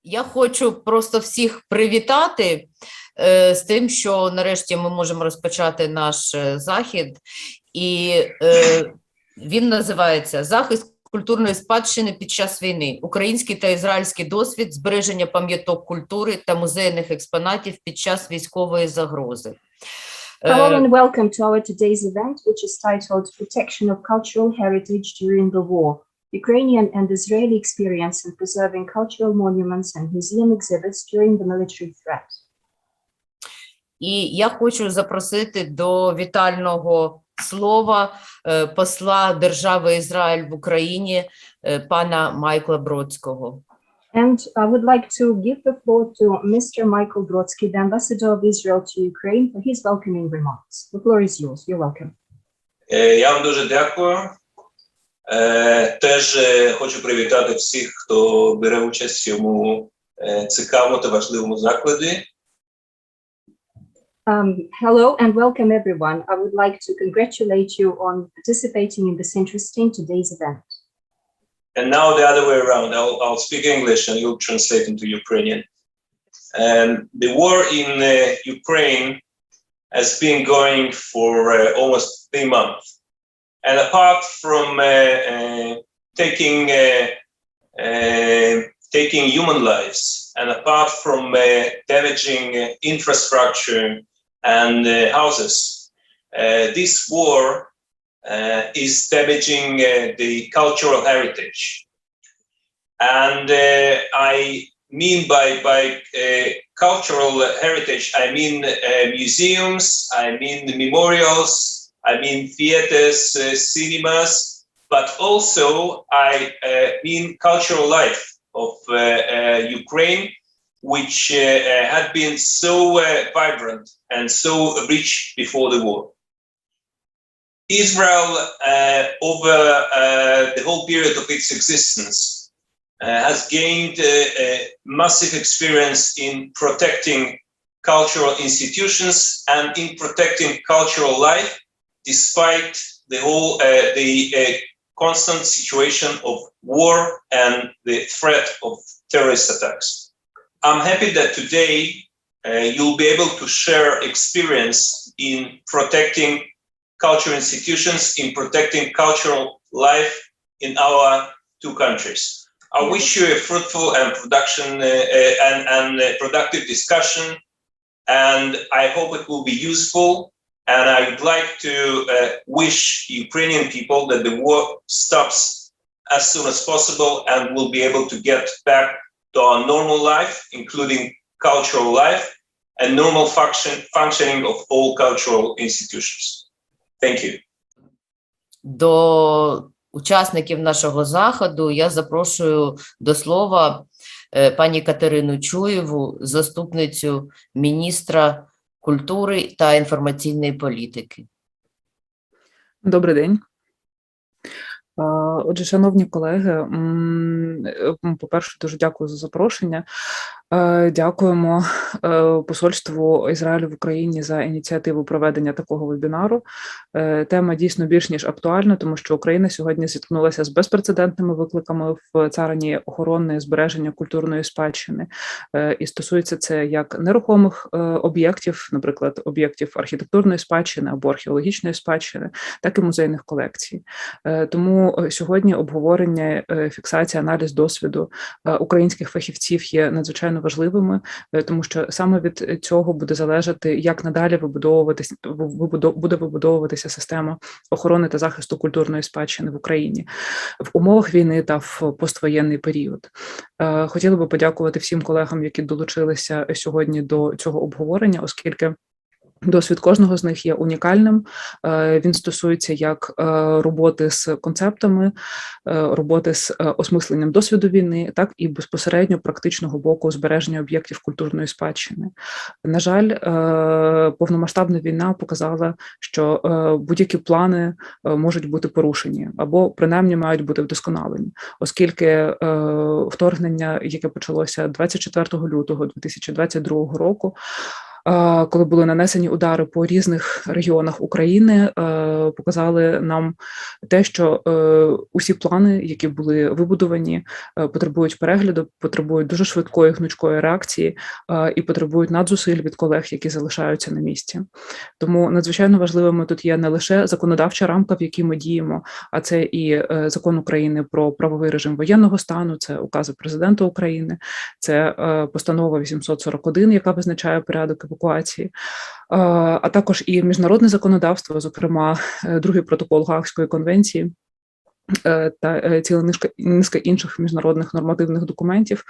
Я хочу просто всіх привітати з тим, що нарешті ми можемо розпочати наш захід. І він називається «Захист культурної спадщини під час війни. Український та ізраїльський досвід, збереження пам'яток культури та музейних експонатів під час військової загрози». Hello and welcome to our today's event, which is titled Protection of Cultural Heritage During the War, Ukrainian and Israeli Experience in Preserving Cultural Monuments and Museum Exhibits During the Military Threat. І я хочу запросити до вітального слова посла держави Ізраїль в Україні пана Майкла Бродського. And I would like to give the floor to Mr. Michael Brodsky, the ambassador of Israel to Ukraine, for his welcoming remarks. The floor is yours. You're welcome. Я вам дуже дякую. Теж хочу привітати всіх, хто бере участь в цьому цікавому та важливому закладі. Hello and welcome everyone. I would like to congratulate you on participating in this interesting today's event. And now the other way around. I'll speak English and you'll translate into Ukrainian. The war in Ukraine has been going for almost 3 months. And apart from taking human lives, and apart from damaging infrastructure and houses, this war is damaging the cultural heritage. And I mean by cultural heritage, I mean museums, I mean memorials, I mean theaters, cinemas, but also I mean cultural life of Ukraine, which had been so vibrant and so rich before the war. Israel, over the whole period of its existence, has gained massive experience in protecting cultural institutions and in protecting cultural life, despite the constant situation of war and the threat of terrorist attacks. I'm happy that today you'll be able to share experience in protecting cultural institutions, in protecting cultural life in our two countries. I wish you a fruitful and productive discussion, and I hope it will be useful. And I would like to wish Ukrainian people that the war stops as soon as possible and we'll be able to get back to our normal life, including cultural life and normal functioning of all cultural institutions. Thank you. До учасників нашого заходу я запрошую до слова пані Катерину Чуєву, заступницю міністра культури та інформаційної політики. Добрий день. Отже, шановні колеги, по-перше, дуже дякую за запрошення. Дякуємо посольству Ізраїлю в Україні за ініціативу проведення такого вебінару. Тема дійсно більш ніж актуальна, тому що Україна сьогодні зіткнулася з безпрецедентними викликами в царині охорони збереження культурної спадщини. І стосується це як нерухомих об'єктів, наприклад, об'єктів архітектурної спадщини або археологічної спадщини, так і музейних колекцій. Тому сьогодні обговорення, фіксація, аналіз досвіду українських фахівців є надзвичайно важливими, тому що саме від цього буде залежати, як надалі буде вибудовуватися система охорони та захисту культурної спадщини в Україні в умовах війни та в поствоєнний період. Хотіла би подякувати всім колегам, які долучилися сьогодні до цього обговорення, оскільки досвід кожного з них є унікальним. Він стосується як роботи з концептами, роботи з осмисленням досвіду війни, так і безпосередньо практичного боку збереження об'єктів культурної спадщини. На жаль, повномасштабна війна показала, що будь-які плани можуть бути порушені або принаймні мають бути вдосконалені, оскільки вторгнення, яке почалося 24 лютого 2022 року, коли були нанесені удари по різних регіонах України, показали нам те, що усі плани, які були вибудовані, потребують перегляду, потребують дуже швидкої, гнучкої реакції і потребують надзусиль від колег, які залишаються на місці. Тому надзвичайно важливими тут є не лише законодавча рамка, в якій ми діємо, а це і закон України про правовий режим воєнного стану, це укази президента України, це постанова 841, яка визначає порядок евакуації, а також і міжнародне законодавство, зокрема, другий протокол Гаагської конвенції, та ціла низка інших міжнародних нормативних документів,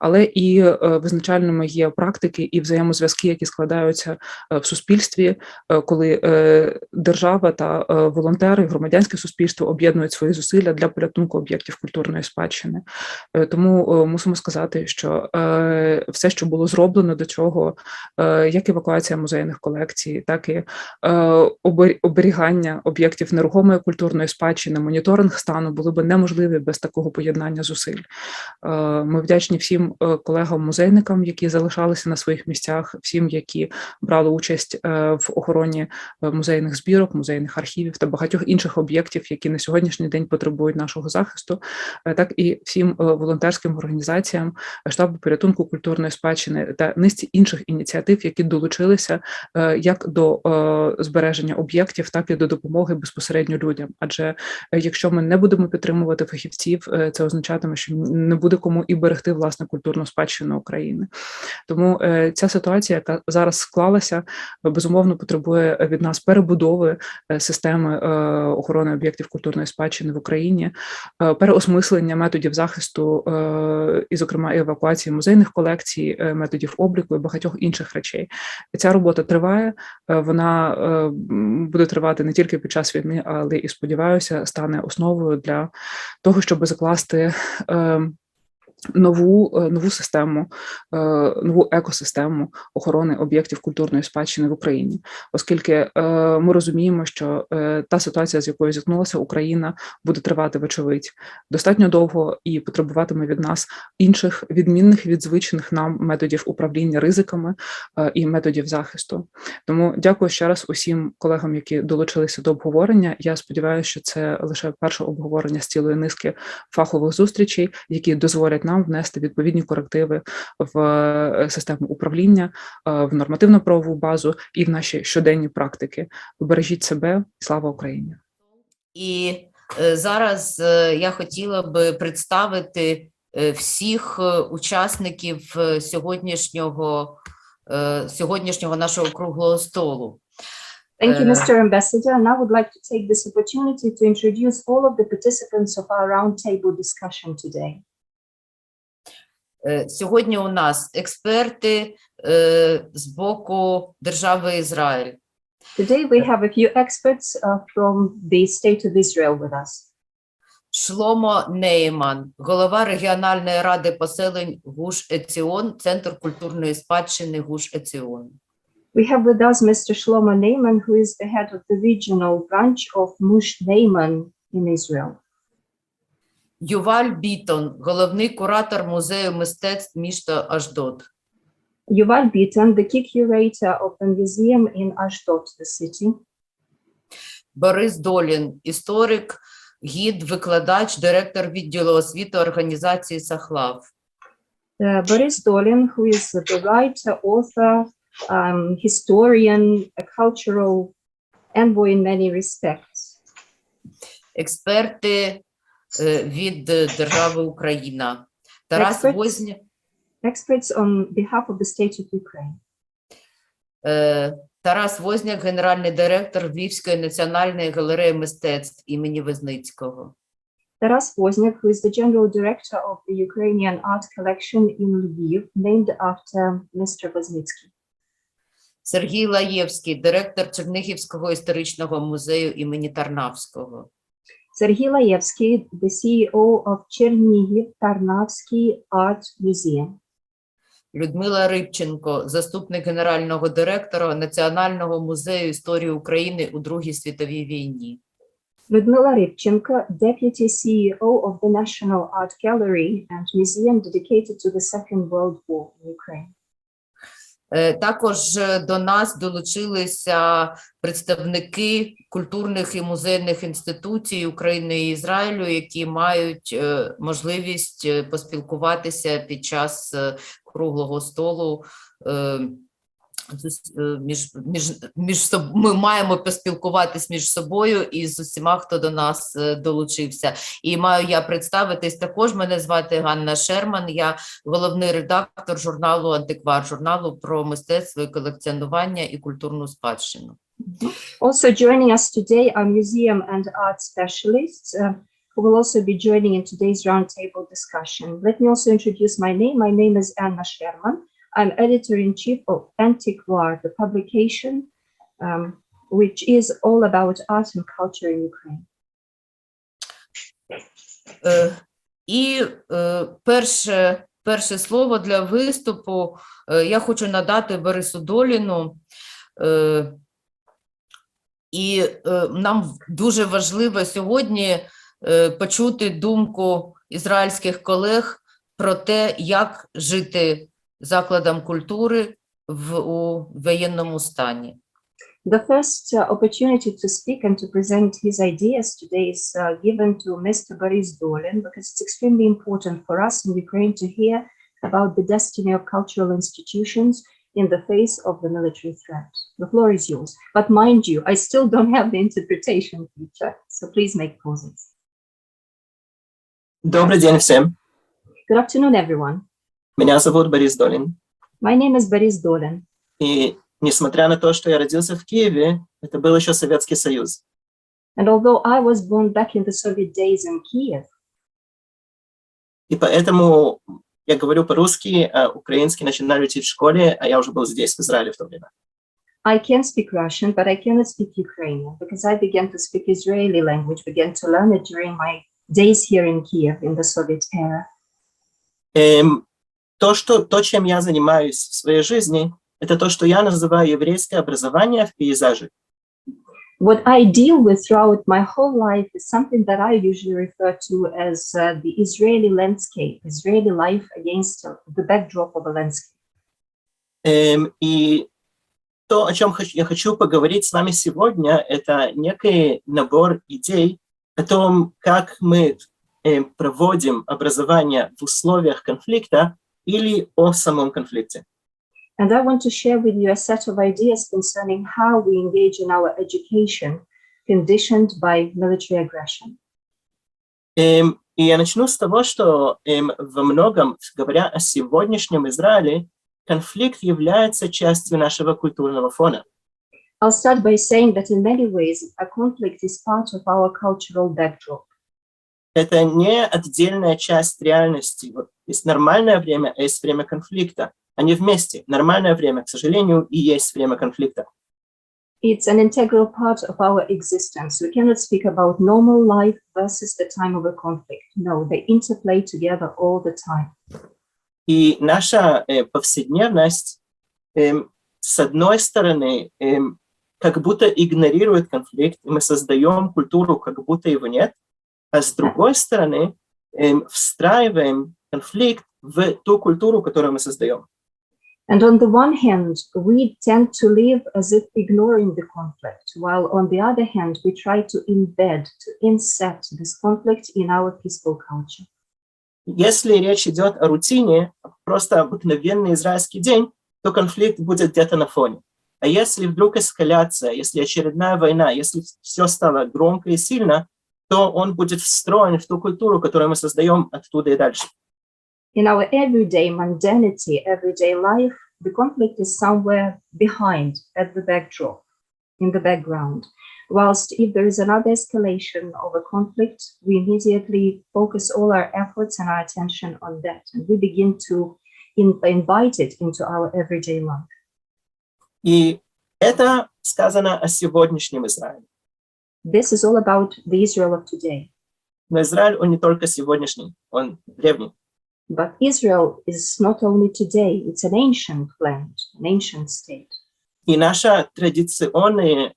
але і визначальними є практики і взаємозв'язки, які складаються в суспільстві, коли держава та волонтери, громадянське суспільство об'єднують свої зусилля для порятунку об'єктів культурної спадщини. Тому мусимо сказати, що все, що було зроблено до цього, як евакуація музейних колекцій, так і оберігання об'єктів нерухомої культурної спадщини, моніторинг стану були б неможливі без такого поєднання зусиль. Ми вдячні всім колегам-музейникам, які залишалися на своїх місцях, всім, які брали участь в охороні музейних збірок, музейних архівів та багатьох інших об'єктів, які на сьогоднішній день потребують нашого захисту, так і всім волонтерським організаціям штабу порятунку культурної спадщини та низці інших ініціатив, які долучилися як до збереження об'єктів, так і до допомоги безпосередньо людям. Адже якщо ми не будемо підтримувати фахівців, це означатиме, що не буде кому і берегти, власне, культурну спадщину України. Тому ця ситуація, яка зараз склалася, безумовно потребує від нас перебудови системи охорони об'єктів культурної спадщини в Україні, переосмислення методів захисту і, зокрема, евакуації музейних колекцій, методів обліку і багатьох інших речей. Ця робота триває, вона буде тривати не тільки під час війни, але і, сподіваюся, стане основою для того, щоб закласти нову систему, нову екосистему охорони об'єктів культурної спадщини в Україні, оскільки ми розуміємо, що та ситуація, з якою зіткнулася Україна, буде тривати, вочевидь, достатньо довго і потребуватиме від нас інших, відмінних від звичних нам методів управління ризиками і методів захисту. Тому дякую ще раз усім колегам, які долучилися до обговорення. Я сподіваюся, що це лише перше обговорення з цілої низки фахових зустрічей, які дозволять нам внести відповідні корективи в систему управління, в нормативно-правову базу і в наші щоденні практики. Бережіть себе. Слава Україні! І зараз я хотіла би представити всіх учасників сьогоднішнього нашого круглого столу. Thank you, Mr. Ambassador. And I would like to take this opportunity to introduce all of the participants of our roundtable discussion today. Сьогодні у нас експерти з боку держави Ізраїль. Today we have a few experts from the State of Israel with us. Шломо Нейман, голова регіональної ради поселень Гуш-Еціон, Центр культурної спадщини Гуш-Еціон. We have with us Mr. Shlomo Neyman, who is the head of the regional branch of Gush Neyman in Israel. Юваль Бітон, головний куратор музею мистецтв міста Ашдод. Yuval Bitan, the key curator of the museum in Ashdod, the city. Борис Долін, історик, гід, викладач, директор відділу освіти організації Сахлав. Boris Dolin, who is the writer, author, historian, a cultural envoy in many respects. Експерти від держави Україна. Тарас Возняк. Experts on behalf of the state of Ukraine. Тарас Возняк, генеральний директор Львівської національної галереї мистецтв імені Визницького. Taras Wozniak, who is the general director of the Ukrainian art collection in Lviv, named after Mr. Vizhnitsky. Сергій Лаєвський, директор Чернігівського історичного музею імені Тарнавського. Sergei Laevsky, the CEO of Chernihiv Tarnavsky Art Museum. Людмила Рибченко, заступник генерального директора Національного музею історії України у Другій світовій війні. Людмила Rybchenko, Deputy CEO of the National Art Gallery and Museum dedicated to the Second World War in Ukraine. Також до нас долучилися представники культурних і музейних інституцій України і Ізраїлю, які мають можливість поспілкуватися під час круглого столу. Ми маємо поспілкуватись між собою і з усіма, хто до нас долучився. І маю я представитись також. Мене звати Ганна Шерман, я головний редактор журналу «Антиквар», журналу про мистецтво і колекціонування і культурну спадщину. Also joining us today are museum and art specialists who will also be joining in today's roundtable discussion. Let me also introduce my name. My name is Anna Sherman. I'm editor-in-chief of Antiquar, the publication which is all about art and culture in Ukraine. І перше слово для виступу я хочу надати Борису Доліну. І нам дуже важливо сьогодні почути думку ізраїльських колег про те, як жити закладам культури у воєнному стані. The first opportunity to speak and to present his ideas today is given to Mr. Boris Dolin, because it's extremely important for us in Ukraine to hear about the destiny of cultural institutions in the face of the military threat. The floor is yours. But mind you, I still don't have the interpretation feature, so please make pauses. Добрый день всем. Good afternoon, everyone. Меня зовут Борис Долин. My name is Boris Dolin. И несмотря на то, что я родился в Киеве, это был еще Советский Союз. And although I was born back in the Soviet days in Kiev, И поэтому я говорю по-русски, а украинский начинали учить в школе, а я уже был здесь, в Израиле в то время. I can speak Russian, but I cannot speak Ukrainian because I began to speak Israeli language, began to learn it during my days here in Kiev in the Soviet era. То, чем я занимаюсь в своей жизни, это то, что я называю еврейское образование в пейзаже. What I deal with throughout my whole life is something that I usually refer to as the Israeli landscape, Israeli life against the backdrop of a landscape. И то, о чем я хочу поговорить с вами сегодня, это некий набор идей о том, как мы проводим образование в условиях конфликта или о самом конфликте. And I want to share with you a set of ideas concerning how we engage in our education conditioned by military aggression. И я начну с того, что во многом, говоря о сегодняшнем Израиле, конфликт является частью нашего культурного фона. I'll start by saying that in many ways, a conflict is part of our cultural backdrop. Это не отдельная часть реальности. Вот есть нормальное время, а есть время конфликта. Они вместе. Нормальное время, к сожалению, и есть время конфликта. It's an integral part of our existence. We cannot speak about normal life versus the time of a conflict. No, they interplay together all the time. И наша повседневность, с одной стороны, как будто игнорирует конфликт, и мы создаем культуру, как будто его нет, а с другой стороны, встраиваем конфликт в ту культуру, которую мы создаем. And on the one hand, we tend to live as if ignoring the conflict, while on the other hand, we try to embed, to inset this conflict in our peaceful culture. Если речь идет о рутине, просто обыкновенный израильский день, то конфликт будет где-то на фоне. А если вдруг эскаляция, если очередная война, если все стало громко и сильно, то он будет встроен в ту культуру, которую мы создаем оттуда и дальше. In our everyday mundanity, everyday life, the conflict is somewhere behind, at the backdrop, in the background. Whilst if there is another escalation of a conflict, we immediately focus all our efforts and our attention on that, and we begin to invite it into our everyday life. И это сказано о сегодняшнем Израиле. This is all about the Israel of today. Но Израиль, он не только сегодняшний, он древний. But Israel is not only today, it's an ancient land, an ancient state. И наша традиционная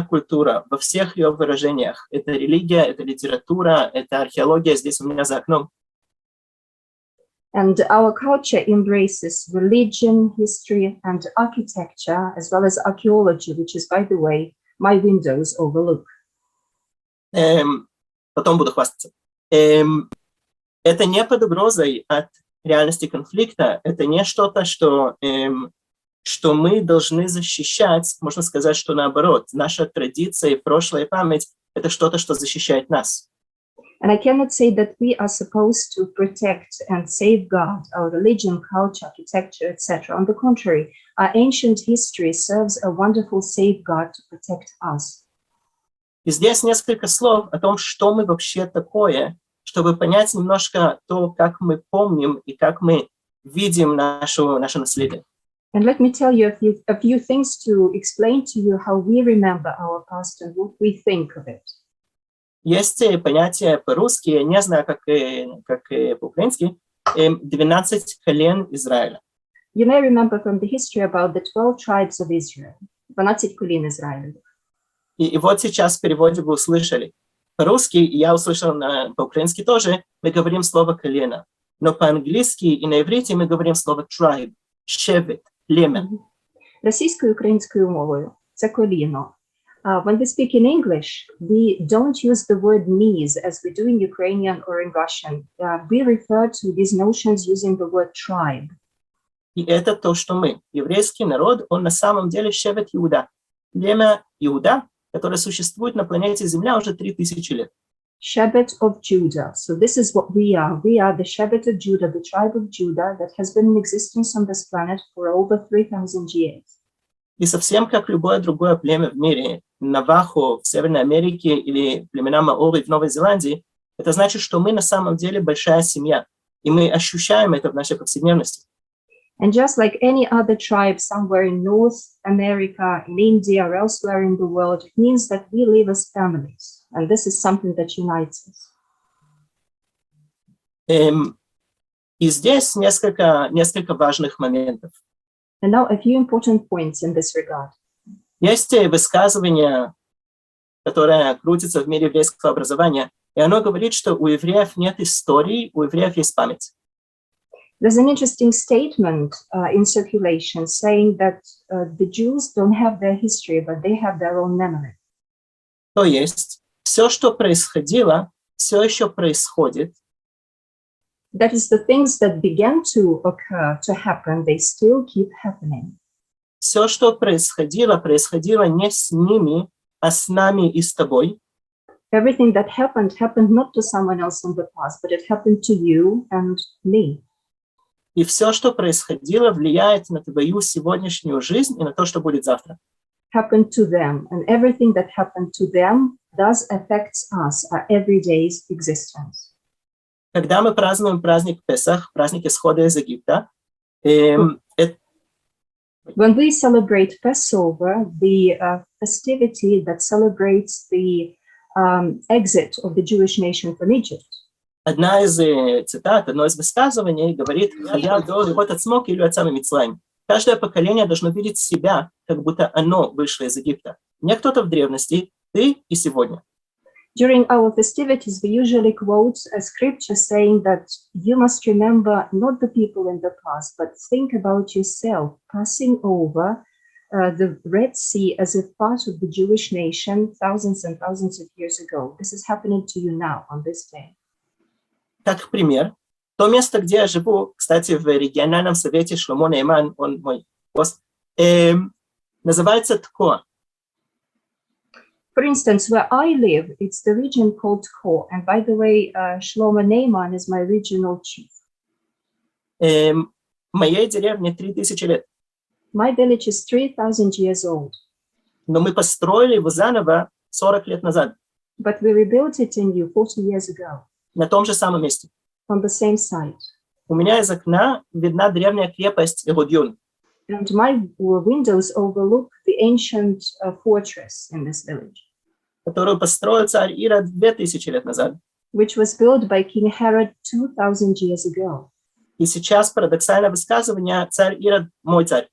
культура во всех ее выражениях, это религия, это литература, это археология, здесь у меня за окном. And our culture embraces religion, history, and architecture, as well as archaeology, which is, by the way, my windows overlook. Потом буду хвастаться. Это не под угрозой от реальности конфликта, это не что-то, что мы должны защищать, можно сказать, что наоборот, наша традиция, прошлая память — это что-то, что защищает нас. And I cannot say that we are supposed to protect and safeguard our religion, culture, architecture, etc. On the contrary, our ancient history serves a wonderful safeguard to protect us. И здесь несколько слов о том, что мы вообще такое, чтобы понять немножко то, как мы помним и как мы видим наше наследие. And let me tell you a few things to explain to you how we remember our past and what we think of it. Есть понятие по-русски, я не знаю, как по-украински, 12 колен Израиля. You may remember from the history about the 12 tribes of Israel, 12 колен Израиля. И вот сейчас в переводе вы услышали. По-русски, и я услышал по-украински тоже, мы говорим слово колено. Но по-английски и на иврите мы говорим слово tribe, шевет, племя. Російською і українською мовою це коліно. When we speak in English, we don't use the word knees as we do in Ukrainian or in Russian. We refer to these notions using the word tribe. И это то, что мы. Еврейский народ, он на самом деле шевет Иуда. Племя Иуда, которое существует на планете Земля уже 3000 лет. Shevet of Judah. So this is what we are. We are the Shevet of Judah, the tribe of Judah that has been in existence on this planet for over 3000 years. И совсем как любое другое племя в мире, Навахо в Северной Америке или племена Маори в Новой Зеландии, это значит, что мы на самом деле большая семья, и мы ощущаем это в нашей повседневности. And just like any other tribe somewhere in North America, in India, or elsewhere in the world, it means that we live as families. And this is something that unites us. И здесь несколько важных моментов. And now a few important points in this regard. Есть высказывание, которое крутится в мире еврейского образования, и оно говорит, что у евреев нет истории, у евреев есть память. There's an interesting statement in circulation saying that the Jews don't have their history, but they have their own memory. То есть все, что происходило, все еще происходит. That is, the things that began to occur, to happen, they still keep happening. Все, что происходило, происходило не с ними, а с нами и с тобой. Everything that happened happened not to someone else in the past, but it happened to you and me. И все, что происходило, влияет на твою сегодняшнюю жизнь и на то, что будет завтра. Happened to them, and everything that happened to them does affects us, our everyday's existence. Когда мы празднуем праздник Песах, праздник исхода из Египта, When we celebrate Passover, the festivity that celebrates the exit of the Jewish nation from Egypt. одна из цитат, одно из высказываний говорит: «Я должен вот от смог или от самой Мицраим». Каждое поколение должно видеть себя, как будто оно вышло из Египта. Не кто-то в древности, ты и сегодня. During our festivities, we usually quote a scripture saying that you must remember not the people in the past, but think about yourself passing over the Red Sea as if part of the Jewish nation thousands and thousands of years ago. This is happening to you now on this day. Как пример, то место, где я живу, кстати, в региональном совете Шломо Нейман, он мой босс, называется Тко. For instance, where I live, it's the region called Tko. And by the way, Shlomo Neyman is my regional chief. Моей деревне 3000 лет. My village is 3000 years old. Но мы построили его заново 40 лет назад. But we rebuilt it anew 40 years ago. На том же самом месте. On the same site. У меня из окна видна древняя крепость Иродьон. And my windows overlook the ancient fortress in this village, которую построил царь Ирод 2000 лет назад. which was built by King Herod 2000 years ago. И сейчас парадоксальное высказывание: царь Ирод мой царь.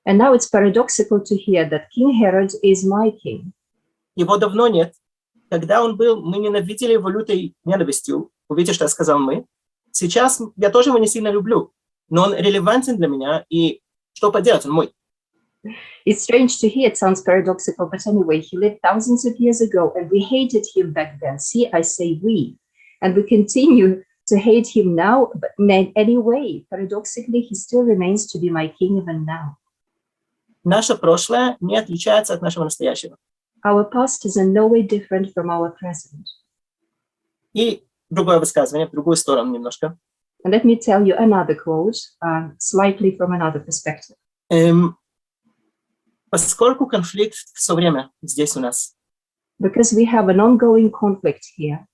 And now it's paradoxical to hear that King Herod is my king. Его давно нет. Когда он был, мы ненавидели его лютой ненавистью. Увидите, что я сказал мы. сейчас я тоже его не сильно люблю, но он релевантен для меня, и что поделать, он мой. It's strange to hear, it sounds paradoxical, but anyway, he lived thousands of years ago and we hated him back then. See, I say we. And we continue to hate him now, but anyway, paradoxically, he still remains to be my king even now. Наше прошлое не отличается от нашего настоящего. Our past is in no way different from our present. И другое высказывание, в другую сторону немножко. And let me tell you another quote, slightly from another perspective. Поскольку конфликт все время здесь у нас. Because we have an ongoing conflict here.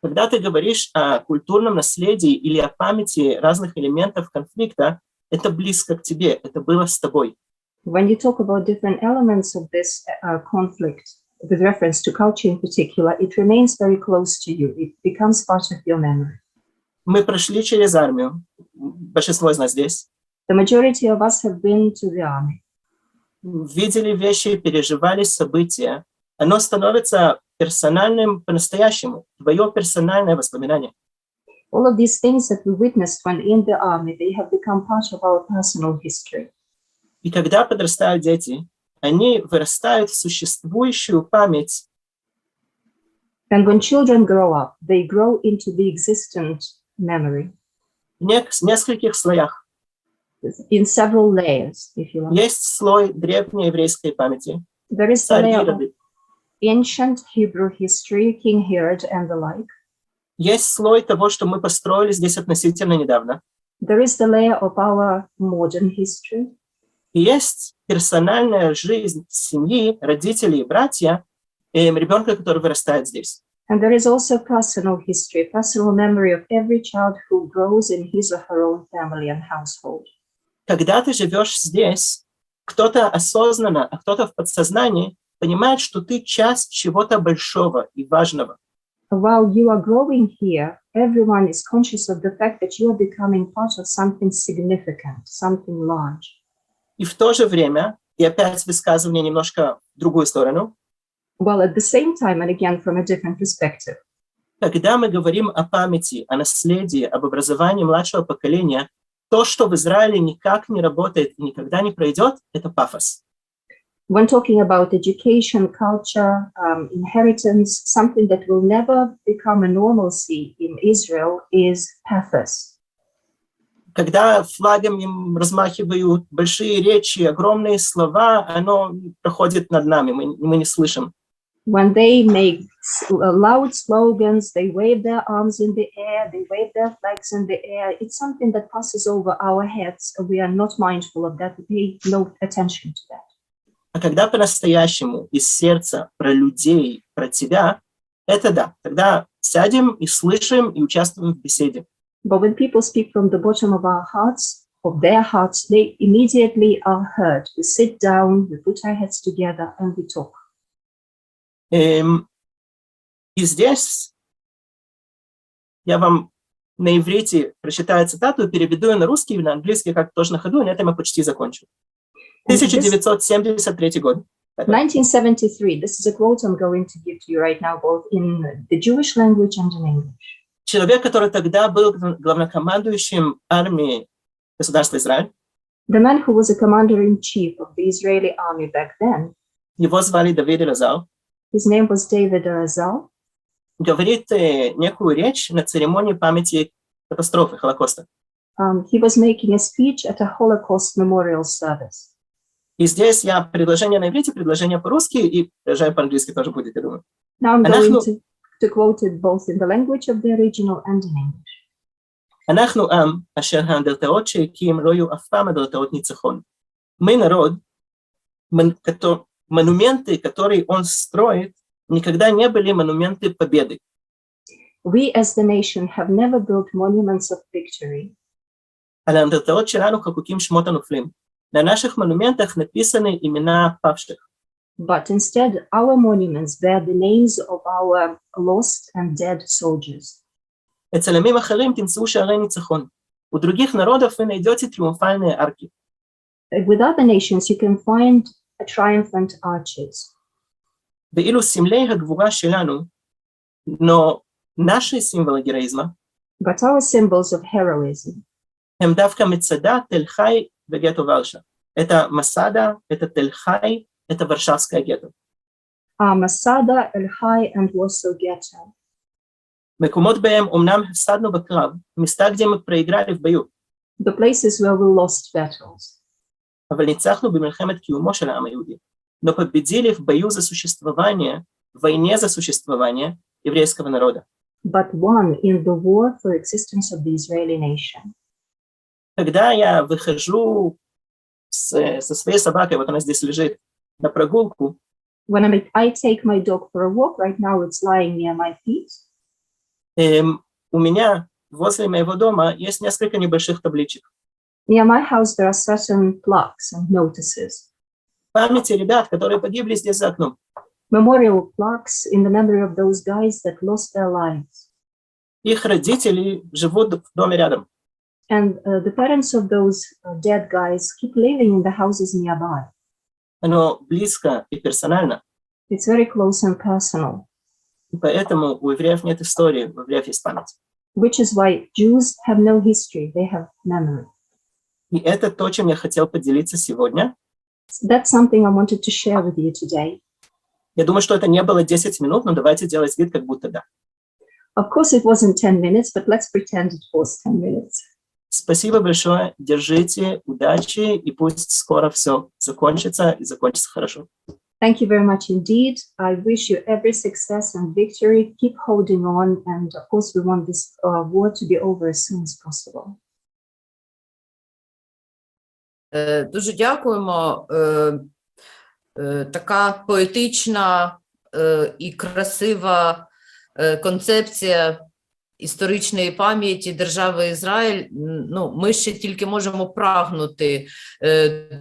Когда ты говоришь о культурном наследии или о памяти разных элементов конфликта, это близко к тебе, это было с тобой. When you talk about different elements of this conflict, with reference to culture in particular, it remains very close to you. It becomes part of your memory. Мы прошли через армию, большинство из нас здесь. The majority of us have been to the army. Видели вещи, переживали события. Оно становится персональным по-настоящему, твое персональное воспоминание. All of these things that we witnessed when in the army, they have become part of our personal history. И когда подрастают дети, они вырастают в существующую память. And when children grow up, they grow into the existent memory. В нескольких слоях. In several layers, if you like. Есть слой древнееврейской памяти. There is the layer of ancient Hebrew history, King Herod and the like. Есть слой того, что мы построили здесь относительно недавно. There is the layer of our modern history. И есть персональная жизнь семьи, родителей и братья, ребенка, который вырастает здесь. And there is also personal history, personal memory of every child who grows in his or her own family and household. Когда ты живешь здесь, кто-то осознанно, а кто-то в подсознании понимает, что ты часть чего-то большого и важного. While you are growing here, everyone is conscious of the fact that you are becoming part of something significant, something large. И в то же время, и опять высказывание немножко в другую сторону, While at the same time, and again from a different perspective, когда мы говорим о памяти, о наследии, об образовании младшего поколения, то, что в Израиле никак не работает и никогда не пройдет, это пафос. when talking about education, culture, inheritance, something that will never become a normalcy in Israel is pathos. Когда флагом им размахивают большие речи, огромные слова, оно проходит над нами, мы не слышим. When they make loud slogans, they wave their arms in the air, they wave their flags in the air. It's something that passes over our heads. We are not mindful of that. We pay no attention to that. А когда по-настоящему из сердца про людей, про тебя, это да. Тогда сядем и слышим, и участвуем в беседе. But when people speak from the bottom of our hearts, of their hearts, they immediately are heard. We sit down, we put our heads together, and we talk. И здесь я вам на иврите прочитаю цитату, переведу ее на русский и на английский, как тоже на ходу, и на этом я почти закончу. 1973 год. 1973, this is a quote I'm going to give to you right now, both in the Jewish language and in English. Человек, который тогда был главнокомандующим армии государства Израиль. The man who was a commander-in-chief of the Israeli army back then, его звали Давид Разал, his name was David Razal, говорит некую речь на церемонии памяти катастрофы Холокоста. He was making a speech at a Holocaust memorial service. И здесь я предложение на иврите, предложение по-русски и предложение по-английски тоже будет, я думаю. Now I'm going to quote it both in the language of the original and in English. אנחנו עם אשר האנדרטאות שהקים לא יהיו אף פעם אנדרטאות ניצחון. Мы народ, монументы, которые он строит, никогда не были монументы победы. We as the nation have never built monuments of victory. על האנדרטאות שלנו חקוקים שמות הנופלים. На наших монументах написаны имена павших. But instead, our monuments bear the names of our lost and dead soldiers. אצל עמים אחרים תמצאו שערי ניצחון. У других народов вы найдете триумфальные арки. With other nations, you can find triumphant arches. ואילו סמלי הגבורה שלנו, но наши символы героизма, but our symbols of heroism הם דווקא מצדה, תל חי וגטו ורשה. Это Масада, это Тель-Хай, это Варшавское гетто. are Masada, El-Hai, and Warsaw Ghetto. מקומות בהם אומנם הפסדנו בקרב, מסתה где мы проиграли в бою. The places where we lost battles. אבל ניצחנו במלחמת קיומו של העם היהודי. Но победили в бою за существование, в войне за существование еврейского народа. But won in the war for existence of the Israeli nation. Когда я выхожу со своей собакой, вот она здесь лежит, на прогулку, When I take my dog for a walk, right now it's lying near my feet, у меня возле моего дома есть несколько небольших табличек. near my house there are certain plaques and notices. Памяти ребят, которые погибли здесь за окном. Memorial plaques in the memory of those guys that lost their lives. Их родители живут в доме рядом. And the parents of those dead guys keep living in the houses nearby. Оно близко и персонально. It's very close and personal, И поэтому у евреев нет истории, у евреев есть память. which is why Jews have no history, they have memory. И это то, чем я хотел поделиться сегодня. That's something I wanted to share with you today. Я думаю, что это не было 10 минут, но давайте делать вид, как будто да. Of course, it wasn't 10 minutes, but let's pretend it was 10 minutes. Спасибо большое, держите, удачи, и пусть скоро все закончится, и закончится хорошо. Thank you very much indeed. I wish you every success and victory. Keep holding on, and of course, we want this war to be over as soon as possible. Дуже дякуємо. Така поетична і красива концепція історичної пам'яті держави Ізраїль. Ну, ми ще тільки можемо прагнути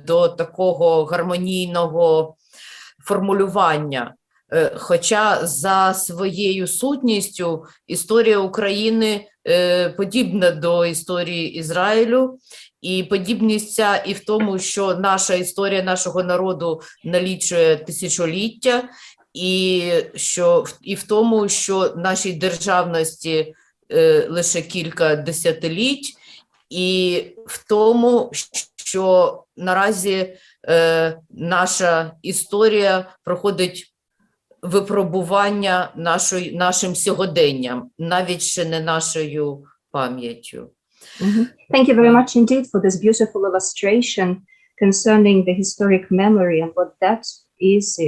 до такого гармонійного формулювання. Хоча за своєю сутністю історія України подібна до історії Ізраїлю, і подібність ця і в тому, що наша історія нашого народу налічує тисячоліття, і в тому, що нашій державності лише кілька десятиліть, і в тому, що наразі наша історія проходить випробування нашим сьогоденням, навіть ще не нашою пам'яттю. Thank you very much indeed for this beautiful illustration concerning the historic memory and what that is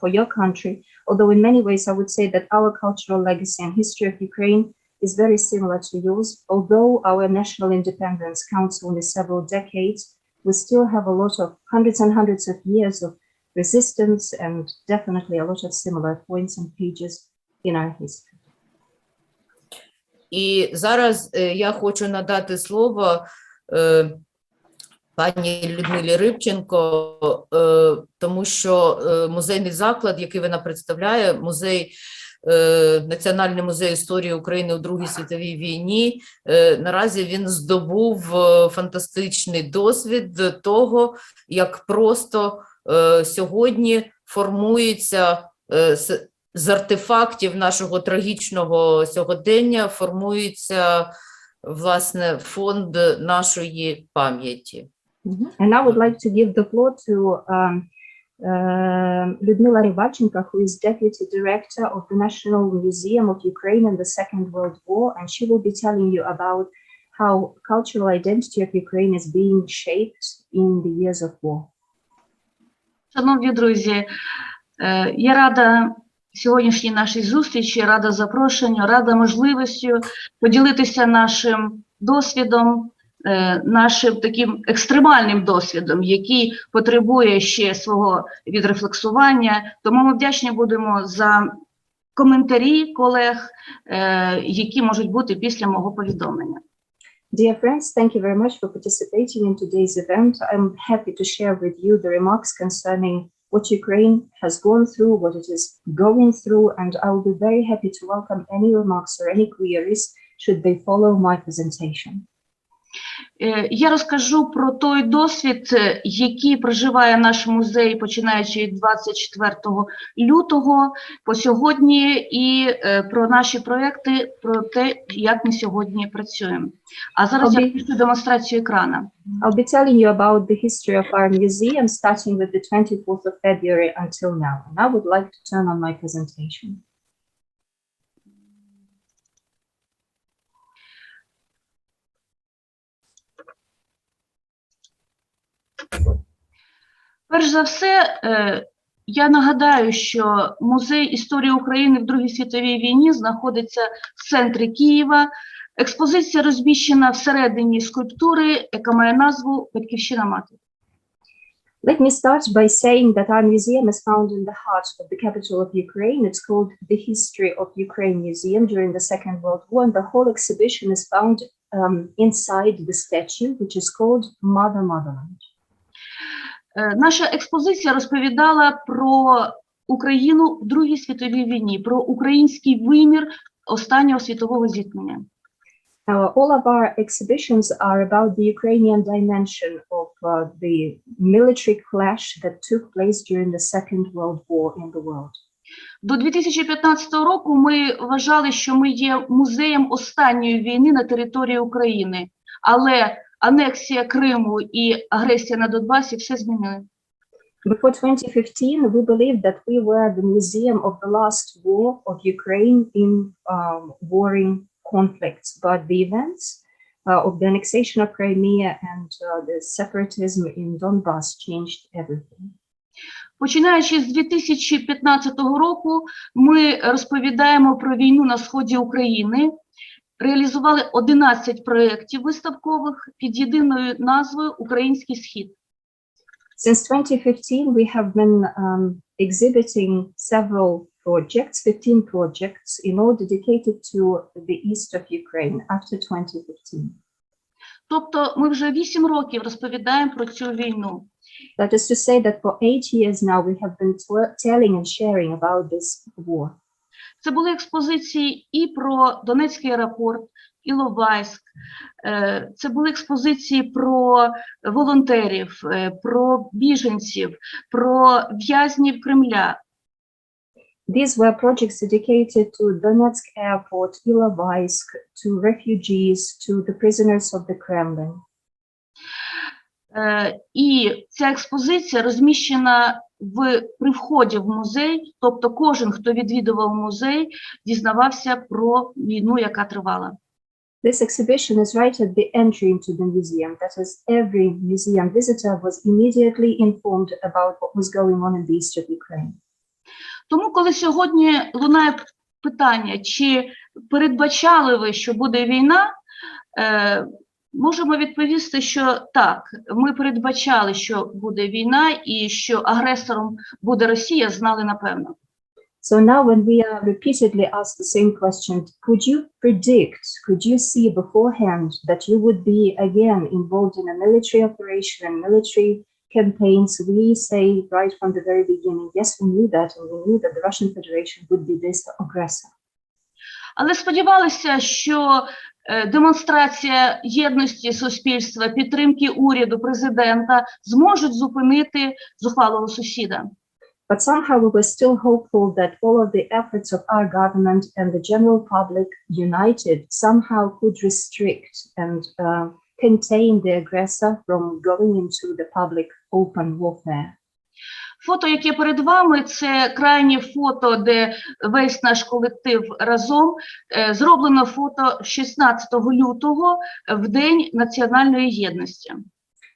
for your country. Although in many ways I would say that our cultural legacy and history of Ukraine is very similar to yours. Although our national independence counts only several decades, we still have a lot of hundreds and hundreds of years of resistance and definitely a lot of similar points and pages in our history. І зараз я хочу надати слово пані Людмилі Рибченко, тому що музейний заклад, який вона представляє, Національний музей історії України у Другій світовій війні, наразі він здобув фантастичний досвід того, як просто сьогодні формується з артефактів нашого трагічного сьогодення, формується, власне, фонд нашої пам'яті. And I would like to give the floor to Людмила Рибальченко, who is Deputy Director of the National Museum of Ukraine in the Second World War, and she will be telling you about how cultural identity of Ukraine is being shaped in the years of war. Шановні друзі, я рада сьогоднішній нашій зустрічі, рада запрошенню, рада можливістю поділитися нашим досвідом, нашим таким екстремальним досвідом, який потребує ще свого відрефлексування. Тому ми вдячні будемо за коментарі колег, які можуть бути після мого повідомлення. Dear friends, thank you very much for participating in today's event. I'm happy to share with you the remarks concerning what Ukraine has gone through, what it is going through, and I will be very happy to welcome any remarks or any queries should they follow my presentation. Я розкажу про той досвід, який проживає наш музей, починаючи від 24 лютого по сьогодні, і про наші проекти, про те, як ми сьогодні працюємо. А зараз я включу демонстрацію екрана. I'll be telling you about the history of our museum, starting with the 24th of February until now. And I would like to turn on my presentation. Перш за все, я нагадаю, що Музей історії України в Другій світовій війні знаходиться в центрі Києва. Експозиція розміщена всередині скульптури, яка має назву «Батьківщина мати». Let me start by saying that our museum is found in the heart of the capital of Ukraine. It's called the History of Ukraine Museum during the Second World War, and the whole exhibition is found inside the statue, which is called Mother Motherland. Наша експозиція розповідала про Україну в Другій світовій війні, про український вимір останнього світового зіткнення. All of our exhibitions are about the Ukrainian dimension of the military clash that took place during the Second World War in the world. До 2015 року ми вважали, що ми є музеєм останньої війни на території України, але анексія Криму і агресія на Донбасі все змінили. Before 2015, we believed that we were the museum of the last war of Ukraine in warring conflicts, but the events of the annexation of Crimea and the separatism in Donbass changed everything. Починаючи з 2015 року, ми розповідаємо про війну на сході України, реалізували 11 проєктів виставкових під єдиною назвою «Український схід». Since 2015, we have been exhibiting several projects, 15 projects, in all dedicated to the east of Ukraine after 2015. Тобто ми вже 8 років розповідаємо про цю війну. That is to say that for 8 years now we have been telling and sharing about this war. Це були експозиції і про Донецький аеропорт, Іловайськ, це були експозиції про волонтерів, про біженців, про в'язнів Кремля. These were projects dedicated to Donetsk airport, Ilovaisk, to refugees, to the prisoners of the Kremlin. І ця експозиція розміщена при вході в музей, тобто кожен, хто відвідував музей, дізнавався про війну, яка тривала. This exhibition is right at the entry into the museum. That is, every museum visitor was immediately informed about what was going on in the east of Ukraine. Тому, коли сьогодні лунає питання, чи передбачали ви, що буде війна, можемо відповісти, що так, ми передбачали, що буде війна і що агресором буде Росія, знали напевно. So now when we are repeatedly asked the same question, could you predict, could you see beforehand that you would be again involved in a military operation and military campaigns? We say right from the very beginning, yes, we knew that, and we knew that the Russian Federation would be this aggressor. Але сподівалися, що демонстрація єдності суспільства, підтримки уряду, президента зможуть зупинити зухвалого сусіда. But somehow we were still hopeful that all of the efforts of our government and the general public united somehow could restrict and contain the aggressor from going into the public open warfare. Фото, яке перед вами, це крайнє фото, де весь наш колектив разом. Зроблено фото 16 лютого, в День національної єдності.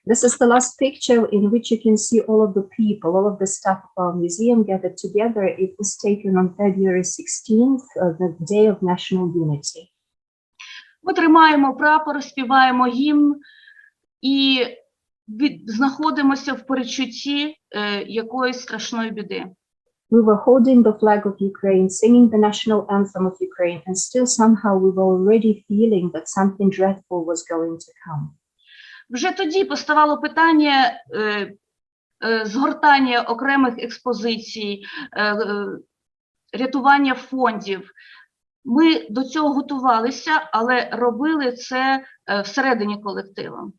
This is the last picture in which you can see all of the people, all of the staff of our museum gathered together. It was taken on February 16th, the Day of National Unity. Ми тримаємо прапор, співаємо гімн і знаходимося в передчутті якоїсь страшної біди. We were holding the flag of Ukraine, singing the national anthem of Ukraine, and still somehow we were already feeling that something dreadful was going to come. Вже тоді поставало питання згортання окремих експозицій, рятування фондів. Ми до цього готувалися, але робили це всередині колективу.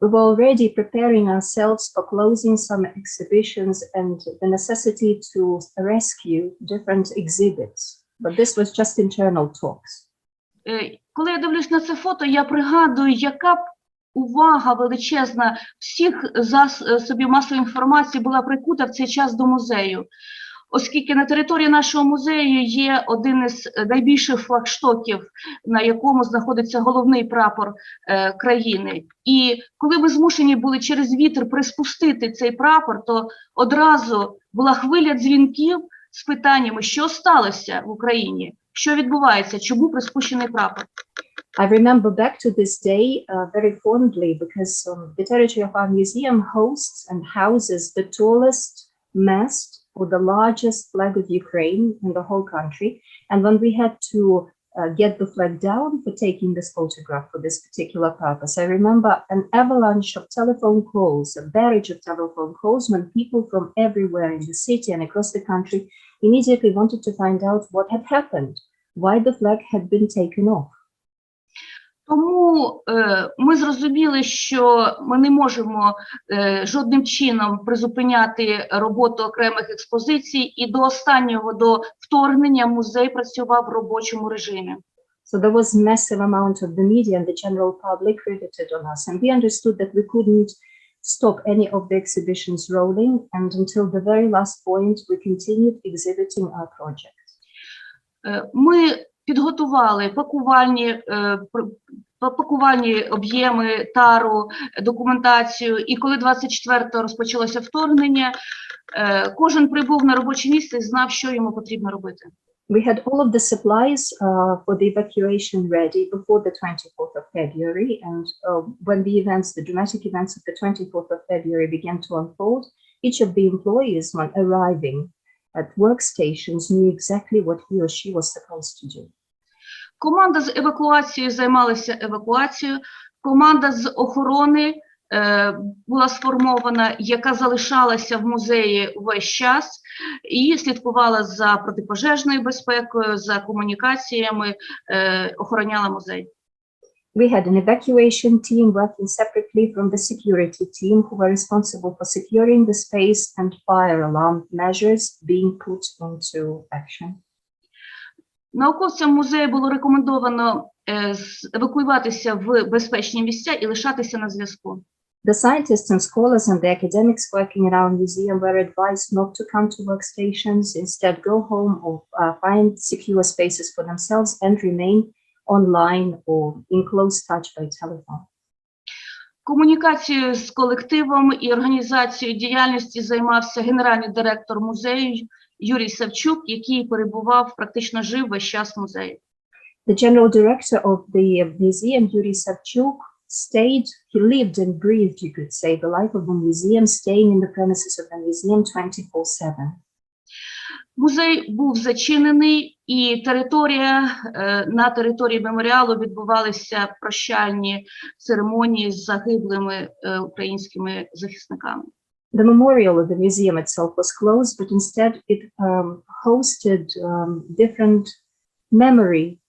We were already preparing ourselves for closing some exhibitions and the necessity to rescue different exhibits. But this was just internal talks. Коли я дивлюсь на це фото, я пригадую, яка б увага величезна всіх засобів масової інформації була прикута в цей час до музею. Оскільки на території нашого музею є один із найбільших флагштоків, на якому знаходиться головний прапор країни. І коли ми змушені були через вітер приспустити цей прапор, то одразу була хвиля дзвінків з питаннями, що сталося в Україні, що відбувається, чому приспущений прапор. I remember back to this day very fondly because the territory of our museum hosts and houses the tallest mast or the largest flag of Ukraine in the whole country. And when we had to get the flag down for taking this photograph for this particular purpose, I remember an avalanche of telephone calls, a barrage of telephone calls when people from everywhere in the city and across the country immediately wanted to find out what had happened, why the flag had been taken off. Тому ми зрозуміли, що ми не можемо жодним чином призупиняти роботу окремих експозицій, і до останнього, до вторгнення, музей працював в робочому режимі. So there was massive amount of the media and the general public riveted on us, and we understood that we couldn't stop any of the exhibitions rolling, and until the very last point we continued exhibiting our project. Ми підготували пакувальні об'єми, тару, документацію, і коли 24-го розпочалося вторгнення, кожен прибув на робоче місце і знав, що йому потрібно робити. We had all of the supplies for the evacuation ready before the 24th of February, and when the dramatic events of the 24th of February began to unfold, each of the employees, when arriving at workstations, knew exactly what he or she was supposed to do. Команда з евакуації займалася евакуацією, команда з охорони була сформована, яка залишалася в музеї весь час і слідкувала за протипожежною безпекою, за комунікаціями, охороняла музей. We had an evacuation team working separately from the security team who were responsible for securing the space and fire alarm measures being put into action. Науковцям музею було рекомендовано евакуюватися в безпечні місця і лишатися на зв'язку. The scientists and scholars and the academics working in our museum were advised not to come to workstations, instead go home or find secure spaces for themselves and remain online or in close touch by telephone. Комунікацією з колективом і організацією діяльності займався генеральний директор музею Юрій Савчук, який перебував, практично жив весь час в музеї. The general director of the museum, Yuri Savchuk, he lived and breathed, you could say, the life of the museum, staying in the premises of the museum 24/7. Музей був зачинений, і на території меморіалу відбувалися прощальні церемонії з загиблими українськими захисниками. The memorial of the museum itself was closed, but instead it hosted different memory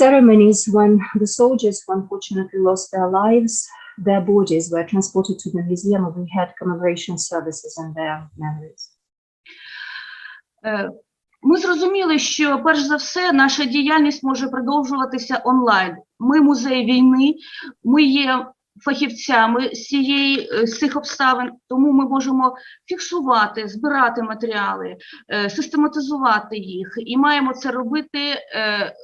ceremonies when the soldiers who unfortunately lost their lives, their bodies were transported to the museum, and we had commemoration services in their memories. Ми зрозуміли, що, перш за все, наша діяльність може продовжуватися онлайн. Ми музей війни, ми є фахівцями з цих обставин, тому ми можемо фіксувати, збирати матеріали, систематизувати їх, і маємо це робити.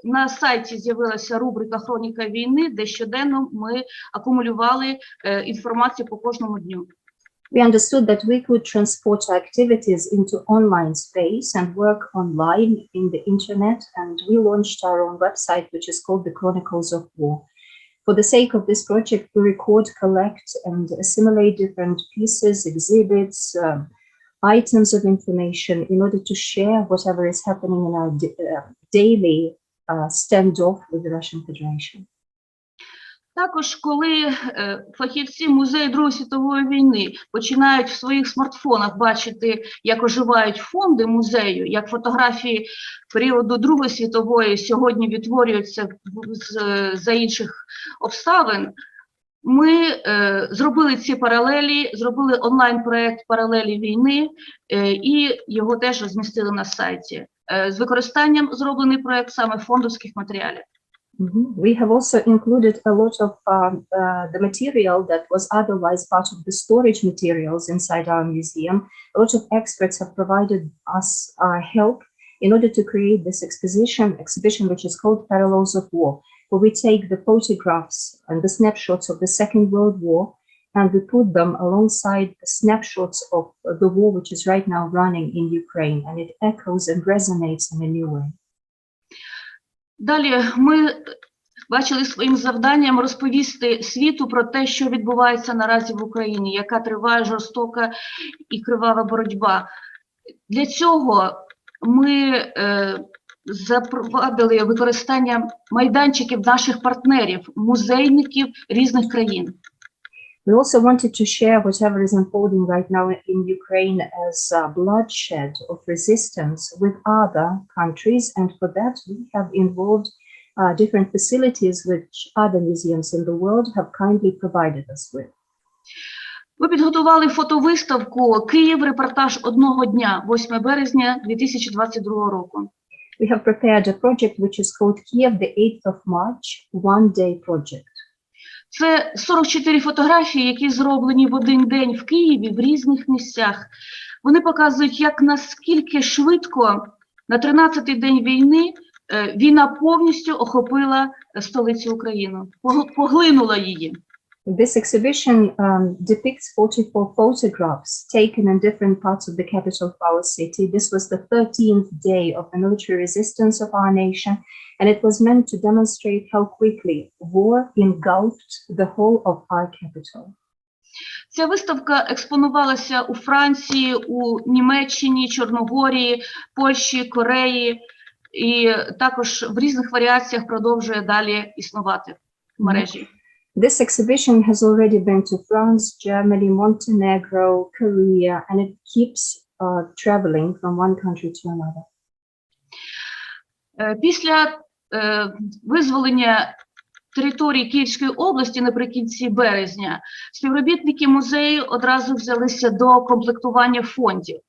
На сайті з'явилася рубрика «Хроніка війни», де щоденно ми акумулювали інформацію по кожному дню. We understood that we could transport our activities into online space and work online in the internet, and we launched our own website, which is called the Chronicles of War. For the sake of this project, we record, collect, and assimilate different pieces, exhibits, items of information in order to share whatever is happening in our daily standoff with the Russian Federation. Також, коли фахівці музею Другої світової війни починають в своїх смартфонах бачити, як оживають фонди музею, як фотографії періоду Другої світової сьогодні відтворюються за інших обставин, ми зробили ці паралелі, зробили онлайн-проєкт «Паралелі війни» і його теж розмістили на сайті. З використанням зроблений проєкт саме фондовських матеріалів. We have also included a lot of the material that was otherwise part of the storage materials inside our museum. A lot of experts have provided us help in order to create this exhibition which is called Parallels of War, where we take the photographs and the snapshots of the Second World War and we put them alongside the snapshots of the war which is right now running in Ukraine, and it echoes and resonates in a new way. Далі ми бачили своїм завданням розповісти світу про те, що відбувається наразі в Україні, яка триває жорстока і кривава боротьба. Для цього ми запровадили використання майданчиків наших партнерів, музейників різних країн. We also wanted to share whatever is unfolding right now in Ukraine as bloodshed of resistance with other countries, and for that we have involved different facilities which other museums in the world have kindly provided us with. Ми підготували фотовиставку «Київ. Репортаж одного дня» 8 березня 2022 року. We have prepared a project which is called Kiev, the 8th of March, One Day Project. Це 44 фотографії, які зроблені в один день в Києві, в різних місцях. Вони показують, як наскільки швидко на 13-й день війни війна повністю охопила столицю України, поглинула її. This exhibition depicts 44 photographs taken in different parts of the capital of our city. This was the 13th day of the military resistance of our nation, and it was meant to demonstrate how quickly war engulfed the whole of our capital. Ця виставка експонувалася у Франції, у Німеччині, Чорногорії, Польщі, Кореї і також в різних варіаціях продовжує далі існувати в мережі. This exhibition has already been to France, Germany, Montenegro, Korea, and it keeps traveling from one country to another. Після визволення території Київської області наприкінці березня співробітники музею одразу взялися до комплектування фондів.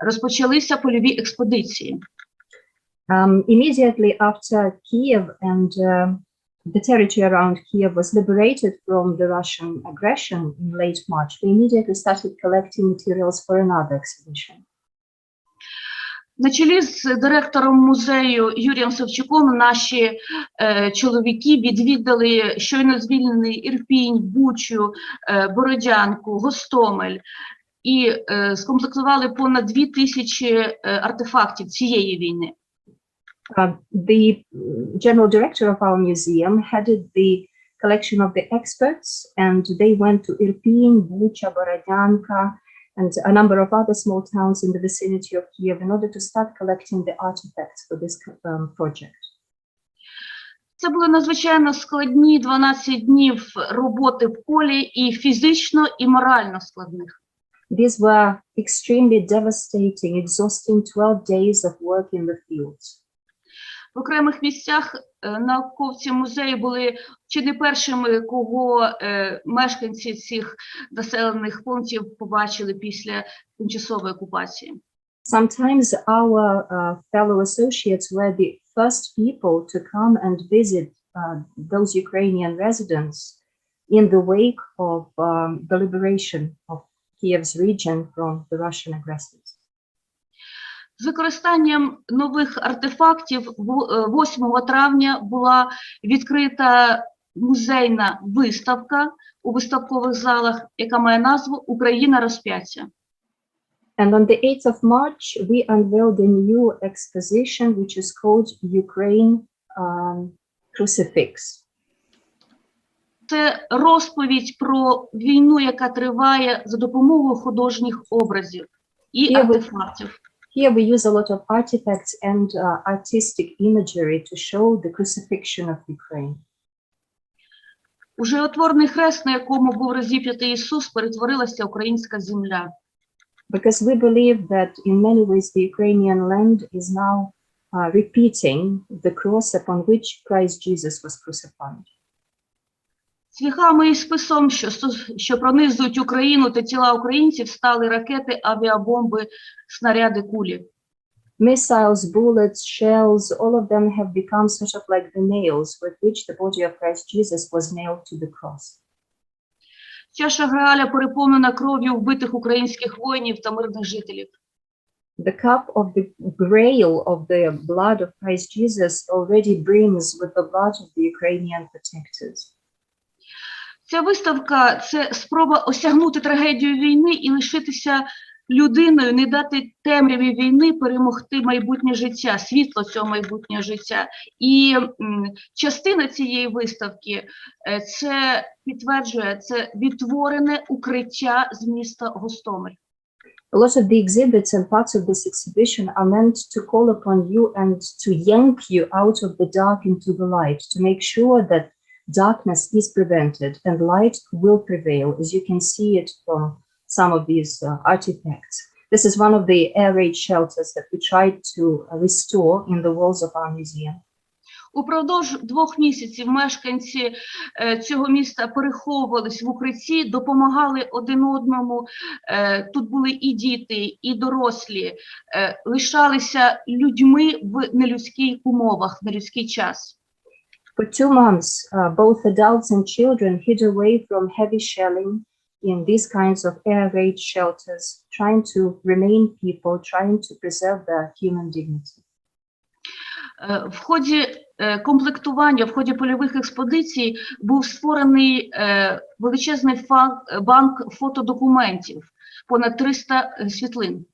Розпочалися польові експедиції. Immediately after Kiev and the territory around Kiev was liberated from the Russian aggression in late March, we immediately started collecting materials for another exhibition. На чолі з директором музею Юрієм Савчуком наші чоловіки відвідали щойно звільнений Ірпінь, Бучу, Бородянку, Гостомель і скомплектували понад 2000 артефактів цієї війни. The general director of our museum headed the collection of the experts, and they went to Irpin, Bucha, Borodyanka, and a number of other small towns in the vicinity of Kiev in order to start collecting the artifacts for this project. Це були надзвичайно складні 12 днів роботи в полі, і фізично, і морально складних. These were extremely devastating, exhausting 12 days of work in the fields. В окремих місцях науковці музею були чи не першими, кого мешканці цих населених пунктів побачили після тимчасової окупації. Sometimes our fellow associates were the first people to come and visit those Ukrainian residents in the wake of the liberation of Kiev's region from the Russian aggressors. З використанням нових артефактів 8 травня була відкрита музейна виставка у виставкових залах, яка має назву «Україна розп'яття». And on the 8th of March, we unveiled a new exposition which is called Ukraine Crucifix. Це розповідь про війну, яка триває за допомогою художніх образів і артефактів. Here we use a lot of artifacts and artistic imagery to show the crucifixion of Ukraine. У животворний хрест, на якому був розіп'ятий Ісус, перетворилася українська земля. Because we believe that in many ways the Ukrainian land is now repeating the cross upon which Christ Jesus was crucified. Цвіхами і списом, що пронизують Україну та тіла українців, стали ракети, авіабомби, снаряди, кулі. Missiles, bullets, shells, all of them have become sort of like the nails with which the body of Christ Jesus was nailed to the cross. Чаша Грааля переповнена кров'ю вбитих українських воїнів та мирних жителів. The cup of the grail of the blood of Christ Jesus already brims with the blood of the Ukrainian protectors. Ця виставка – це спроба осягнути трагедію війни і лишитися людиною, не дати темряві війни перемогти майбутнє життя, світло цього майбутнього життя. І частина цієї виставки – це підтверджує, це відтворене укриття з міста Гостомель. A lot of the exhibits and parts of this exhibition are meant to call upon you and to yank you out of the dark into the light, to make sure that darkness is prevented and light will prevail, as you can see it from some of these artifacts. This is one of the air raid shelters that we tried to restore in the walls of our museum. Упродовж 2 місяців мешканці цього міста переховувались в укритті, допомагали один одному. Тут були і діти, і дорослі, лишалися людьми в нелюдських умовах, в нелюдський час. For 2 months, both adults and children hid away from heavy shelling in these kinds of air raid shelters, trying to remain people, trying to preserve their human dignity. В ході комплектування, в ході польових експедицій був створений величезний банк фотодокументів, понад 300 світлин.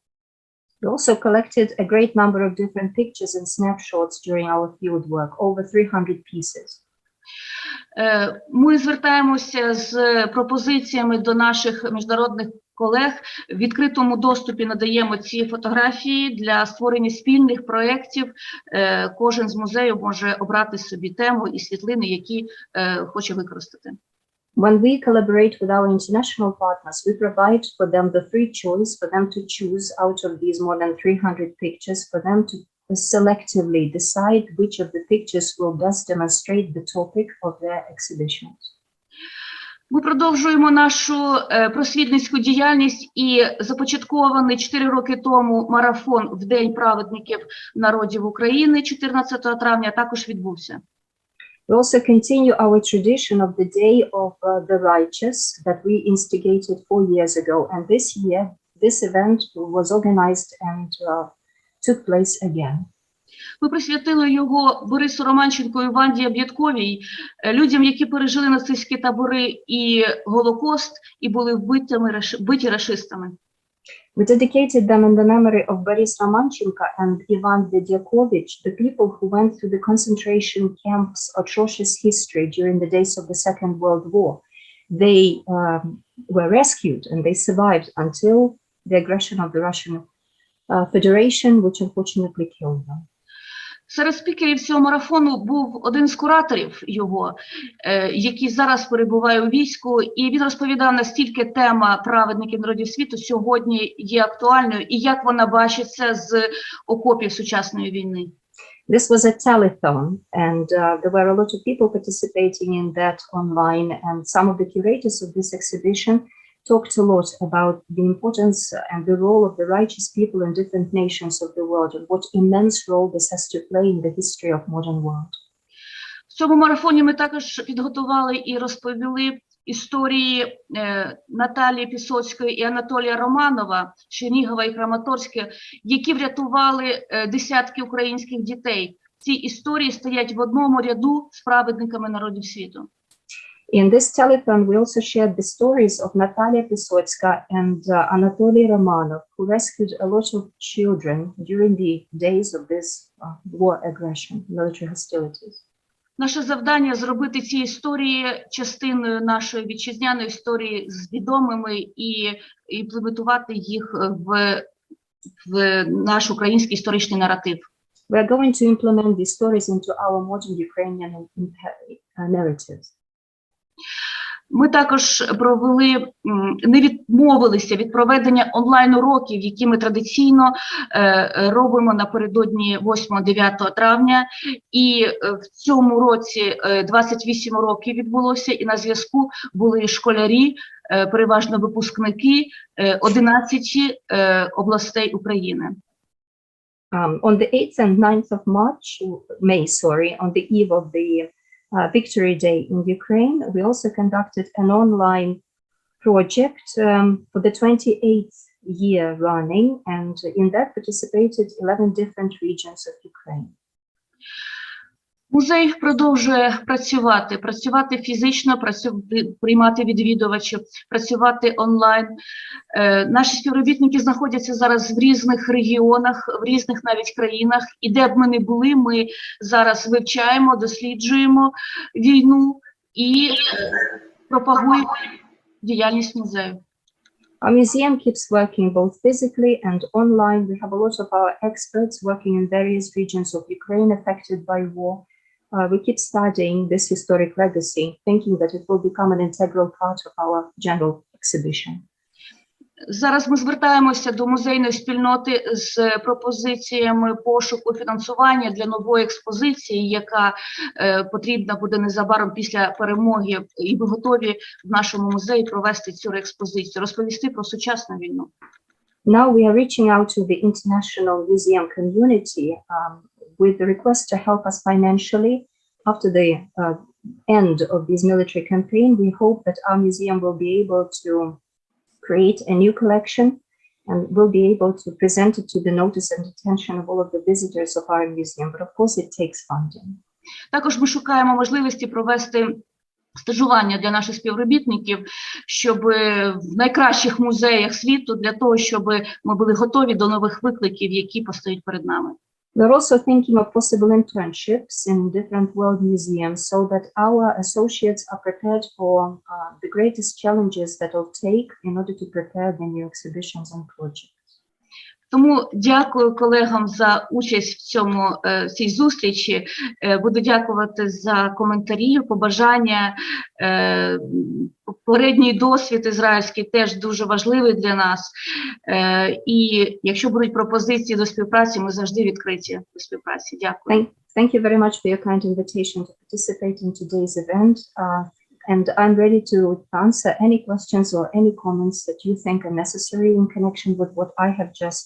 We also collected a great number of different pictures and snapshots during our field work, over 300 pieces. Ми звертаємося з пропозиціями до наших міжнародних колег. В відкритому доступі надаємо ці фотографії для створення спільних проєктів. Кожен з музеїв може обрати собі тему і світлини, які хоче використати. When we collaborate with our international partners, we provide for them the free choice for them to choose out of these more than 300 pictures, for them to selectively decide which of the pictures will best demonstrate the topic of their exhibitions. Ми продовжуємо нашу просвітницьку діяльність і започаткований 4 роки тому марафон в День праведників народів України 14 травня також відбувся. We also continue our tradition of the Day of the Righteous that we instigated 4 years ago, and this year this event was organized and took place again. Ми присвятили його Борису Романченку і Ванді Об'єдковій, людям, які пережили нацистські табори і Голокост, і були вбиті рашистами. We dedicated them in the memory of Boris Romanchenko and Ivan Vedyakovich, the people who went through the concentration camps' atrocious history during the days of the Second World War. They were rescued and they survived until the aggression of the Russian Federation, which unfortunately killed them. Серед спікерів цього марафону був один з кураторів його, який зараз перебуває у війську, і він розповідав, настільки тема праведників народів світу сьогодні є актуальною, і як вона бачиться з окопів сучасної війни. This was a telethon, and there were a lot of people participating in that online, and some of the curators of this exhibition talked a lot about the importance and the role of the righteous people in different nations of the world, and what immense role this has to play in the history of modern world. В цьому марафоні ми також підготували і розповіли історії Наталії Пісоцької і Анатолія Романова, Чернігова і Краматорська, які врятували десятки українських дітей. Ці історії стоять в одному ряду з праведниками народів світу. In this telethon, we also shared the stories of Natalia Pisotska and Anatoly Romanov, who rescued a lot of children during the days of this war aggression, military hostilities. Наше завдання – зробити ці історії частиною нашої вітчизняної історії з відомими і імплементувати їх в наш український історичний наратив. We are going to implement these stories into our modern Ukrainian narratives. Ми також не відмовилися від проведення онлайн-уроків, які ми традиційно робимо напередодні 8-9 травня. І в цьому році 28 уроків відбулося, і на зв'язку були школярі, переважно випускники 11 областей України. On the 8th and 9th of May, on the eve of the Victory Day in Ukraine, we also conducted an online project for the 28th year running, and in that participated 11 different regions of Ukraine. Музей продовжує працювати фізично, приймати відвідувачів, працювати онлайн. Наші співробітники знаходяться зараз в різних регіонах, в різних навіть країнах. І де б ми не були, ми зараз вивчаємо, досліджуємо війну і пропагуємо діяльність музею. Our museum keeps working both physically and online. We have a lot of our experts working in various regions of Ukraine affected by war. We keep studying this historic legacy, thinking that it will become an integral part of our general exhibition. Зараз ми звертаємося до музейної спільноти з пропозиціями пошуку фінансування для нової експозиції, яка потрібна буде незабаром після перемоги, і ми готові в нашому музеї провести цю експозицію, розповісти про сучасну війну. Now we are reaching out to the international museum community with the request to help us financially. After the end of this military campaign, we hope that our museum will be able to create a new collection and will be able to present it to the notice and attention of all of the visitors of our museum. But of course, it takes funding. Також ми шукаємо можливості провести стажування для наших співробітників, щоб в найкращих музеях світу, для того, щоб ми були готові до нових викликів, які постають перед нами. We're also thinking of possible internships in different world museums so that our associates are prepared for the greatest challenges that will take in order to prepare the new exhibitions and projects. Тому дякую колегам за участь в цій зустрічі. Буду дякувати за коментарі, побажання. Попередній досвід ізраїльський теж дуже важливий для нас. І якщо будуть пропозиції до співпраці, ми завжди відкриті до співпраці. Дякую. Thank you very much for your kind invitation to participate in today's event. And I'm ready to answer any questions or any comments that you think are necessary in connection with what I have just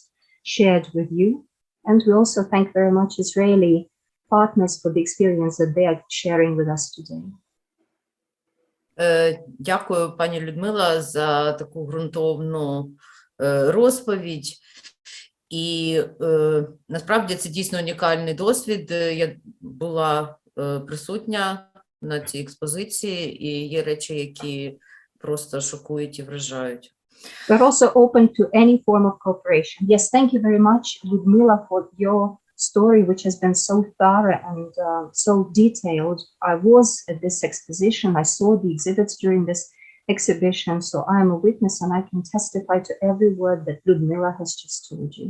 shared with you. And we also thank very much Israeli partners for the experience that they are sharing with us today. Дякую, пані Людмила, за таку ґрунтовну розповідь. І насправді це дійсно унікальний досвід. Я була присутня на цій експозиції, і є речі, які просто шокують і вражають. We're also open to any form of cooperation. Yes, thank you very much, Ludmila, for your story, which has been so thorough and so detailed. I was at this exposition. I saw the exhibits during this exhibition, so I am a witness and I can testify to every word that Ludmila has just told you.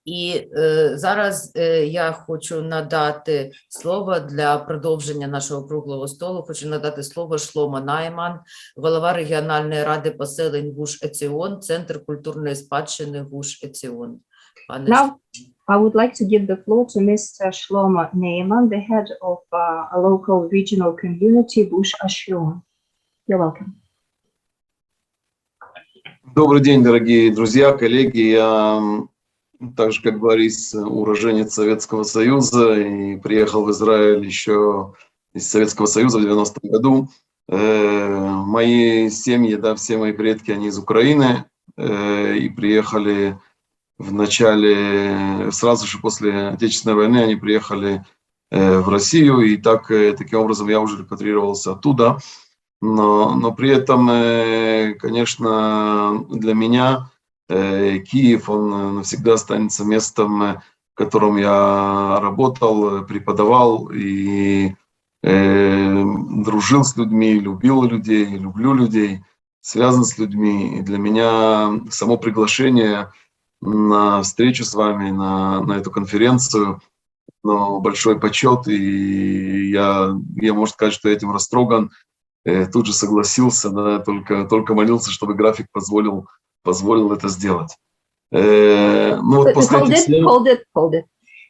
І зараз я хочу надати слово для продовження нашого круглого столу. Хочу надати слово Шломо Найман, голова регіональної ради поселень Гуш-Еціон, Центр культурної спадщини Гуш-Еціон. Now, I would like to give the floor to Mr. Shlomo Neyman, the head of a local regional community, Gush-Ezion. You're welcome. Добрый день, дорогие друзья, коллеги. Я, так же как Борис, уроженец Советского Союза и приехал в Израиль еще из Советского Союза в 90-м году. Мои семьи, да, все мои предки, они из Украины и приехали в начале, сразу же после Отечественной войны, они приехали в Россию, и таким образом я уже репатрировался оттуда. Но при этом, конечно, для меня Киев, он навсегда останется местом, в котором я работал, преподавал и дружил с людьми, любил людей, люблю людей, связан с людьми. И для меня само приглашение на встречу с вами, на эту конференцию, но большой почет, и я, можно сказать, что я этим растроган, тут же согласился, да, только молился, чтобы график позволил это сделать. Ну, вот после этих слов... Hold it.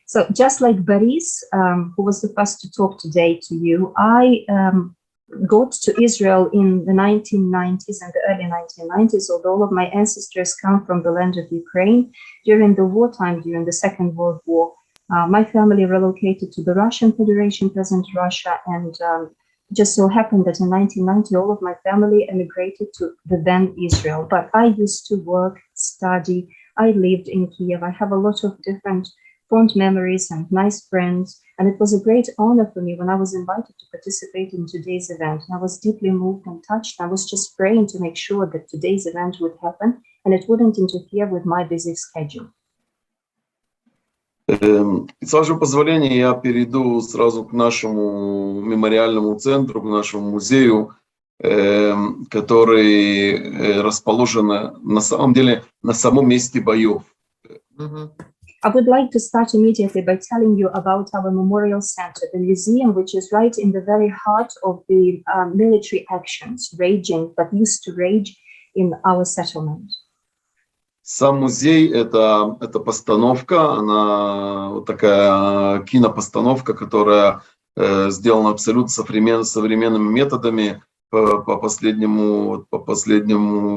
So just like Boris, who was the first to talk today to you, I got to Israel in the 1990s and the early 1990s, although all of my ancestors come from the land of Ukraine. During the wartime, during the Second World War, my family relocated to the Russian Federation, present Russia, and just so happened that in 1990, all of my family emigrated to the then Israel. But I used to work, study, I lived in Kiev. I have a lot of different fond memories and nice friends, and it was a great honor for me when I was invited to participate in today's event. And I was deeply moved and touched. I was just praying to make sure that today's event would happen and it wouldn't interfere with my busy schedule. С вашего позволения я перейду сразу к нашему мемориальному центру, к нашему музею, который расположен на самом деле на самом месте боев. I would like to start immediately by telling you about our memorial center, the museum, which is right in the very heart of the military actions raging, but used to rage in our settlement. Сам музей это постановка, она вот такая кинопостановка, которая сделана абсолютно современными методами по последнему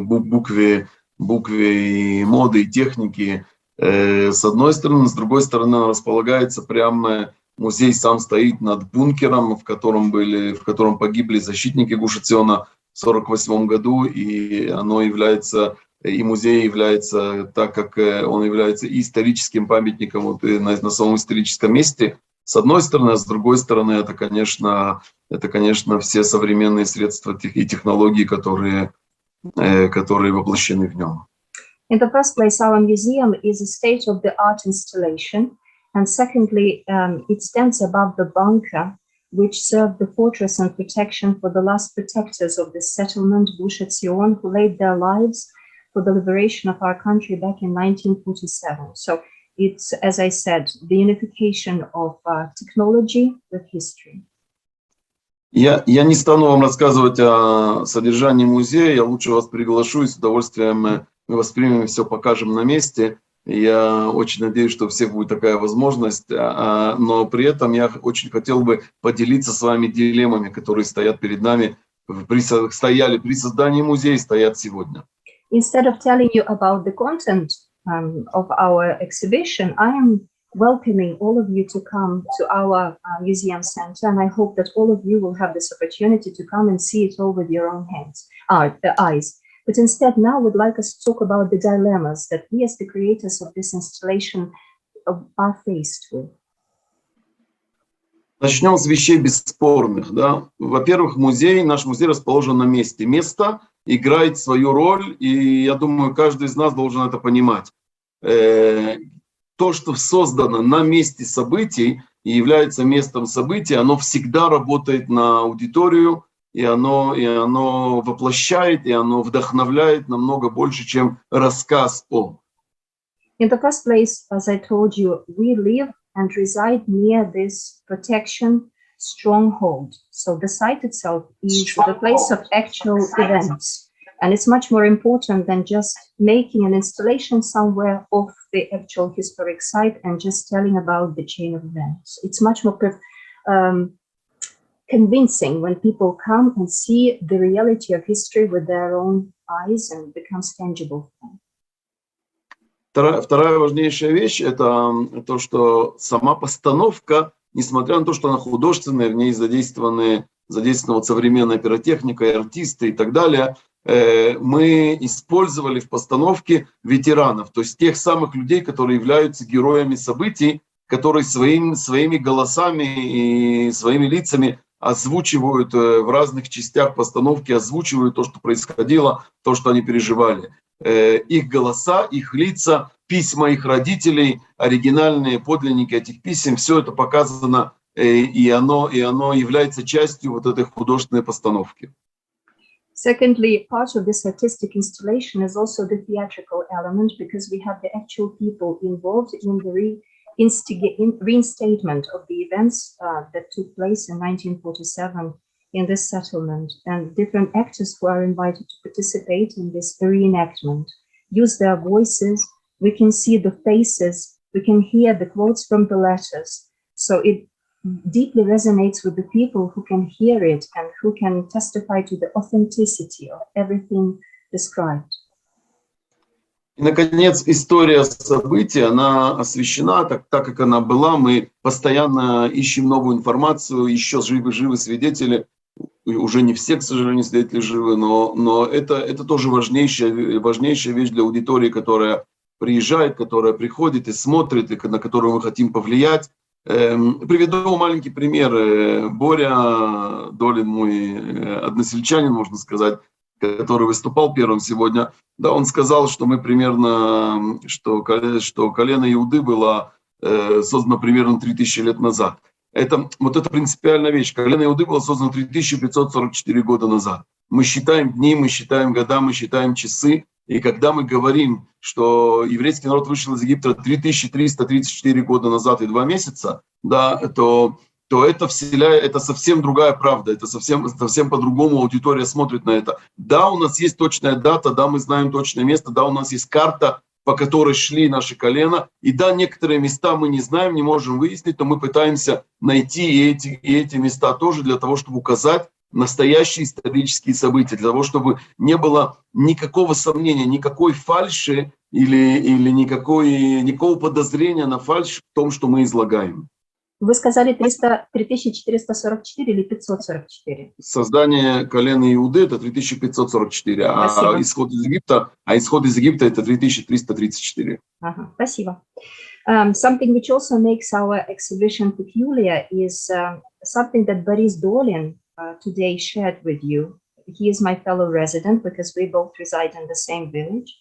букве и моды, и техники. С одной стороны, с другой стороны, он располагается прямо, музей сам стоит над бункером, в котором погибли защитники Гуш-Эциона в 1948 году, и музей является, так как он является историческим памятником вот, на самом историческом месте, с одной стороны, а с другой стороны, это, конечно, все современные средства и технологии, которые воплощены в нем. In the first place, our museum is a state-of-the-art installation, and secondly, it stands above the bunker, which served the fortress and protection for the last protectors of this settlement, Gush Etzion, who laid their lives for the liberation of our country back in 1947. So it's, as I said, the unification of technology with history. Я не стану вам рассказывать о содержании музея, я лучше вас приглашу и с удовольствием мы воспримем, все покажем на месте. Я очень надеюсь, что у всех будет такая возможность, но при этом я очень хотел бы поделиться с вами дилеммами, которые стоят перед нами, стояли при создании музея и стоят сегодня. Instead of telling you about the content of our exhibition, I am welcoming all of you to come to our museum center, and I hope that all of you will have this opportunity to come and see it all with your own eyes. But instead, now I would like us to talk about the dilemmas that we as the creators of this installation are faced with. Начнем с вещей бесспорных. Да? Во-первых, наш музей расположен на месте. Место играет свою роль, и я думаю, каждый из нас должен это понимать. То, что создано на месте событий и является местом событий, оно всегда работает на аудиторию, и оно воплощает, и оно вдохновляет намного больше, чем рассказ о. In the first place, as I told you, we live and reside near this protection stronghold. So the site itself is the place of actual events. And it's much more important than just making an installation somewhere off the actual historic site and just telling about the chain of events. It's much more convincing when people come and see the reality of history with their own eyes and it becomes tangible for them. Вторая важнейшая вещь – это то, что сама постановка, несмотря на то, что она художественная, в ней задействована современная пиротехника, и артисты и так далее, мы использовали в постановке ветеранов, то есть тех самых людей, которые являются героями событий, которые своими голосами и своими лицами озвучивают в разных частях постановки, озвучивают то, что происходило, то, что они переживали. Их голоса, их лица, письма их родителей, оригинальные подлинники этих писем, все это показано, и оно является частью вот этой художественной постановки. Secondly, part of this artistic installation is also the theatrical element, because we have the actual people involved reinstatement of the events that took place in 1947 in this settlement, and different actors who are invited to participate in this reenactment use their voices. We can see the faces, we can hear the quotes from the letters. So it deeply resonates with the people who can hear it and who can testify to the authenticity of everything described. И, наконец, история событий, она освещена так как она была. Мы постоянно ищем новую информацию, еще живы свидетели. Уже не все, к сожалению, свидетели живы, но это тоже важнейшая вещь для аудитории, которая приезжает, которая приходит и смотрит, и на которую мы хотим повлиять. Приведу маленький пример. Боря Долін, мой односельчанин, можно сказать, который выступал первым сегодня, да, он сказал, что мы примерно, что колено Иуды было создано примерно 3000 лет назад. Это принципиальная вещь. Колено Иуды было создано 3544 года назад. Мы считаем дни, мы считаем года, мы считаем часы. И когда мы говорим, что еврейский народ вышел из Египта 3334 года назад и 2 месяца, да, то это совсем другая правда, это совсем по-другому аудитория смотрит на это. Да, у нас есть точная дата, да, мы знаем точное место, да, у нас есть карта, по которой шли наши колена, и да, некоторые места мы не знаем, не можем выяснить, но мы пытаемся найти и эти места тоже для того, чтобы указать настоящие исторические события, для того, чтобы не было никакого сомнения, никакой фальши или никакого подозрения на фальшь в том, что мы излагаем. Вы сказали 3444 или 544? Создание колена Иуды — это 3544, а исход из Египта это 3334. Ага, спасибо. Something which also makes our exhibition peculiar is something that Борис Долін today shared with you. He is my fellow resident because we both reside in the same village.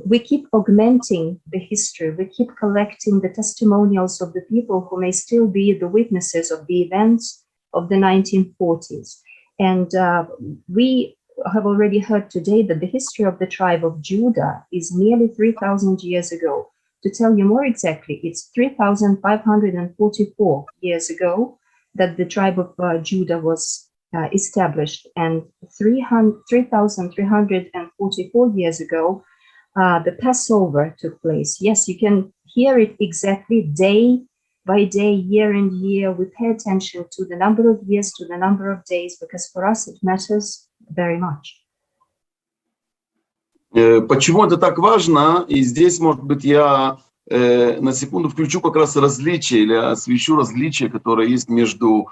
We keep augmenting the history. We keep collecting the testimonials of the people who may still be the witnesses of the events of the 1940s. And we have already heard today that the history of the tribe of Judah is nearly 3,000 years ago. To tell you more exactly, it's 3,544 years ago that the tribe of Judah was established, and 3,344 years ago, the Passover took place. Yes, you can hear it exactly day by day, year in year. We pay attention to the number of years, to the number of days, because for us it matters very much. Почему это так важно? И здесь, может быть, я на секунду включу как раз различия или освещу различия, которые есть между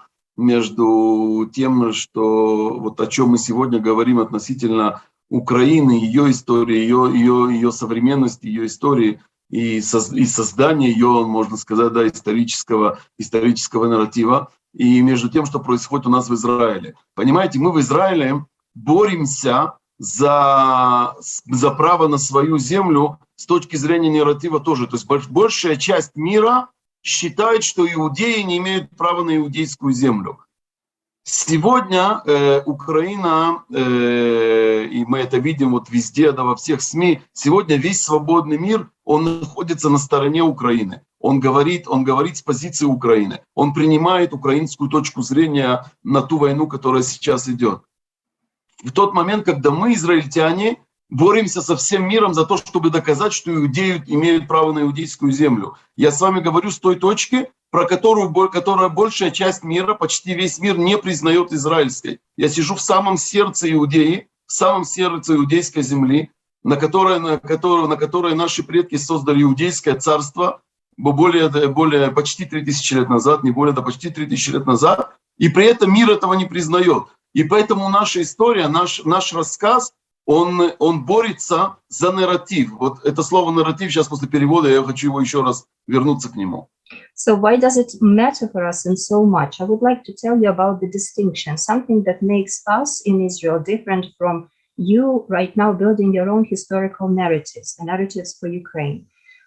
тем, что вот о чем мы сегодня говорим относительно Украины, ее истории, ее современности, ее истории и создания ее, можно сказать, да, исторического нарратива, и между тем, что происходит у нас в Израиле. Понимаете, мы в Израиле боремся за право на свою землю с точки зрения нарратива тоже. То есть большая часть мира считает, что иудеи не имеют права на иудейскую землю. Сегодня Украина, и мы это видим вот везде, да, во всех СМИ, сегодня весь свободный мир, он находится на стороне Украины. Он говорит с позиции Украины. Он принимает украинскую точку зрения на ту войну, которая сейчас идет. В тот момент, когда мы, израильтяне, боремся со всем миром за то, чтобы доказать, что иудеи имеют право на иудейскую землю. Я с вами говорю с той точки, которая большая часть мира, почти весь мир не признает израильской. Я сижу в самом сердце Иудеи, в самом сердце иудейской земли, на которой наши предки создали иудейское царство более почти 3000 лет назад, не более, да почти 3000 лет назад, и при этом мир этого не признает. И поэтому наша история, наш рассказ, он борется за нарратив. Вот это слово нарратив сейчас после перевода, я хочу его еще раз вернуться к нему. So why does it matter for us in so much? I would like to tell you about the distinction, something that makes us in Israel different from you right now building your own historical narratives, the narratives for Ukraine.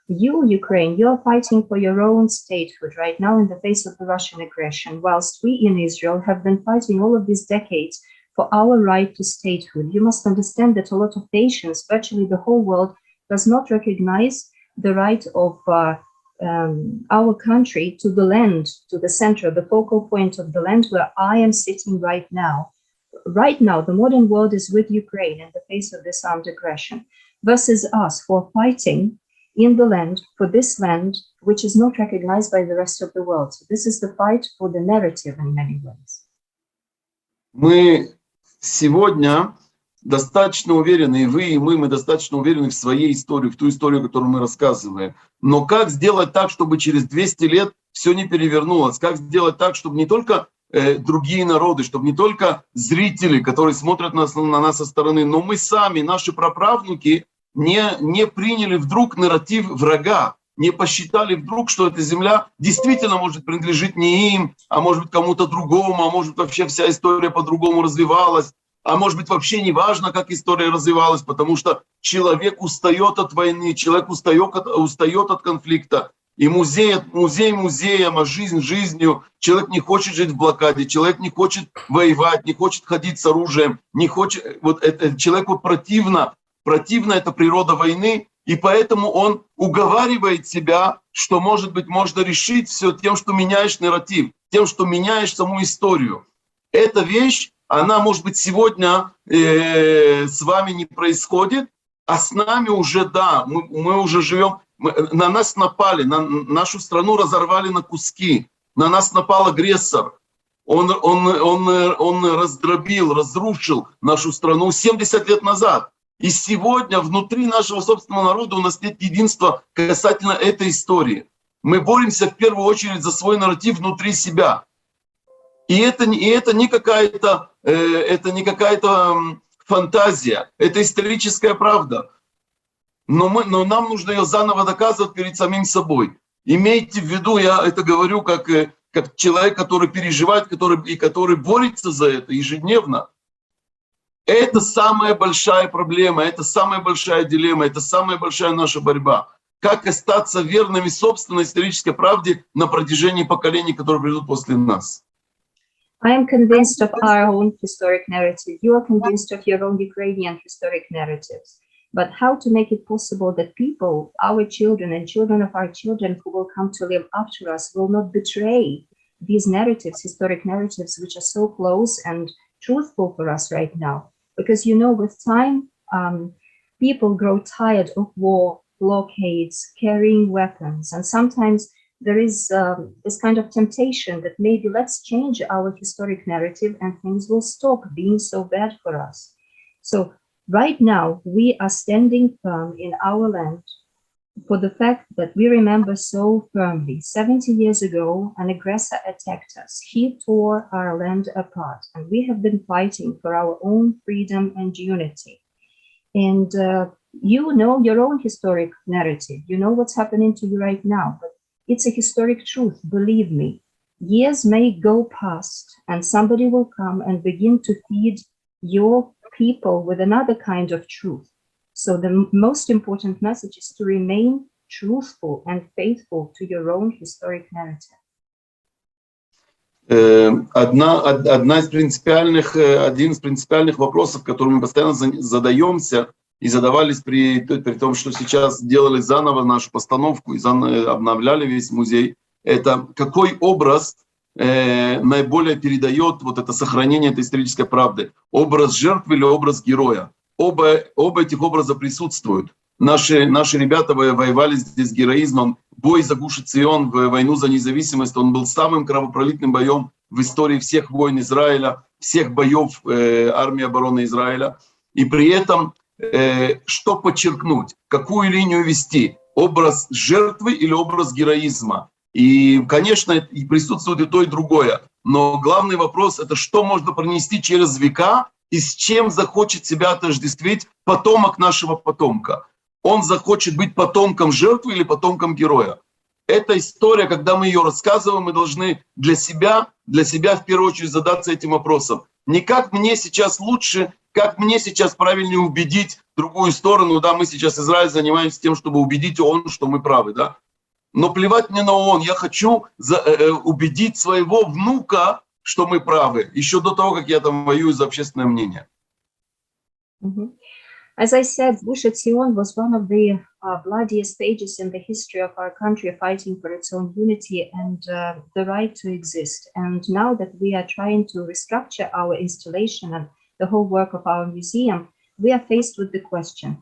You, Ukraine, you're fighting for your own statehood right now in the face of the Russian aggression, whilst we in Israel have been fighting all of these decades for our right to statehood. You must understand that a lot of nations, virtually the whole world, does not recognize the right of our country to the land, to the center, the focal point of the land where I am sitting right now. Right now, the modern world is with Ukraine in the face of this armed aggression, versus us who are fighting in the land, for this land, which is not recognized by the rest of the world. So this is the fight for the narrative in many ways. Мы сегодня достаточно уверены, и вы, и мы достаточно уверены в своей истории, в ту историю, которую мы рассказываем. Но как сделать так, чтобы через 200 лет все не перевернулось? Как сделать так, чтобы не только другие народы, чтобы не только зрители, которые смотрят на нас со стороны, но мы сами, наши праправнуки, не приняли вдруг нарратив врага, не посчитали вдруг, что эта земля действительно может принадлежить не им, а может быть кому-то другому, а может вообще вся история по-другому развивалась, а может быть вообще не важно, как история развивалась, потому что человек устает от войны, человек устает от конфликта. И музей музеем, а жизнь жизнью. Человек не хочет жить в блокаде, человек не хочет воевать, не хочет ходить с оружием, не хочет, человеку противна эта природа войны, и поэтому он уговаривает себя, что, может быть, можно решить все тем, что меняешь нарратив, тем, что меняешь саму историю. Эта вещь, она, может быть, сегодня с вами не происходит, а с нами уже, да, мы уже живем, на нас напали, на нашу страну разорвали на куски, на нас напал агрессор. Он раздробил, разрушил нашу страну 70 лет назад. И сегодня внутри нашего собственного народа у нас нет единства касательно этой истории. Мы боремся в первую очередь за свой нарратив внутри себя. И это не какая-то фантазия, это историческая правда. Но нам нужно ее заново доказывать перед самим собой. Имейте в виду, я это говорю как человек, который переживает, который борется за это ежедневно. Это самая большая проблема, это самая большая дилемма, это самая большая наша борьба. Как остаться верными собственной исторической правде на протяжении поколений, которые придут после нас. I am convinced of our own historic narrative. You are convinced of your own Ukrainian historic narratives. But how to make it possible that people, our children and children of our children who will come to live after us, will not betray these narratives, historic narratives, which are so close and truthful for us right now? Because, you know, with time, people grow tired of war, blockades, carrying weapons. And sometimes there is this kind of temptation that maybe let's change our historic narrative and things will stop being so bad for us. So right now, we are standing firm in our land for the fact that we remember so firmly, 70 years ago, an aggressor attacked us. He tore our land apart, and we have been fighting for our own freedom and unity. And you know your own historic narrative. You know what's happening to you right now, but it's a historic truth, believe me. Years may go past, and somebody will come and begin to feed your people with another kind of truth. So the most important message is to remain truthful and faithful to your own historic narrative. Один из принципиальных вопросов, которые мы постоянно задаемся и задавались при том, что сейчас делали заново нашу постановку и обновляли весь музей, это какой образ наиболее передает вот это сохранение этой исторической правды. Образ жертвы или образ героя. Оба этих образа присутствуют. Наши ребята воевали здесь с героизмом. Бой за Гуш-Цион в войну за независимость, он был самым кровопролитным боем в истории всех войн Израиля, всех боев армии обороны Израиля. И при этом, что подчеркнуть, какую линию вести? Образ жертвы или образ героизма? И, конечно, и присутствует и то, и другое. Но главный вопрос — это что можно пронести через века и с чем захочет себя отождествить потомок нашего потомка. Он захочет быть потомком жертвы или потомком героя. Эта история, когда мы ее рассказываем, мы должны для себя в первую очередь задаться этим вопросом. Не как мне сейчас лучше, как мне сейчас правильнее убедить другую сторону. Да, мы сейчас, Израиль, занимаемся тем, чтобы убедить ООН, что мы правы, да. Но плевать мне на ООН, я хочу убедить своего внука, что мы правы, еще до того, как я там воюю за общественное мнение. As I said, Gush Etzion was one of the bloodiest pages in the history of our country, fighting for its own unity and the right to exist. And now that we are trying to restructure our installation and the whole work of our museum, we are faced with the question,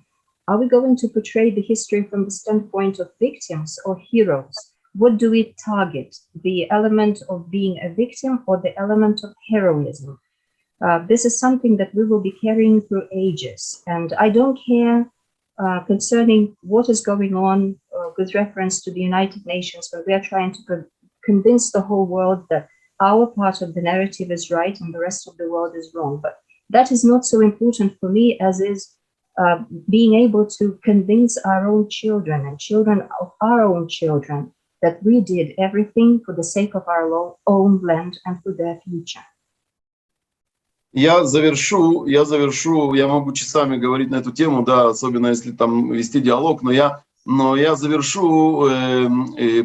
are we going to portray the history from the standpoint of victims or heroes? What do we target, the element of being a victim or the element of heroism? This is something that we will be carrying through ages, and I don't care concerning what is going on with reference to the United Nations, when we are trying to convince the whole world that our part of the narrative is right and the rest of the world is wrong. But that is not so important for me as is being able to convince our own children and children of our own children that we did everything for the sake of our own land and for their future. Я завершу, я могу часами говорить на эту тему, да, особенно если там вести диалог, но я завершу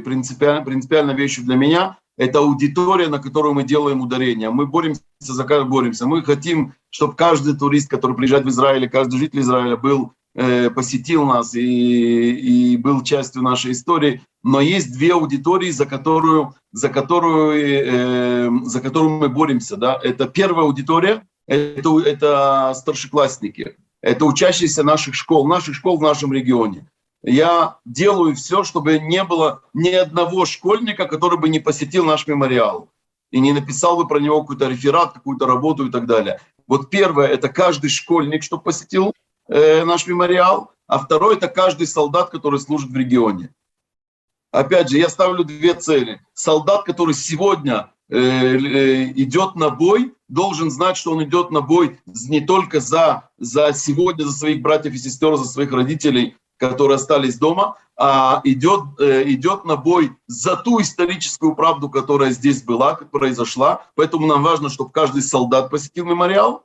принципиально вещью для меня. Это аудитория, на которую мы делаем ударение. Мы боремся. Мы хотим, чтобы каждый турист, который приезжает в Израиль, каждый житель Израиля посетил нас и был частью нашей истории. Но есть две аудитории, за которую мы боремся. Да? Это первая аудитория, это старшеклассники, это учащиеся наших школ в нашем регионе. Я делаю все, чтобы не было ни одного школьника, который бы не посетил наш мемориал и не написал бы про него какой-то реферат, какую-то работу и так далее. Вот первое, это каждый школьник, что посетил наш мемориал, а второе, это каждый солдат, который служит в регионе. Опять же, я ставлю две цели. Солдат, который сегодня идет на бой, должен знать, что он идет на бой не только за сегодня, за своих братьев и сестер, за своих родителей, которые остались дома, а идет на бой за ту историческую правду, которая здесь была, произошла. Поэтому нам важно, чтобы каждый солдат посетил мемориал,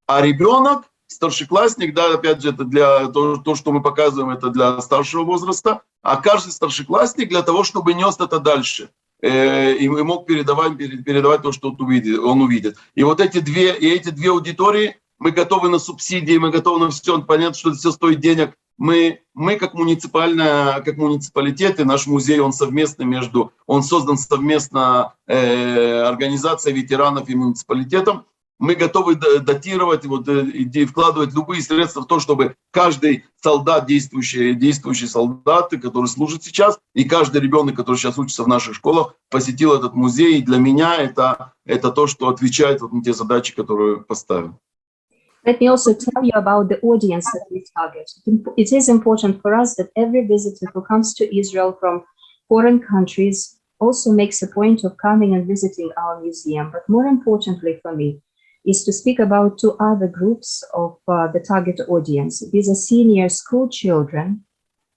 а ребенок, старшеклассник, да, опять же, это для то, что мы показываем, это для старшего возраста, а каждый старшеклассник для того, чтобы нес это дальше и мог передавать то, что он увидит. И вот эти две аудитории, мы готовы на субсидии, мы готовы на все. Понятно, что это все стоит денег. Мы как муниципалитет, и наш музей, он создан совместно организацией ветеранов и муниципалитетом. Мы готовы датировать и вкладывать любые средства в то, чтобы каждый солдат, действующий солдат, который служит сейчас, и каждый ребенок, который сейчас учится в наших школах, посетил этот музей. И для меня это то, что отвечает на те задачи, которые поставил. Let me also tell you about the audience that we target. It is important for us that every visitor who comes to Israel from foreign countries also makes a point of coming and visiting our museum. But more importantly for me is to speak about two other groups of the target audience. These are senior school children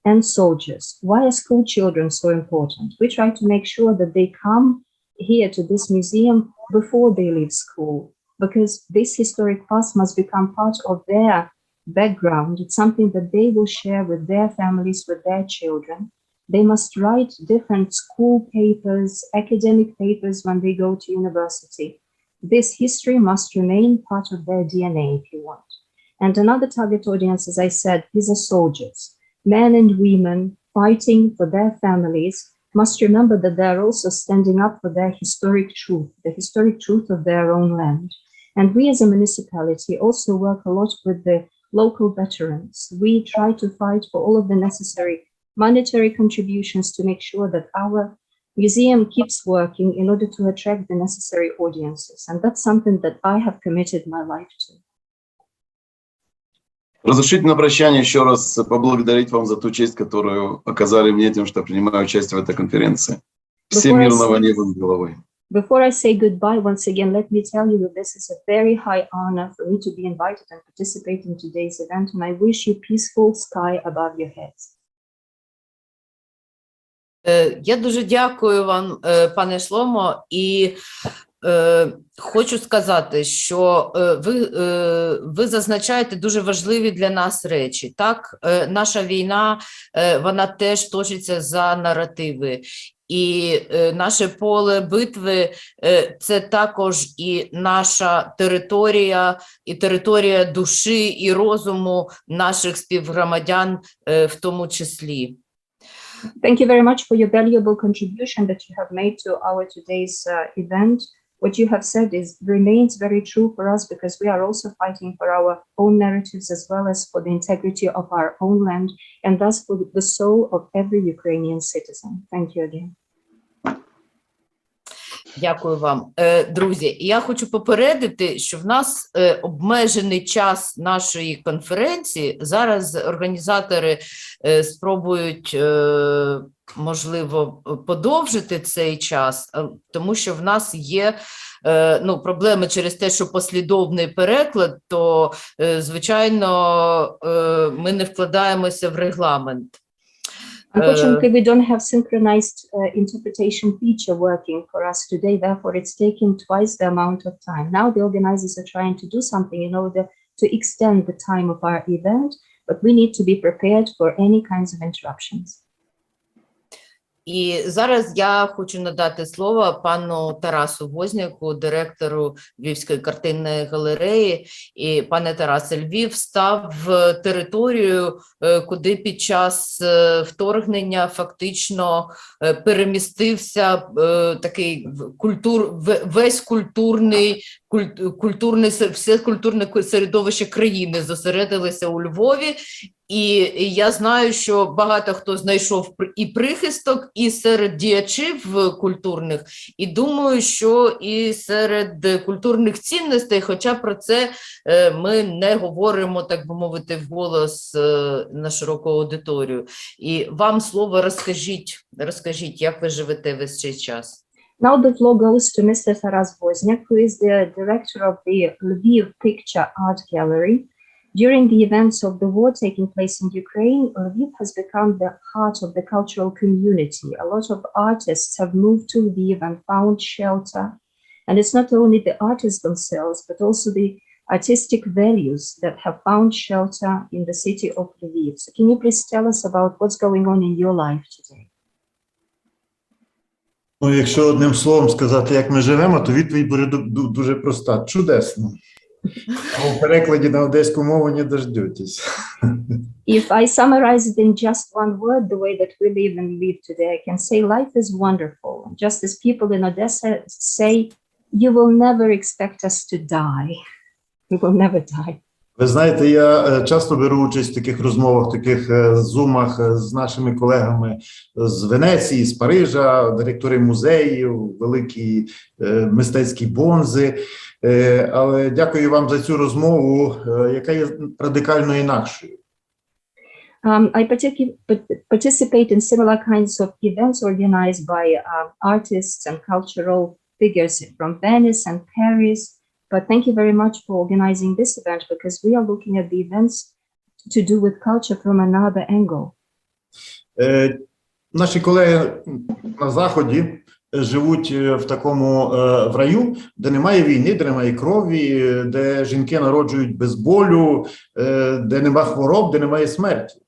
and soldiers. Why are school children so important? We try to make sure that they come here to this museum before they leave school, because this historic past must become part of their background. It's something that they will share with their families, with their children. They must write different school papers, academic papers when they go to university. This history must remain part of their DNA, if you want. And another target audience, as I said, these are soldiers. Men and women fighting for their families must remember that they are also standing up for their historic truth, the historic truth of their own land. And we as a municipality also work a lot with the local veterans. We try to fight for all of the necessary monetary contributions to make sure that our museum keeps working in order to attract the necessary audiences. And that's something that I have committed my life to. Разрешите на прощание еще раз поблагодарить вам за ту честь, которую оказали мне тем, что принимаю участие в этой конференции. Всем мирного неба над головой. Before I say goodbye, once again, let me tell you that this is a very high honor for me to be invited and participate in today's event, and I wish you peaceful sky above your heads. Я дуже дякую вам, пане Шломо, і хочу сказати, що ви зазначаєте дуже важливі для нас речі. Так, наша війна, вона теж точиться за наративи. і наше поле битви це також і наша територія, і територія душі і розуму наших співгромадян в тому числі. Thank you very much for your valuable contribution that you have made to our today's event. What you have said remains very true for us because we are also fighting for our own narratives as well as for the integrity of our own land and thus for the soul of every Ukrainian citizen. Thank you again. Дякую вам. Друзі, я хочу попередити, що в нас обмежений час нашої конференції. Зараз організатори спробують, можливо, подовжити цей час, тому що в нас є проблеми через те, що послідовний переклад, то, звичайно, ми не вкладаємося в регламент. Unfortunately, we don't have synchronized interpretation feature working for us today. Therefore, it's taking twice the amount of time. Now the organizers are trying to do something in order to extend the time of our event, but we need to be prepared for any kinds of interruptions. І зараз я хочу надати слово пану Тарасу Возняку, директору Львівської картинної галереї. І, пане Тарасе, Львів став територією, куди під час вторгнення фактично перемістився такий весь все культурне середовище країни зосередилося у Львові. І я знаю, що багато хто знайшов і прихисток, і серед діячів культурних, і думаю, що і серед культурних цінностей, хоча про це ми не говоримо, так би мовити, вголос на широку аудиторію. І вам слово, розкажіть, як ви живете весь цей час. Now the floor goes to Mr. Taras Wozniak, who is the director of the Lviv Picture Art Gallery. During the events of the war taking place in Ukraine, Lviv has become the heart of the cultural community. A lot of artists have moved to Lviv and found shelter. And it's not only the artists themselves, but also the artistic values that have found shelter in the city of Lviv. So can you please tell us about what's going on in your life today? Ну, якщо одним словом сказати, як ми живемо, то відповідь буде дуже проста. Чудесно. А у перекладі на одеську мову не дождетесь. If I summarize it in just one word, the way that we live and live today, I can say life is wonderful. Just as people in Odessa say, you will never expect us to die. We will never die. Ви знаєте, я часто беру участь в таких розмовах, таких зумах з нашими колегами з Венеції, з Парижа, директори музеїв, великі мистецькі бонзи. Але дякую вам за цю розмову, яка є радикально інакшою. I participate in similar kinds of events organized by artists and cultural figures from Venice and Paris. But thank you very much for organizing this event because we are looking at the events to do with culture from another angle. Наші колеги на Заході живуть в такому в раю, де немає війни, де немає крові, де жінки народжують без болю, де немає хвороб, де немає смерті.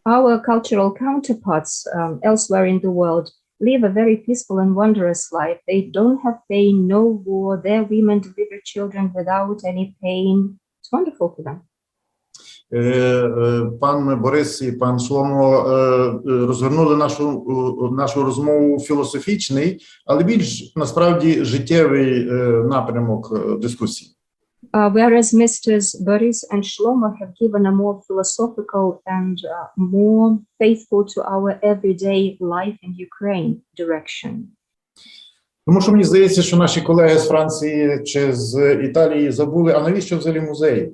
Our cultural counterparts elsewhere in the world live a very peaceful and wondrous life. They don't have pain, no war. Their women deliver children without any pain. It's wonderful for them. Пан Борис і пан Шломо розгорнули нашу розмову філософічний, але більш насправді життєвий напрямок дискусії. Whereas Mrs. Boris and Shlomo have given a more philosophical and more faithful to our everyday life in Ukraine direction. Тому що мені здається, що наші колеги з Франції чи з Італії забули, а навіщо взагалі музеї?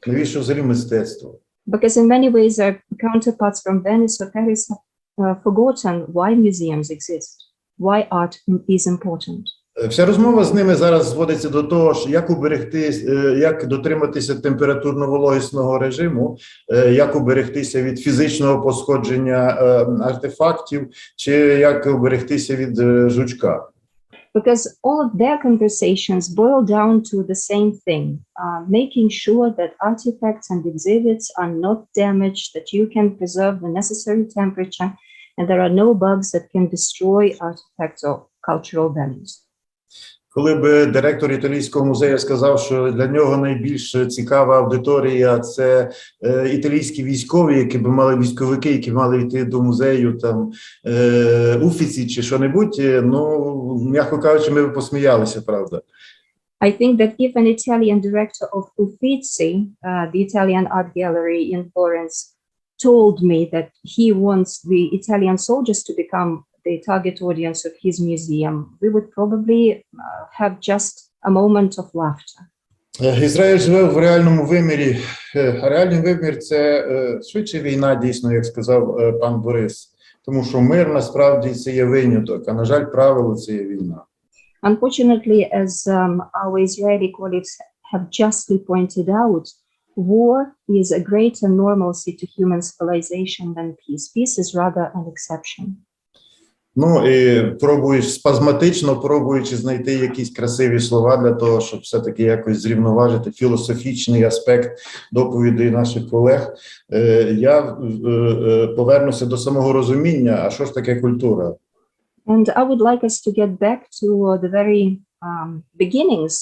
Навіщо взагалі мистецтво? Because in many ways our counterparts from Venice or Paris have forgotten why museums exist, why art is important. Вся розмова з ними зараз зводиться до того, що як дотриматися температурно-вологісного режиму, як уберегтися від фізичного пошкодження артефактів, чи як уберегтися від жучка. Because all of their conversations boil down to the same thing, making sure that artifacts and exhibits are not damaged, that you can preserve the necessary temperature, and there are no bugs that can destroy artifacts or cultural values. Коли б директор італійського музею сказав, що для нього найбільш цікава аудиторія – це італійські військові, які б мали військовики, які б мали йти до музею, там, уфіці чи що-небудь, ну, м'яко кажучи, ми б посміялися, правда. I think that if an Italian director of Uffizi, the Italian art gallery in Florence, told me that he wants the Italian soldiers to become the target audience of his museum, we would probably have just a moment of laughter. Ізраїль живе в реальному вимірі. А реальний вимір – це швидше війна, дійсно, як сказав пан Борис. Тому що мир, насправді, це є виняток, а, на жаль, правило – це є війна. Unfortunately, as our Israeli colleagues have justly pointed out, war is a greater normalcy to human civilization than peace. Peace is rather an exception. Ну, і спазматично пробуючи знайти якісь красиві слова для того, щоб все-таки якось зрівноважити філософічний аспект доповідей наших колег, я повернуся до самого розуміння, а що ж таке культура? And I would like us to get back to the very beginnings,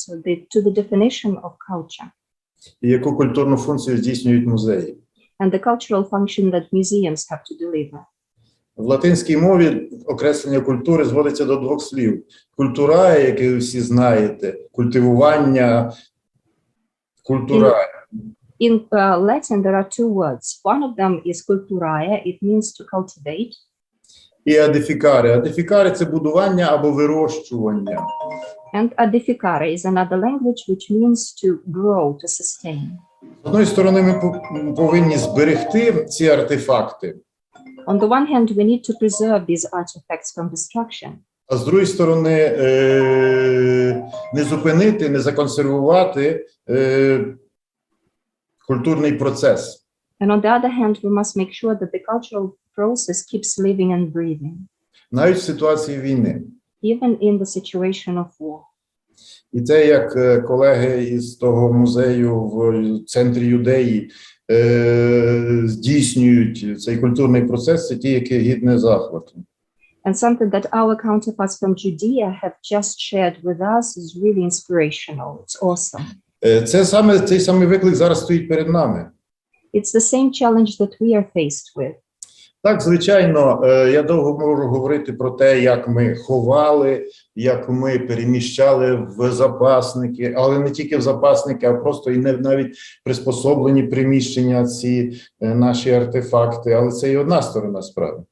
to the definition of culture. І яку культурну функцію здійснюють музеї? And the cultural function that museums have to deliver. В латинській мові окреслення культури зводиться до двох слів. Культура, яке ви всі знаєте, культивування, культура. In Latin, there are two words. One of them is culturae, it means to cultivate. І адифікаре. Адифікаре – це будування або вирощування. And edificare is another language which means to grow, to sustain. З одної сторони, ми повинні зберегти ці артефакти. On the one hand, we need to preserve these artifacts from destruction. А з другої сторони, не зупинити, не законсервувати культурний процес. And on the other hand, we must make sure that the cultural process keeps living and breathing, Навіть в ситуації війни. even in the situation of war. І це, як колеги із того музею в центрі Юдеї здійснюють цей культурний процес, це ті, які гідне захвату. And something that our counterparts from Judea have just shared with us is really inspirational. It's awesome. Цей самий виклик зараз стоїть перед нами. It's the same challenge that we are faced with. Так, звичайно, я довго можу говорити про те, як ми ховали, як ми переміщали в запасники, але не тільки в запасники, а просто і навіть приспособлені приміщення ці наші артефакти, але це і одна сторона справи.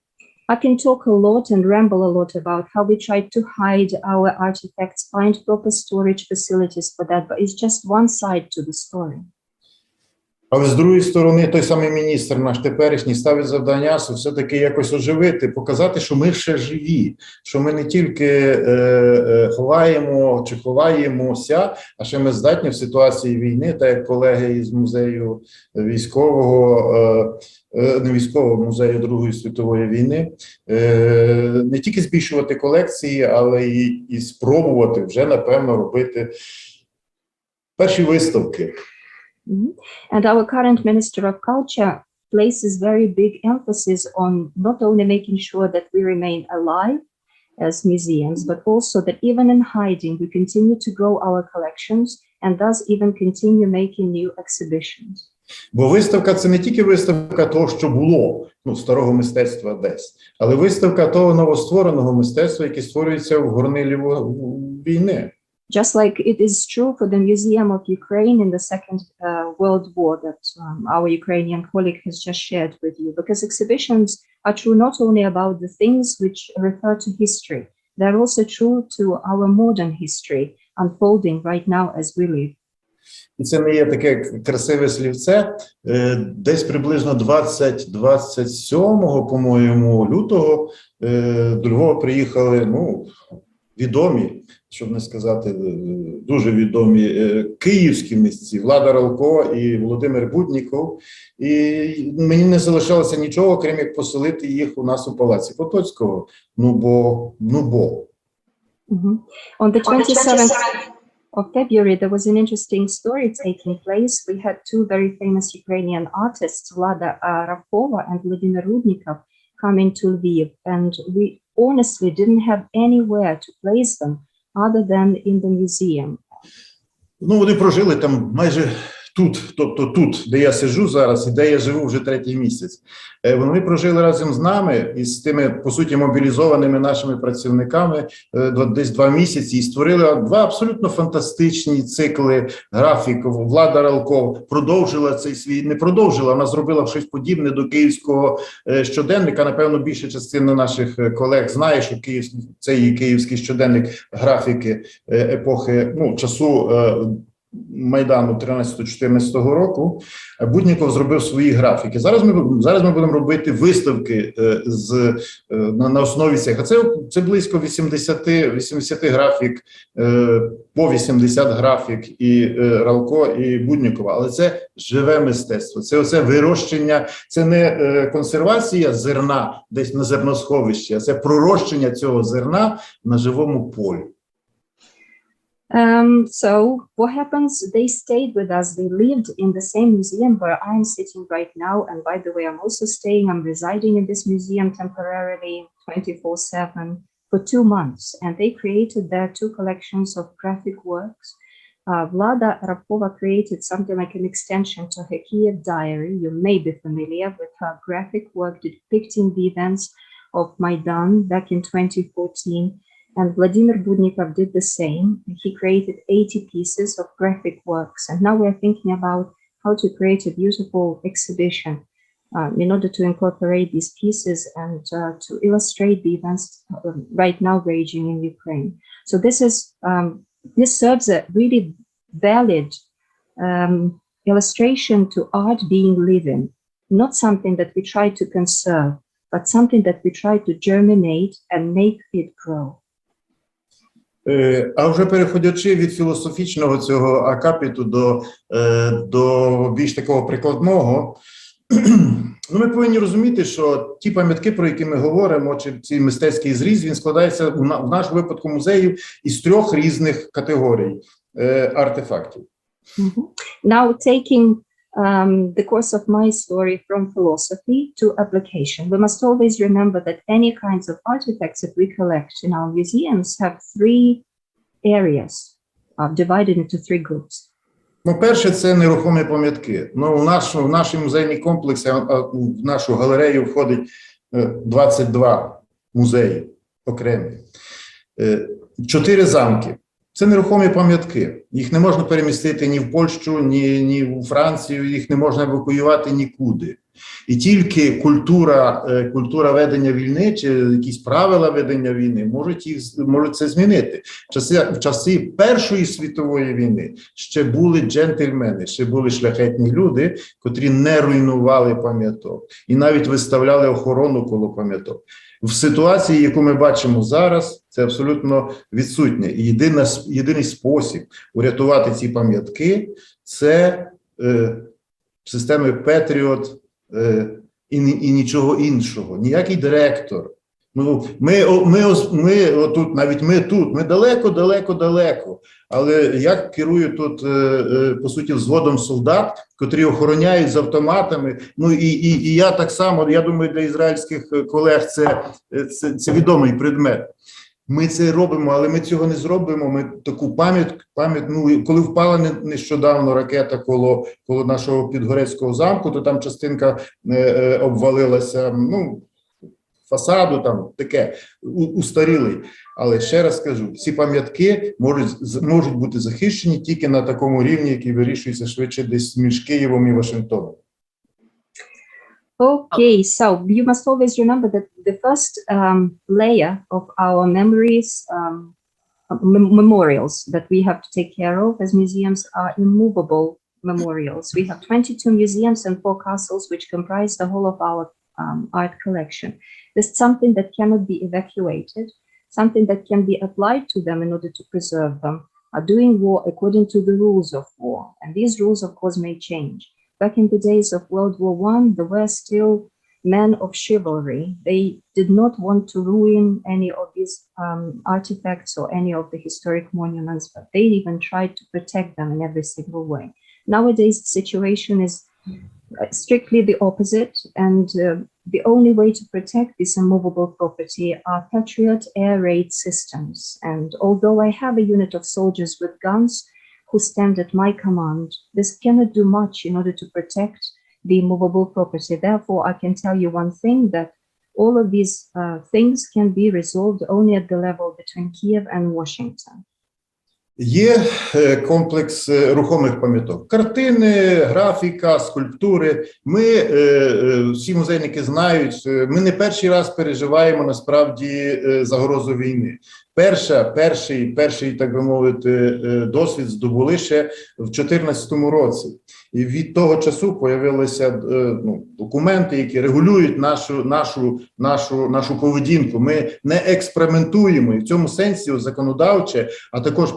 I can talk a lot and ramble a lot about how we tried to hide our artifacts, find proper storage facilities for that, but it's just one side to the story. Але з другої сторони, той самий міністр наш теперішній ставить завдання все-таки якось оживити, показати, що ми ще живі, що ми не тільки ховаємо чи ховаємося, а ще ми здатні в ситуації війни, так як колеги із музею військового, не військового, музею Другої світової війни, не тільки збільшувати колекції, але і спробувати вже, напевно, робити перші виставки. And our current Minister of Culture places very big emphasis on not only making sure that we remain alive as museums, but also that even in hiding, we continue to grow our collections and thus even continue making new exhibitions. Бо виставка – це не тільки виставка того, що було, старого мистецтва десь, але виставка того новоствореного мистецтва, яке створюється в горнилі війни. Just like it is true for the Museum of Ukraine in the Second World War that our Ukrainian colleague has just shared with you, because exhibitions are true not only about the things which refer to history, they're also true to our modern history unfolding right now as we live. І це не є таке красиве слівце. Десь приблизно 27, по-моєму, лютого до Львова приїхали, відомі, щоб не сказати, дуже відомі київські митці Влада Ралко і Володимир Будніков. І мені не залишалося нічого, крім як поселити їх у нас у Палаці Потоцького. Бо. On the 27th of February, there was an interesting story taking place. We had two very famous Ukrainian artists, Vlada Ravkova and Vladimir Rudnikov, coming to Lviv, and we honestly didn't have anywhere to place them other than in the museum. Ну, вони прожили там майже тут, тобто тут, де я сиджу зараз і де я живу вже третій місяць. Вони прожили разом з нами і з тими, по суті, мобілізованими нашими працівниками десь 2 місяці і створили 2 абсолютно фантастичні цикли графік. Влада Ралков продовжила цей свій, не продовжила, вона зробила щось подібне до київського щоденника. Напевно, більша частина наших колег знає, що цей київський щоденник графіки епохи, ну, часу Майдану 13-14 року, Будніков зробив свої графіки. Зараз ми будемо робити виставки на основі цих. А це близько 80 графік, по 80 графік і Ралко, і Буднікова. Але це живе мистецтво, це оце вирощення, це не консервація зерна десь на зерносховищі, а це пророщення цього зерна на живому полі. So what happens? They stayed with us. They lived in the same museum where I'm sitting right now. And by the way, I'm also staying. I'm residing in this museum temporarily, 24/7 for 2 months. And they created there 2 collections of graphic works. Vlada Rapkova created something like an extension to her Kiev diary. You may be familiar with her graphic work depicting the events of Maidan back in 2014. And Vladimir Budnikov did the same. He created 80 pieces of graphic works. And now we're thinking about how to create a beautiful exhibition in order to incorporate these pieces and to illustrate the events right now raging in Ukraine. So this serves a really valid illustration to art being living, not something that we try to conserve, but something that we try to germinate and make it grow. А вже переходячи від філософічного цього акапіту до більш такого прикладного, ну, ми повинні розуміти, що ті пам'ятки, про які ми говоримо, чи цей мистецький зріз, він складається в нашому випадку музеїв із 3 різних категорій артефактів. Now taking the course of my story from philosophy to application, we must always remember that any kinds of artifacts that we collect in our museums have 3 areas divided into 3 groups. Ну, перше, це нерухомі пам'ятки. Ну, в наш музейний комплекс, в нашу галерею входить 22 музеї окремі. 4 замки. Це нерухомі пам'ятки. Їх не можна перемістити ні в Польщу, ні у Францію, їх не можна евакуювати нікуди. І тільки культура ведення війни чи якісь правила ведення війни можуть це змінити. В часи Першої світової війни ще були джентльмени, ще були шляхетні люди, котрі не руйнували пам'яток і навіть виставляли охорону коло пам'яток. В ситуації, яку ми бачимо зараз, це абсолютно відсутнє. І єдиний спосіб урятувати ці пам'ятки – це системи Петріот і нічого іншого. Ніякий директор. Ну, ми далеко, але як керую тут, по суті, взводом солдат, котрі охороняють з автоматами, ну і я так само, я думаю, для ізраїльських колег це відомий предмет. Ми це робимо, але ми цього не зробимо. Ми таку ну, коли впала нещодавно ракета коло нашого Підгорецького замку, то там частинка обвалилася, ну, фасаду там таке, устарілий. Але ще раз скажу, ці пам'ятки можуть бути захищені тільки на такому рівні, який вирішується швидше десь між Києвом і Вашингтоном. Okay, so you must always remember that the first layer of our memories, memorials that we have to take care of as museums are immovable memorials. We have 22 museums and 4 castles which comprise the whole of our art collection. This is something that cannot be evacuated, something that can be applied to them in order to preserve them, are doing war according to the rules of war. And these rules, of course, may change. Back in the days of World War I, there were still men of chivalry. They did not want to ruin any of these artifacts or any of the historic monuments, but they even tried to protect them in every single way. Nowadays, the situation is strictly the opposite, and the only way to protect this immovable property are Patriot air raid systems. And although I have a unit of soldiers with guns who stand at my command, this cannot do much in order to protect the immovable property. Therefore, I can tell you one thing, that all of these things can be resolved only at the level between Kiev and Washington. Є комплекс рухомих пам'яток. Картини, графіка, скульптури. Ми, всі музейники знають, ми не перший раз переживаємо насправді загрозу війни. Перший, так би мовити, досвід здобули ще в 2014 році. І від того часу появилися документи, які регулюють нашу поведінку. Ми не експериментуємо, і в цьому сенсі законодавче, а також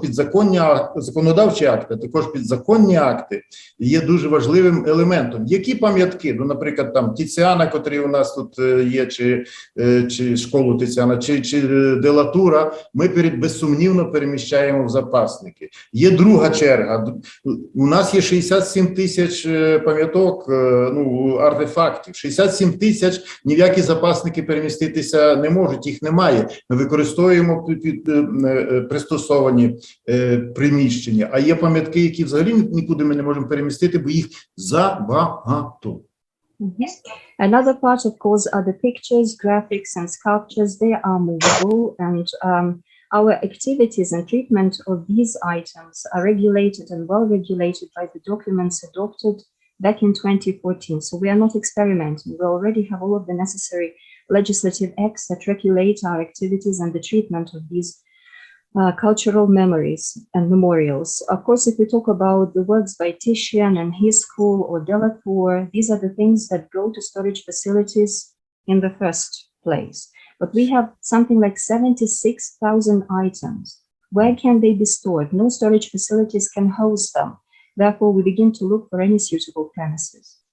законодавчі акти, а також підзаконні акти є дуже важливим елементом. Які пам'ятки, наприклад, там Тіціана, котрий у нас тут є, чи школу Тіціана, чи Делатура, ми безсумнівно переміщаємо в запасники. Є друга черга. У нас є 67 тисяч пам'яток, артефактів. 67 тисяч, ні в які запасники переміститися не можуть, їх немає. Ми використовуємо пристосовані приміщення, а є пам'ятки, які взагалі нікуди ми не можемо перемістити, бо їх забагато. Another part, of course, are the pictures, graphics, and sculptures. They are movable, and our activities and treatment of these items are regulated and well regulated by the documents adopted back in 2014. So we are not experimenting. We already have all of the necessary legislative acts that regulate our activities and the treatment of these cultural memories and memorials. Of course, if we talk about the works by Titian and his school or Delatour, these are the things that go to storage facilities in the first place. But we have something like 76,000 items. Where can they be stored? No storage facilities can host them. Therefore, we begin to look for any suitable premises.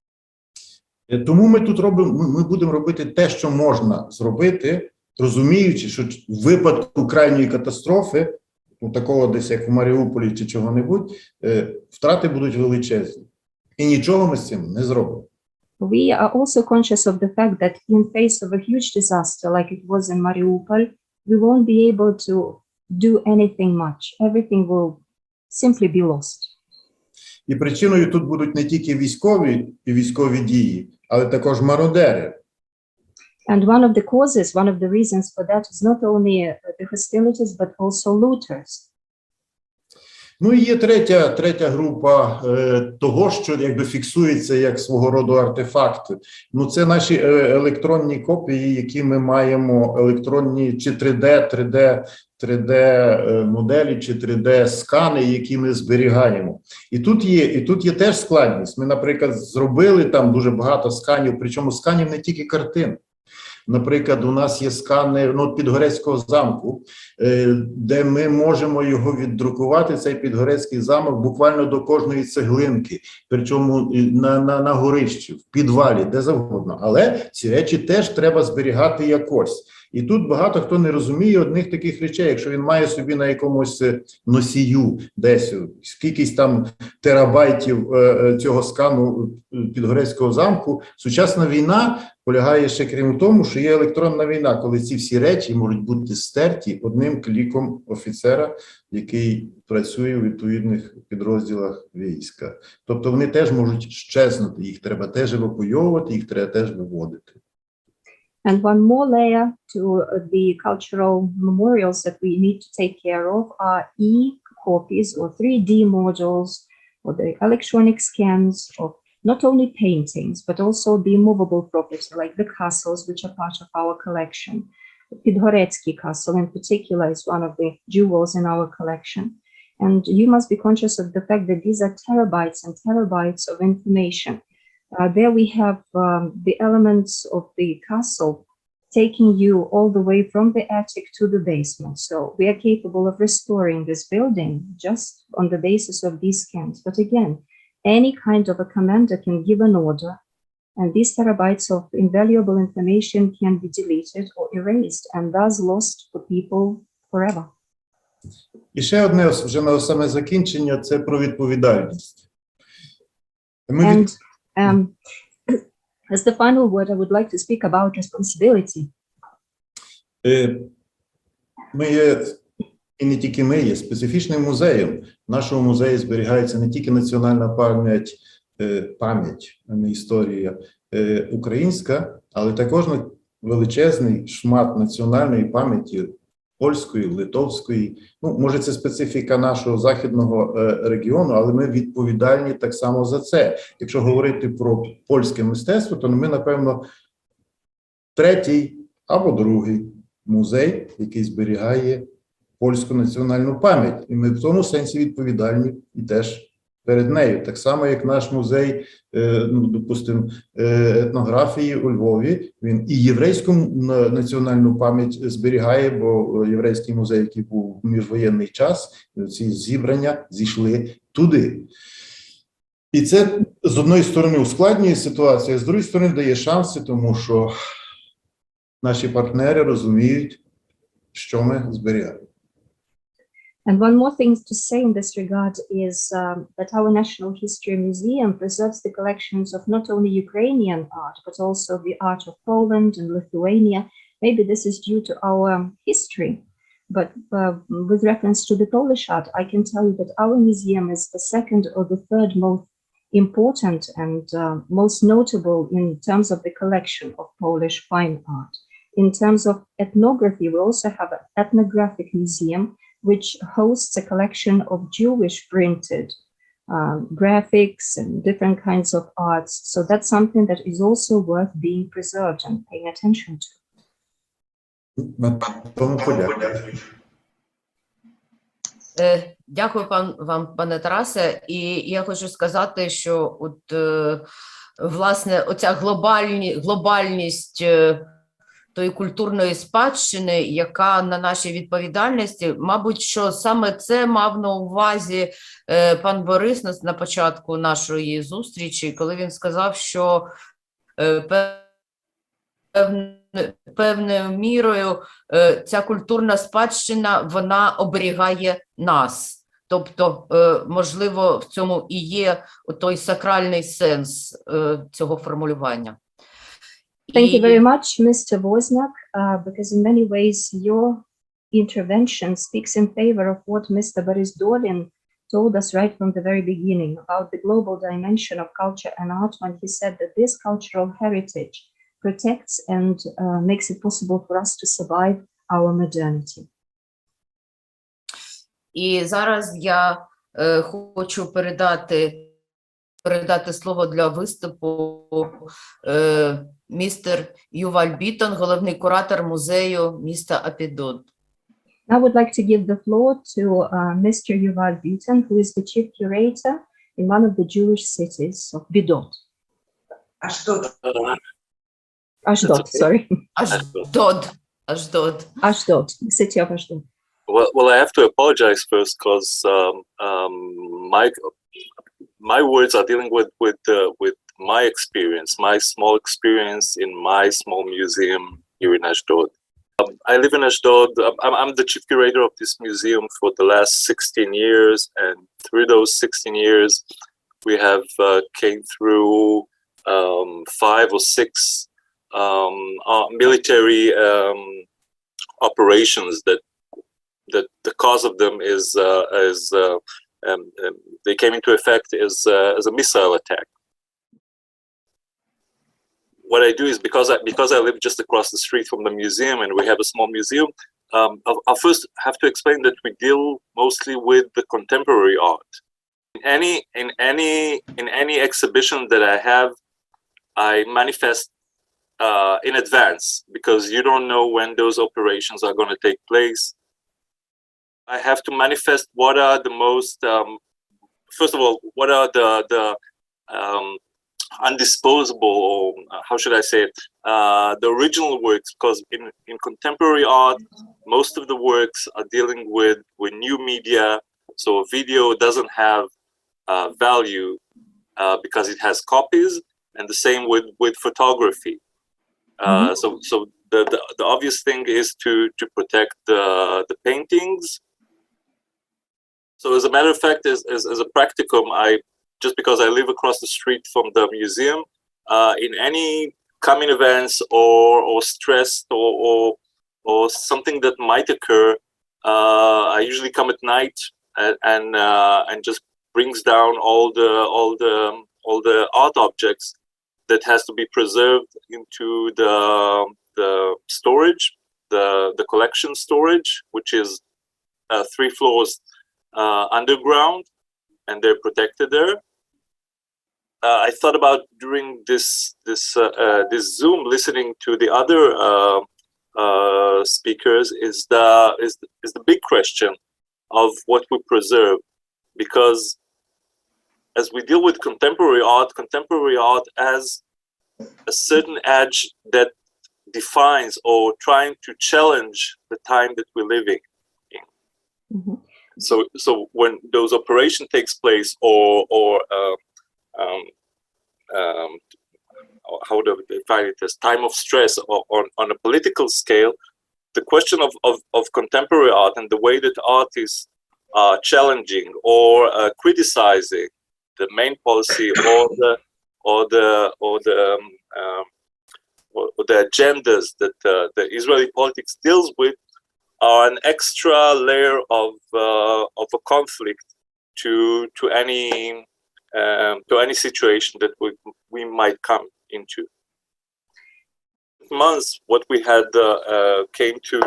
Тому ми будемо робити те, що можна зробити, розуміючи, що в випадку крайньої катастрофи, такого десь як в Маріуполі чи чого-небудь, втрати будуть величезні. І нічого ми з цим не зробимо. We are also conscious of the fact that in face of a huge disaster like it was in Mariupol, we won't be able to do anything much. Everything will simply be lost. І причиною тут будуть не тільки військові дії, але також мародери. And one of the causes, one of the reasons for that is not only the hostilities, but also looters. Ну і є третя група того, що якби фіксується як свого роду артефакти. Ну це наші електронні копії, які ми маємо, електронні чи 3D моделі чи 3D скани, які ми зберігаємо. І тут є теж складність. Ми, наприклад, зробили там дуже багато сканів, причому сканів не тільки картин. Наприклад, у нас є скани Підгорецького замку, де ми можемо його віддрукувати, цей Підгорецький замок, буквально до кожної цеглинки, причому на горищі, в підвалі, де завгодно. Але ці речі теж треба зберігати якось. І тут багато хто не розуміє одних таких речей, якщо він має собі на якомусь носію десь скількись там терабайтів цього скану Підгорецького замку. Сучасна війна полягає ще крім тому, що є електронна війна, коли ці всі речі можуть бути стерті одним кліком офіцера, який працює у відповідних підрозділах війська. Тобто вони теж можуть щезнути, їх треба теж евакуйовувати, їх треба теж виводити. And one more layer to the cultural memorials that we need to take care of are e-copies or 3D modules or the electronic scans of not only paintings, but also the immovable property, like the castles, which are part of our collection. The Podgoretsky castle in particular is one of the jewels in our collection. And you must be conscious of the fact that these are terabytes and terabytes of information. There we have the elements of the castle taking you all the way from the attic to the basement. So we are capable of restoring this building just on the basis of these scans. But again, any kind of a commander can give an order, and these terabytes of invaluable information can be deleted or erased and thus lost for people forever. І ще одне, вже на саме закінчення, це про відповідальність. As the final word, I would like to speak about responsibility. Ми є, і не тільки ми є, специфічним музеєм. В нашому музеї зберігається не тільки національна пам'ять, а не історія українська, але також величезний шмат національної пам'яті польської, литовської. Ну, може, це специфіка нашого західного регіону, але ми відповідальні так само за це. Якщо говорити про польське мистецтво, то ми, напевно, третій або другий музей, який зберігає польську національну пам'ять. І ми в тому сенсі відповідальні і теж перед нею. Так само, як наш музей, допустимо, етнографії у Львові, він і єврейську національну пам'ять зберігає, бо єврейський музей, який був в міжвоєнний час, ці зібрання зійшли туди. І це, з одної сторони, ускладнює ситуацію, а з другої сторони, дає шанси, тому що наші партнери розуміють, що ми зберігаємо. And one more thing to say in this regard is that our National History Museum preserves the collections of not only Ukrainian art, but also the art of Poland and Lithuania. Maybe this is due to our history, but with reference to the Polish art, I can tell you that our museum is the second or the third most important and most notable in terms of the collection of Polish fine art. In terms of ethnography, we also have an ethnographic museum which hosts a collection of Jewish printed graphics and different kinds of arts. So that's something that is also worth being preserved and paying attention to. Дякую вам, пане Тарасе. І я хочу сказати, що от, власне, оця глобальність тої культурної спадщини, яка на нашій відповідальності, мабуть, що саме це мав на увазі пан Борис на початку нашої зустрічі, коли він сказав, що певною мірою ця культурна спадщина, вона оберігає нас. Тобто, можливо, в цьому і є той сакральний сенс цього формулювання. Thank you very much, Mr. Wozniak, because in many ways your intervention speaks in favor of what Mr. Boris Dolin told us right from the very beginning about the global dimension of culture and art when he said that this cultural heritage protects and makes it possible for us to survive our modernity. І зараз я хочу передати слово для виступу містер Юваль Бітон, головний куратор музею міста Апідот. I would like to give the floor to Mr. Yuval Biton, who is the chief curator in one of the Jewish cities of Bidot. Ashdod, sorry. Ashdod, city of Ashdod. Well, I have to apologize first because my words are dealing with my experience, my small experience in my small museum here in Ashdod. I live in Ashdod. I'm the chief curator of this museum for the last 16 years, and through those 16 years, we have came through 5 or 6 military operations that the cause of them is they came into effect as a missile attack. What I do is because I live just across the street from the museum and we have a small museum, I'll first have to explain that we deal mostly with the contemporary art. In any exhibition that I have, I manifest in advance because you don't know when those operations are going to take place. I have to manifest what are the most, first of all, what are the undisposable, or how should I say it, the original works, because in contemporary art, most of the works are dealing with new media, so a video doesn't have value because it has copies, and the same with photography. So the obvious thing is to protect the paintings. So as a matter of fact, as a practicum, just because I live across the street from the museum, in any coming events or stress or something that might occur. I usually come at night and just brings down all the art objects that has to be preserved into the storage, the collection storage, which is 3 floors underground, and they're protected there. I thought about during this Zoom, listening to the other speakers, is the big question of what we preserve, because as we deal with contemporary art has a certain edge that defines or trying to challenge the time that we're living in. Mm-hmm. So when those operation takes place, or how do they define it, as time of stress, or on a political scale, the question of contemporary art and the way that artists are challenging or criticizing the main policy or the agendas that the Israeli politics deals with are an extra layer of a conflict to any situation that we might come into. Months, what we had came to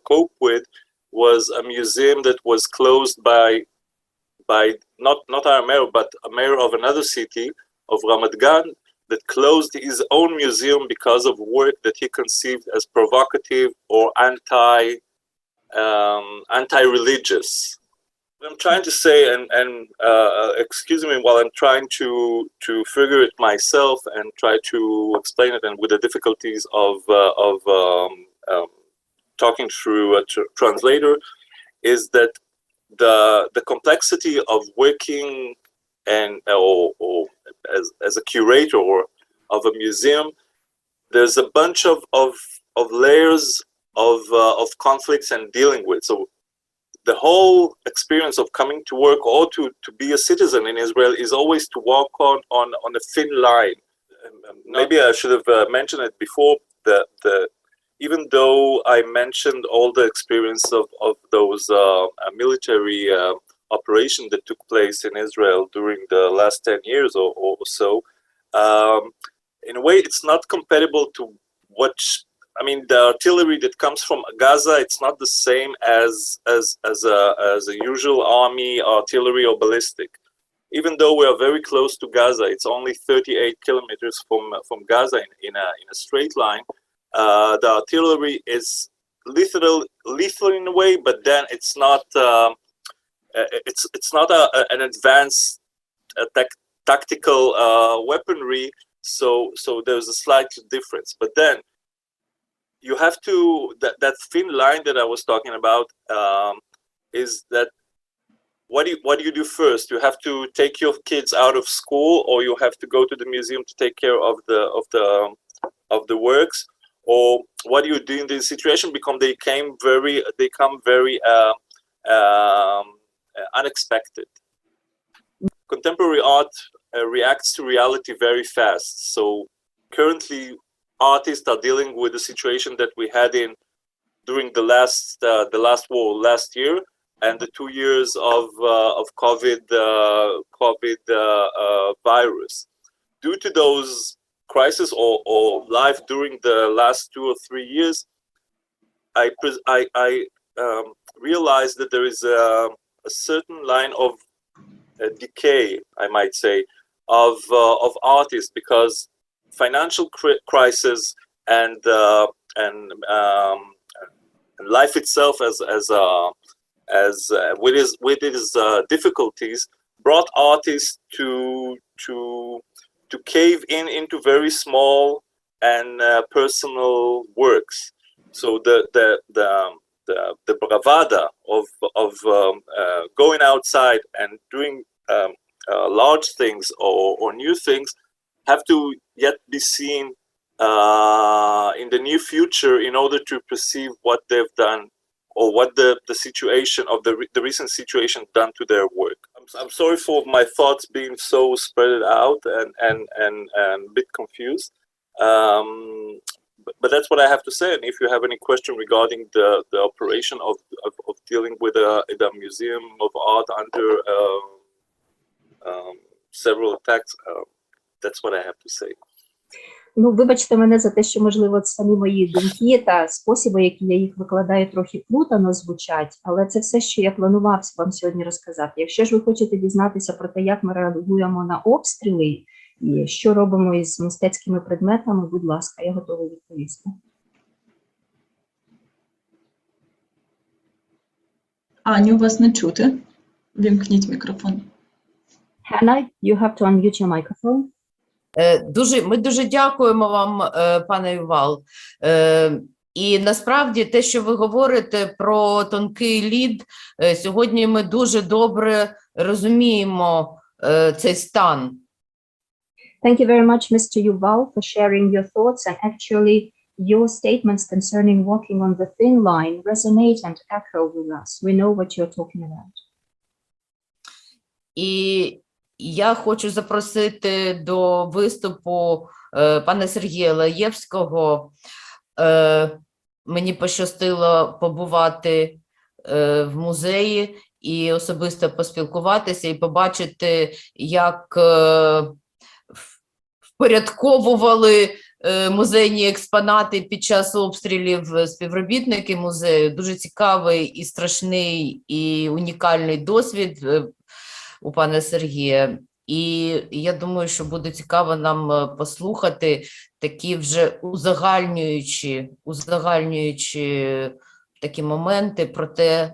cope with was a museum that was closed by not our mayor, but a mayor of another city, of Ramat Gan, that closed his own museum because of work that he conceived as provocative or anti-religious. What I'm trying to say, and excuse me while I'm trying to figure it myself and try to explain it, and with the difficulties of talking through a translator, is that the complexity of working and or as a curator or of a museum, there's a bunch of layers of conflicts and dealing with. So the whole experience of coming to work or to be a citizen in Israel is always to walk on a thin line. Maybe I should have mentioned it before. Even though I mentioned all the experience of those military operations that took place in Israel during the last 10 years or so, in a way, it's not compatible to what. I mean, the artillery that comes from Gaza, it's not the same as a usual army artillery or ballistic. Even though we are very close to Gaza, it's only 38 kilometers from Gaza in a straight line. The artillery is lethal in a way, but then it's not. It's not an advanced tactical weaponry. So there's a slight difference. But then you have to that thin line that I was talking about is that what do you do first? You have to take your kids out of school, or you have to go to the museum to take care of the works, or what do you do in this situation? Because they come very unexpected. Contemporary art reacts to reality very fast. So currently, artists are dealing with the situation that we had during the last war last year, and the 2 years of COVID virus. Due to those crises or life during the last 2 or 3 years, I realized that there is a certain line of decay, I might say, of artists, because financial crisis and life itself as with its difficulties brought artists to cave into very small and personal works. So the bravada of going outside and doing large things or new things have to yet be seen in the near future in order to perceive what they've done what the situation of the recent situation done to their work. I'm sorry for my thoughts being so spread out and a bit confused. But that's what I have to say. And if you have any question regarding the operation of dealing with the Museum of Art under several attacks, that's what I have to say. Ну, вибачте мене за те, що, можливо, самі мої думки та способи, які я їх викладаю, трохи плутано звучать, але це все, що я планував вам сьогодні розказати. Якщо ж ви хочете дізнатися про те, як ми реагуємо на обстріли і що робимо із мистецькими предметами, будь ласка, я готова відповісти. Аню, вас не чути. Вімкніть мікрофон. Hannah, you have to unmute your microphone. Ми дуже дякуємо вам, пане Ювал. І насправді те, що ви говорите про тонкий лід, сьогодні ми дуже добре розуміємо цей стан. Thank you very much, Mr. Yuval, for sharing your thoughts, and actually your statements concerning walking on the thin line resonate and echo with us. We know what you're talking about. І я хочу запросити до виступу пана Сергія Лаєвського. Мені пощастило побувати в музеї і особисто поспілкуватися і побачити, як впорядковували музейні експонати під час обстрілів співробітники музею. Дуже цікавий і страшний, і унікальний досвід у пана Сергія. І я думаю, що буде цікаво нам послухати такі вже узагальнюючі такі моменти про те,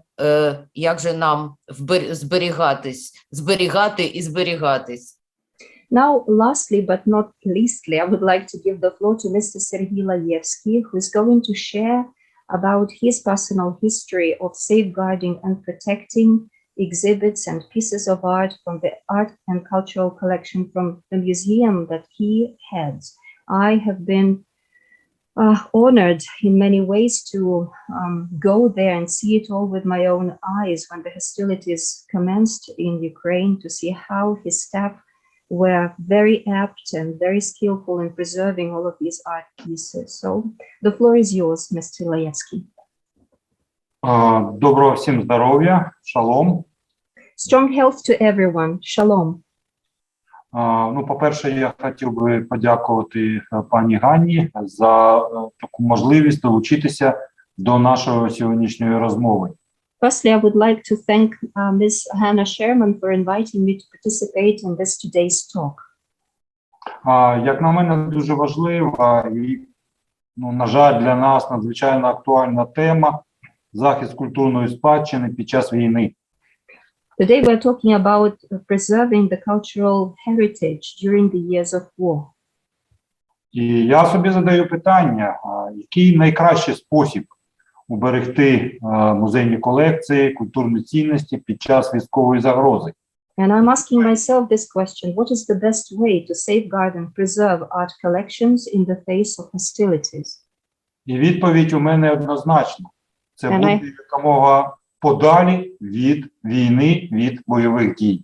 як же нам зберігати і зберігатись. Now, lastly but not leastly, I would like to give the floor to Mr. Sergei Laevsky, who is going to share about his personal history of safeguarding and protecting exhibits and pieces of art from the art and cultural collection from the museum that he heads. I have been honored in many ways to go there and see it all with my own eyes when the hostilities commenced in Ukraine, to see how his staff were very apt and very skillful in preserving all of these art pieces. So the floor is yours, Mr. Laevsky. Доброго всім здоров'я, шалом. Strong health to everyone, shalom. Ну, по-перше, я хотів би подякувати пані Ганні за таку можливість долучитися до нашої сьогоднішньої розмови. Firstly, I would like to thank Ms. Hannah Sherman for inviting me to participate in this today's talk. Як на мене, дуже важлива і, на жаль, для нас надзвичайно актуальна тема – захист культурної спадщини під час війни. Today we're talking about preserving the cultural heritage during the years of war. І я собі задаю питання, який найкращий спосіб уберегти музейні колекції, культурні цінності під час військової загрози? And I'm asking myself this question: what is the best way to safeguard and preserve art collections in the face of hostilities? І відповідь у мене однозначна. Це бути якомога подалі від війни, від бойових дій.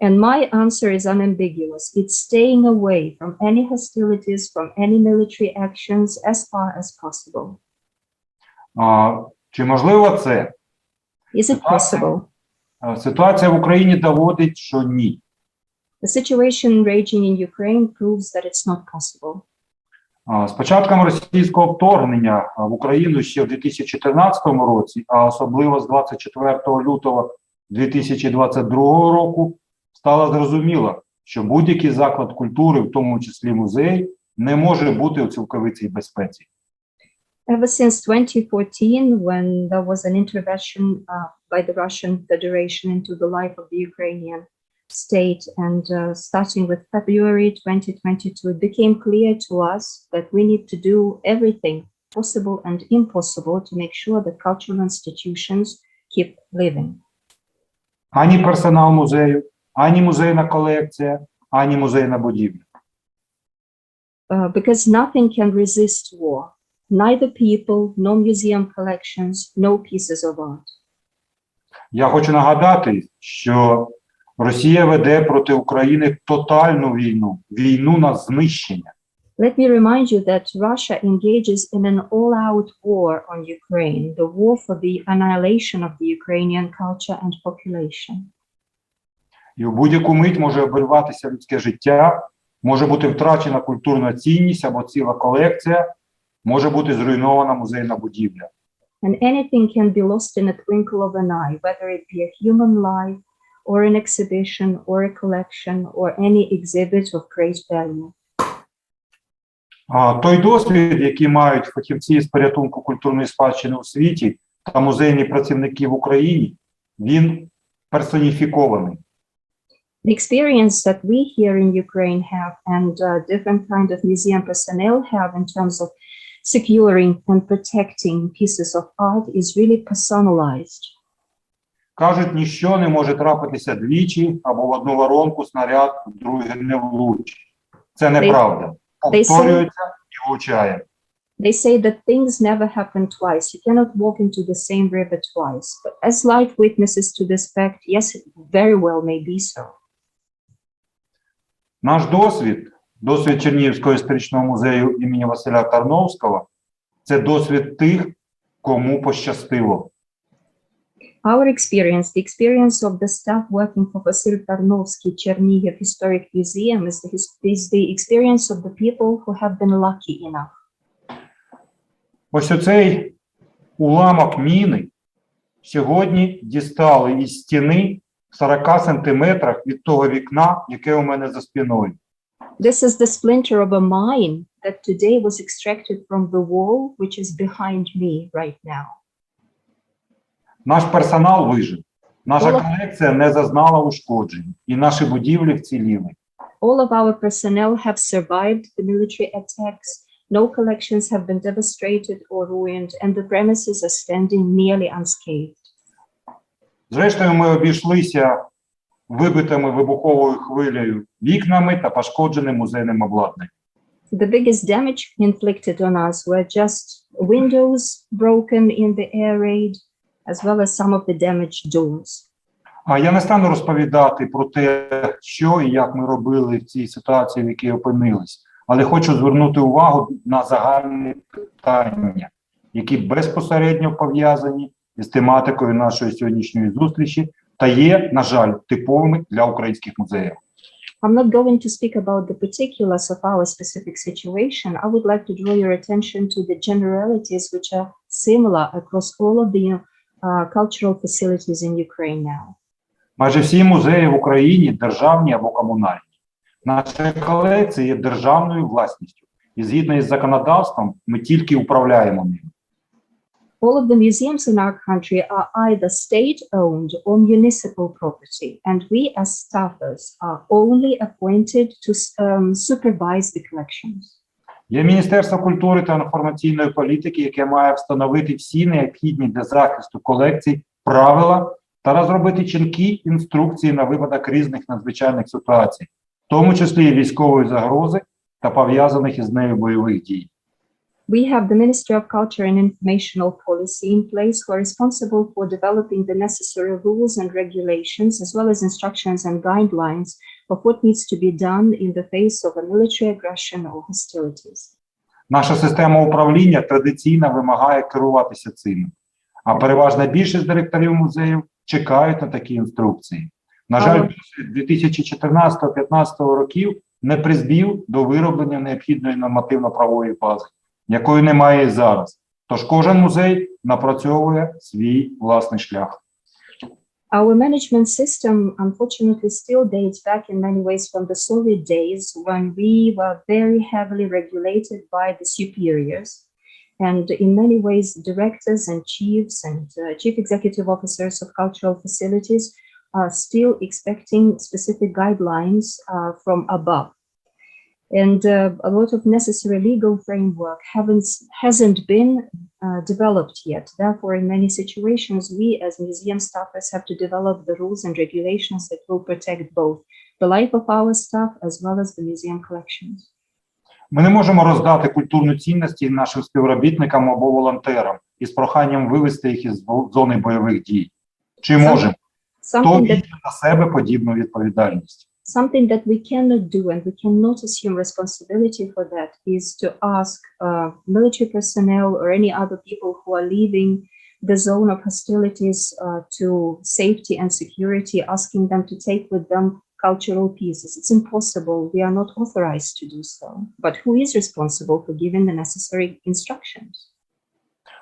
And my answer is unambiguous. It's staying away from any hostilities, from any military actions as far as possible. Чи можливо це? Is it possible? Ситуація в Україні доводить, що ні. The situation raging in Ukraine proves that it's not possible. З початком російського вторгнення в Україну ще в 2014 році, а особливо з 24 лютого 2022 року, стало зрозуміло, що будь-який заклад культури, в тому числі музей, не може бути у цілковитій безпеці. Ever since 2014, when there was an intervention by the Russian Federation into the life of the Ukrainian state, and starting with February 2022, it became clear to us that we need to do everything possible and impossible to make sure that cultural institutions keep living. Ані персонал музею, ані музейна колекція, ані музейна будівля. Because nothing can resist war. Neither people, no museum collections, no pieces of art. Я хочу нагадати, що Росія веде проти України тотальну війну, війну на знищення. Let me remind you that Russia engages in an all-out war on Ukraine, the war for the annihilation of the Ukrainian culture and population. І в будь-яку мить може обірватися людське життя, може бути втрачена культурна цінність або ціла колекція, може бути зруйнована музейна будівля. And anything can be lost in a twinkle of an eye, whether it be a human life, or an exhibition, or a collection, or any exhibit of great value. А той досвід, який мають фахівці з порятунку культурної спадщини у світі та музейні працівники в Україні, він персоніфікований. The experience that we here in Ukraine have and different kind of museum personnel have in terms of securing and protecting pieces of art is really personalized. Кажуть, ніщо не може трапитися двічі або в одну воронку снаряд, в друге не влучить. Це неправда. Повторюється і влучає. They say that things never happen twice. You cannot walk into the same river twice. But as life witnesses to this fact, yes, it very well may be so. Наш досвід Чернігівського історичного музею імені Василя Тарновського, це досвід тих, кому пощастило. Our experience, the experience of the staff working for Vasil Tarnovsky Chernihiv Historic Museum is the experience of the people who have been lucky enough. Ось оцей уламок міни сьогодні дістали із стіни в 40 сантиметрах від того вікна, яке у мене за спиною. This is the splinter of a mine that today was extracted from the wall, which is behind me right now. Наш персонал вижив, наша колекція не зазнала ушкоджень, і наші будівлі вціліли. All of our personnel have survived the military attacks. No collections have been devastated or ruined, and the premises are standing nearly unscathed. Зрештою, ми обійшлися вибитими вибуховою хвилею вікнами та пошкодженим музейним обладнанням. The biggest damage inflicted on us were just windows broken in the air raid, as well as some of the damaged doors. А я не стану розповідати про те, що і як ми робили в цій ситуації, в якій опинились, але хочу звернути увагу на загальні питання, які безпосередньо пов'язані з тематикою нашої сьогоднішньої зустрічі та є, на жаль, типовими для українських музеїв. I'm not going to speak about the particulars of our specific situation. I would like to draw your attention to the generalities which are similar across all of the cultural facilities in Ukraine now. Майже всі музеї в Україні державні або комунальні. Наші колекції є державною власністю, і згідно із законодавством ми тільки управляємо ними. All of the museums in our country are either state-owned or municipal property, and we as staffers are only appointed to supervise the collections. Є Міністерство культури та інформаційної політики, яке має встановити всі необхідні для захисту колекцій правила та розробити чіткі інструкції на випадок різних надзвичайних ситуацій, в тому числі і військової загрози та пов'язаних із нею бойових дій. We have the Ministry of Culture and Informational Policy in place who are responsible for developing the necessary rules and regulations, as well as instructions and guidelines of what needs to be done in the face of a military aggression or hostilities. Наша система управління традиційно вимагає керуватися цим, а переважна більшість директорів музеїв чекають на такі інструкції. На жаль, досвід 2014-2015 років не призвів до вироблення необхідної нормативно-правової бази, якої немає і зараз. Тож кожен музей напрацьовує свій власний шлях. Our management system, unfortunately, still dates back in many ways from the Soviet days when we were very heavily regulated by the superiors. And in many ways, directors and chiefs and chief executive officers of cultural facilities are still expecting specific guidelines from above. And a lot of necessary legal framework hasn't been developed yet. Therefore, in many situations, we as museum staffers have to develop the rules and regulations that will protect both the life of our staff as well as the museum collections. Ми не можемо роздати культурні цінності нашим співробітникам або волонтерам із проханням вивести їх із зони бойових дій. Чи можемо? Хто візьме на себе подібну відповідальність? Something that we cannot do and we cannot assume responsibility for that is to ask military personnel or any other people who are leaving the zone of hostilities to safety and security, asking them to take with them cultural pieces. It's impossible. We are not authorized to do so. But who is responsible for giving the necessary instructions?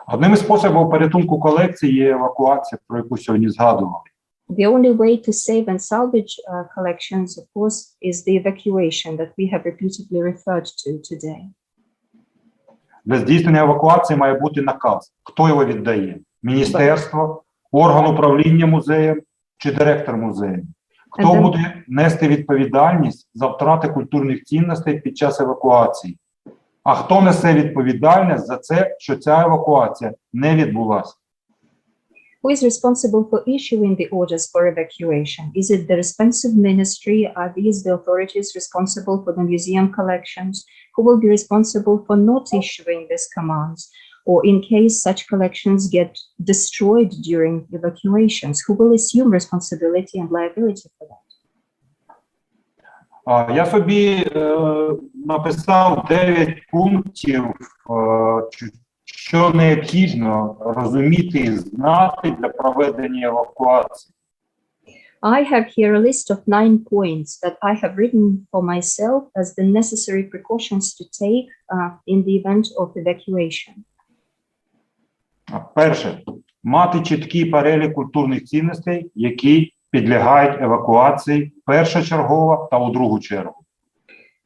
Одним із способів порятунку колекції є евакуація, про яку сьогодні згадували. The only way to save and salvage collections, of course, is the evacuation that we have repeatedly referred to today. Для здійснення евакуації має бути наказ. Хто його віддає? Міністерство, орган управління музеєм чи директор музею? Хто буде нести відповідальність за втрати культурних цінностей під час евакуації? А хто несе відповідальність за це, що ця евакуація не відбулася? Who is responsible for issuing the orders for evacuation? Is it the responsive ministry? Are these the authorities responsible for the museum collections? Who will be responsible for not issuing these commands? Or in case such collections get destroyed during evacuations, who will assume responsibility and liability for that? Я собі написав 9 пунктів, що необхідно розуміти і знати для проведення евакуації. I have here a list of 9 points that I have written for myself as the necessary precautions to take in the event of evacuation. Перше. Мати чіткий перелік культурних цінностей, які підлягають евакуації першочергово та у другу чергу.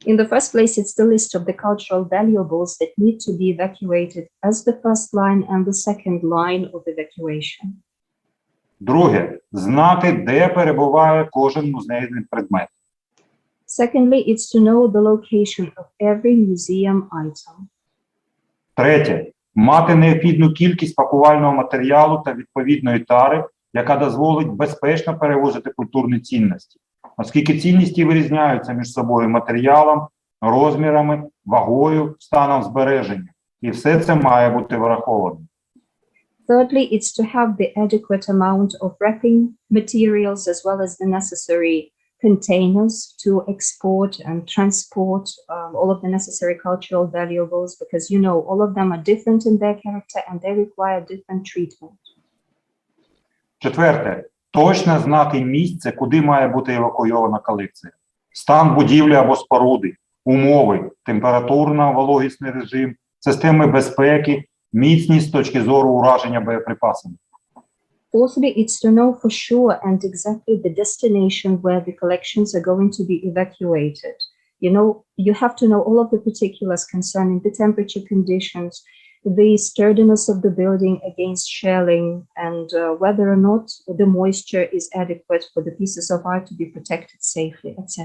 In the first place, it's the list of the cultural valuables that need to be evacuated as the first line and the second line of evacuation. Друге. Знати, де перебуває кожен музейний предмет. Secondly, it's to know the location of every museum item. Третє. Мати необхідну кількість пакувального матеріалу та відповідної тари, яка дозволить безпечно перевозити культурні цінності, оскільки цінності вирізняються між собою матеріалом, розмірами, вагою, станом збереження. І все це має бути враховано. Thirdly, it's to have the adequate amount of wrapping materials as well as the necessary containers to export and transport all of the necessary cultural valuables, because you know all of them are different in their character and they require different treatment. Четверте. Точно знати місце, куди має бути евакуйована колекція. Стан будівлі або споруди, умови, температурно-вологісний режим, системи безпеки, міцність з точки зору ураження боєприпасами. Fourthly, it's to know for sure and exactly the destination where the collections are going to be evacuated. You know, you have to know all of the particulars concerning the temperature conditions, the sturdiness of the building against shelling, and whether or not the moisture is adequate for the pieces of art to be protected safely, etc.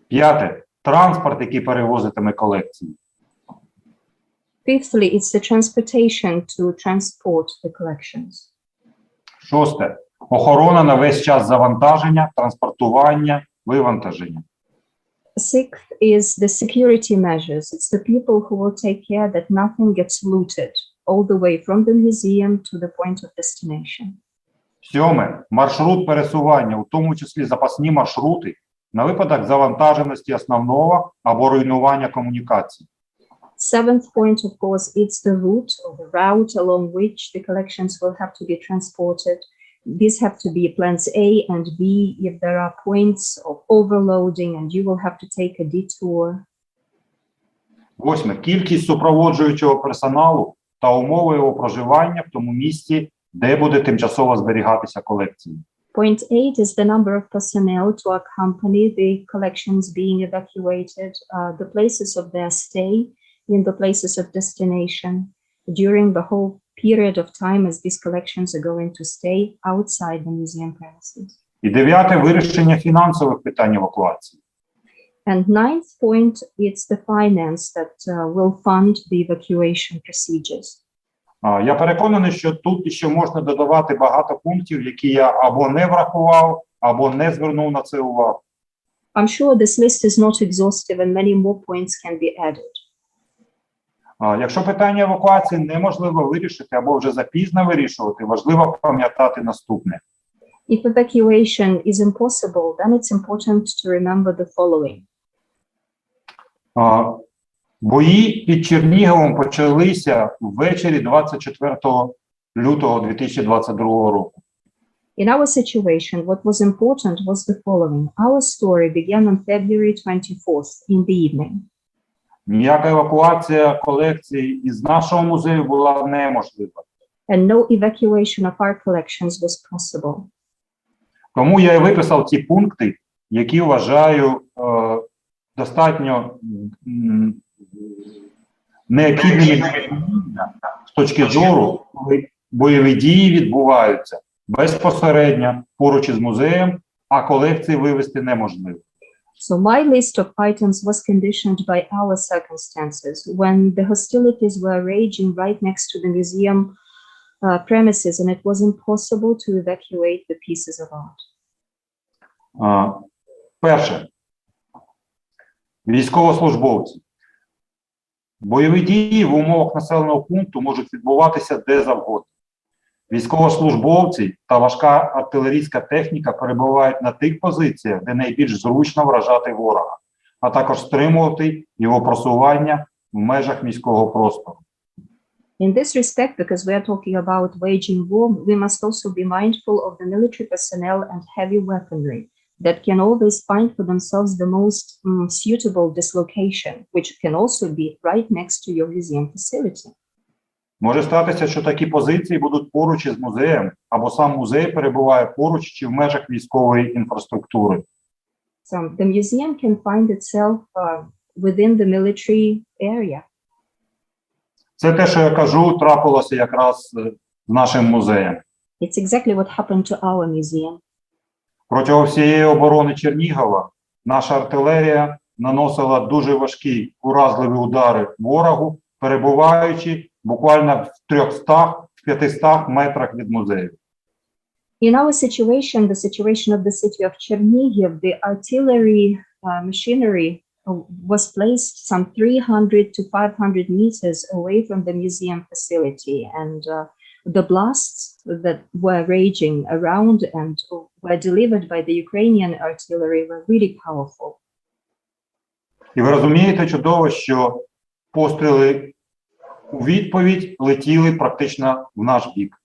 П'яте. Транспорт, який перевозитиме колекції. Fifthly, it's the transportation to transport the collections. Шосте. Охорона на весь час завантаження, транспортування, вивантаження. Sixth is the security measures. It's the people who will take care that nothing gets looted all the way from the museum to the point of destination. Сьоме. Маршрут пересування, у тому числі запасні маршрути, на випадок завантаженості основного або руйнування комунікацій. Seventh point, of course, it's the route or the route along which the collections will have to be transported. These have to be plans A and B if there are points of overloading and you will have to take a detour. Восьме. Кількість супроводжуючого персоналу та умови його проживання в тому місці, де буде тимчасово зберігатися колекції. Point 8 is the number of personnel to accompany the collections being evacuated, the places of their stay in the places of destination during the whole period of time as these collections are going to stay outside the museum premises. І дев'яте. Вирішення фінансових питань евакуації. And ninth point, it's the finance that will fund the evacuation procedures. Я переконаний, що тут ще можна додавати багато пунктів, які я або не врахував, або не звернув на це увагу. I'm sure this list is not exhaustive and many more points can be added. Якщо питання евакуації неможливо вирішити або вже запізно вирішувати, важливо пам'ятати наступне. If evacuation is impossible, then it's important to remember the following. Бої під Черніговом почалися ввечері 24 лютого 2022 року. In our situation, what was important was the following. Our story began on February 24th in the evening. Ніяка евакуація колекцій із нашого музею була неможлива. And no evacuation of our collections was possible. Тому я і виписав ці пункти, які вважаю достатньо необхідними з точки зору, коли бойові дії відбуваються безпосередньо поруч із музеєм, а колекції вивезти неможливо. So my list of items was conditioned by our circumstances when the hostilities were raging right next to the museum premises and it was impossible to evacuate the pieces of art. Перше. Військовослужбовці. Бойові дії в умовах населеного пункту можуть відбуватися де завгодно. Військовослужбовці та важка артилерійська техніка перебувають на тих позиціях, де найбільш зручно вражати ворога, а також стримувати його просування в межах міського простору. In this respect, because we are talking about waging war, we must also be mindful of the military personnel and heavy weaponry that can always find for themselves the most suitable dislocation, which can also be right next to your museum facility. Може статися, що такі позиції будуть поруч із музеєм, або сам музей перебуває поруч чи в межах військової інфраструктури. So the museum can find itself within the military area. Це те, що я кажу, трапилося якраз з нашим музеєм. It's exactly what happened to our museum. Протягом всієї оборони Чернігова наша артилерія наносила дуже важкі уразливі удари ворогу, перебуваючи буквально в 300-500 метрах від музею. In our situation, the situation of the city of Chernihiv, the artillery machinery was placed some 300 to 500 meters away from the museum facility, and the blasts that were raging around and were delivered by the Ukrainian artillery were really powerful. І ви розумієте чудово, що постріли у відповідь летіли практично в наш бік.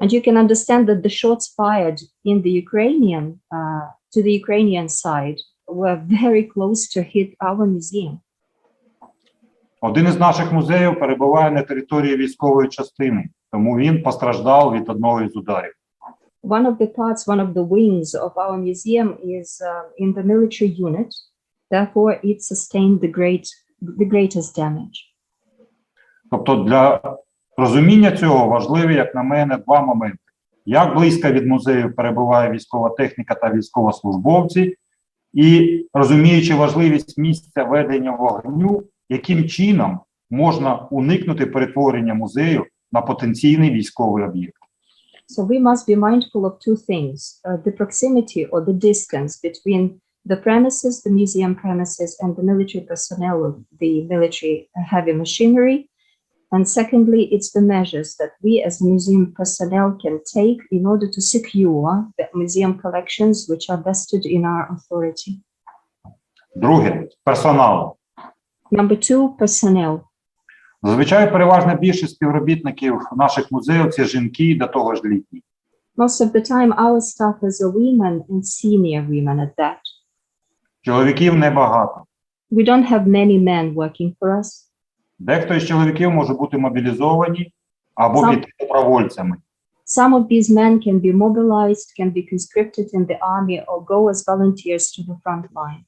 And you can understand that the shots fired in the to the Ukrainian side were very close to hit our museum. Один із наших музеїв перебуває на території військової частини, тому він постраждав від одного із ударів. One of the parts, one of the wings of our museum is in the military unit, therefore it sustained the greatest damage. Тобто для розуміння цього важливі, як на мене, два моменти. Як близько від музею перебуває військова техніка та військовослужбовці, і розуміючи важливість місця ведення вогню, яким чином можна уникнути перетворення музею на потенційний військовий об'єкт. So we must be mindful of two things, the proximity or the distance between the premises, the museum premises, and the military personnel of the military heavy machinery. And secondly, it's the measures that we as museum personnel can take in order to secure the museum collections which are vested in our authority. Друге, персонал. Number two, personnel. Зазвичай переважна більшість співробітників наших музеїв – це жінки, до того ж літні. Most of the time our staffers are women and senior women at that. Чоловіків небагато. We don't have many men working for us. Дехто із чоловіків може бути мобілізовані або піти добровольцями. Some of these men can be mobilized, can be conscripted in the army or go as volunteers to the front line.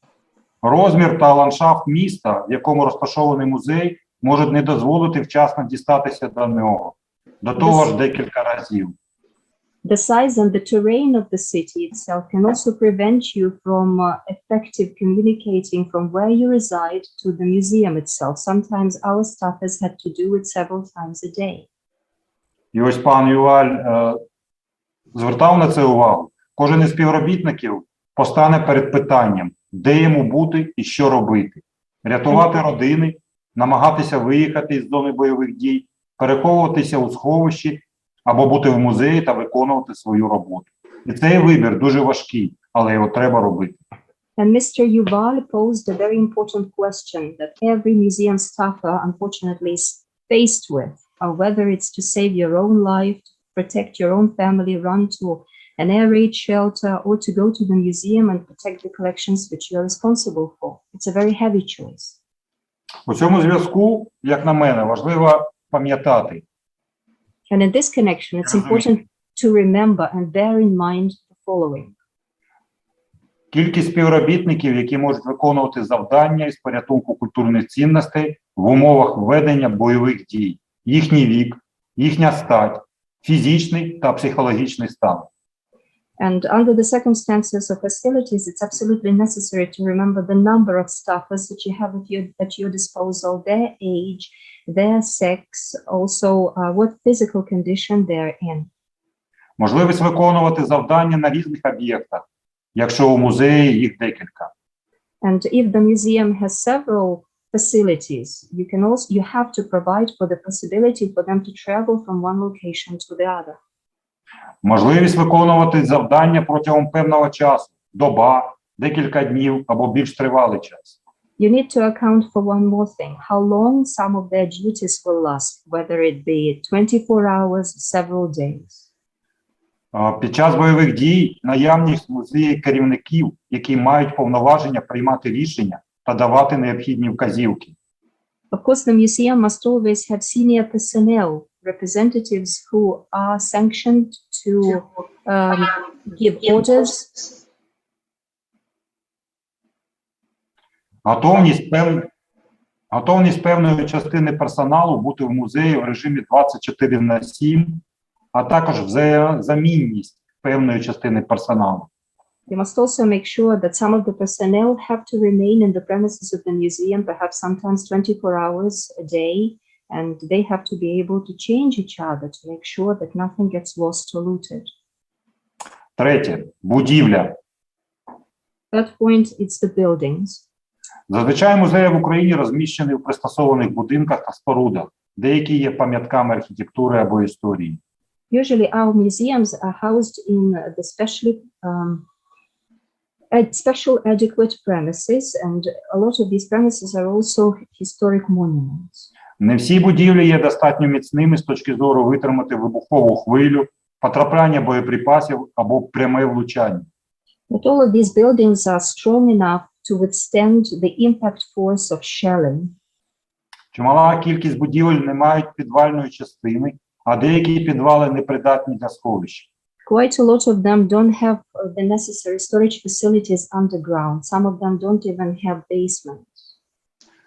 Розмір та ландшафт міста, в якому розташований музей, можуть не дозволити вчасно дістатися до нього. До того ж декілька разів. The size and the terrain of the city itself can also prevent you from effective communicating from where you reside to the museum itself. Sometimes our staffers had to do it several times a day. І ось пан Юваль звертав на це увагу. Кожен із співробітників постане перед питанням, де йому бути і що робити. Рятувати родини, намагатися виїхати із зони бойових дій, переховуватися у сховищі або бути в музеї та виконувати свою роботу. І цей вибір дуже важкий, але його треба робити. And Mr. Yuval posed a very important question that every museum staffer unfortunately is faced with, whether it's to save your own life, protect your own family, run to an air raid shelter, or to go to the museum and protect the collections which you are responsible for. It's a very heavy choice. У цьому зв'язку, як на мене, важливо пам'ятати. And in this connection, it's important to remember and bear in mind the following. Кількість співробітників, які можуть виконувати завдання із порятунку культурних цінностей в умовах ведення бойових дій, їхній вік, їхня стать, фізичний та психологічний стан. And under the circumstances of hostilities, it's absolutely necessary to remember the number of staffers that you have at your disposal, their age, their sex, also what physical condition they're in. Можливість виконувати завдання на різних об'єктах, якщо у музеї їх декілька. And if the museum has several facilities, you have to provide for the possibility for them to travel from one location to the other. Можливість виконувати завдання протягом певного часу, доба, декілька днів або більш тривалий час. You need to account for one more thing, how long some of their duties will last, whether it be 24 hours, several days. Під час бойових дій наявність музею керівників, які мають повноваження приймати рішення та давати необхідні вказівки. Of course, the museum must always have senior personnel, representatives who are sanctioned to give orders. Готовність певної частини персоналу бути в музеї в режимі 24/7, а також взаємозамінність певної частини персоналу. You must also make sure that some of the personnel have to remain in the premises of the museum, perhaps sometimes 24 hours a day, and they have to be able to change each other to make sure that nothing gets lost or looted. Третє. Будівля. Third point, it's the buildings. Зазвичай музеї в Україні розміщені в пристосованих будинках та спорудах, деякі є пам'ятками архітектури або історії. Usually our museums are housed in the special adequate premises, and a lot of these premises are also historic monuments. Не всі будівлі є достатньо міцними з точки зору витримати вибухову хвилю, потрапляння боєприпасів або пряме влучання. But all of these buildings are strong enough to withstand the impact force of shelling. Чимала кількість будівель не мають підвальної частини, а деякі підвали непридатні для сховища. Quite a lot of them don't have the necessary storage facilities underground. Some of them don't even have basements.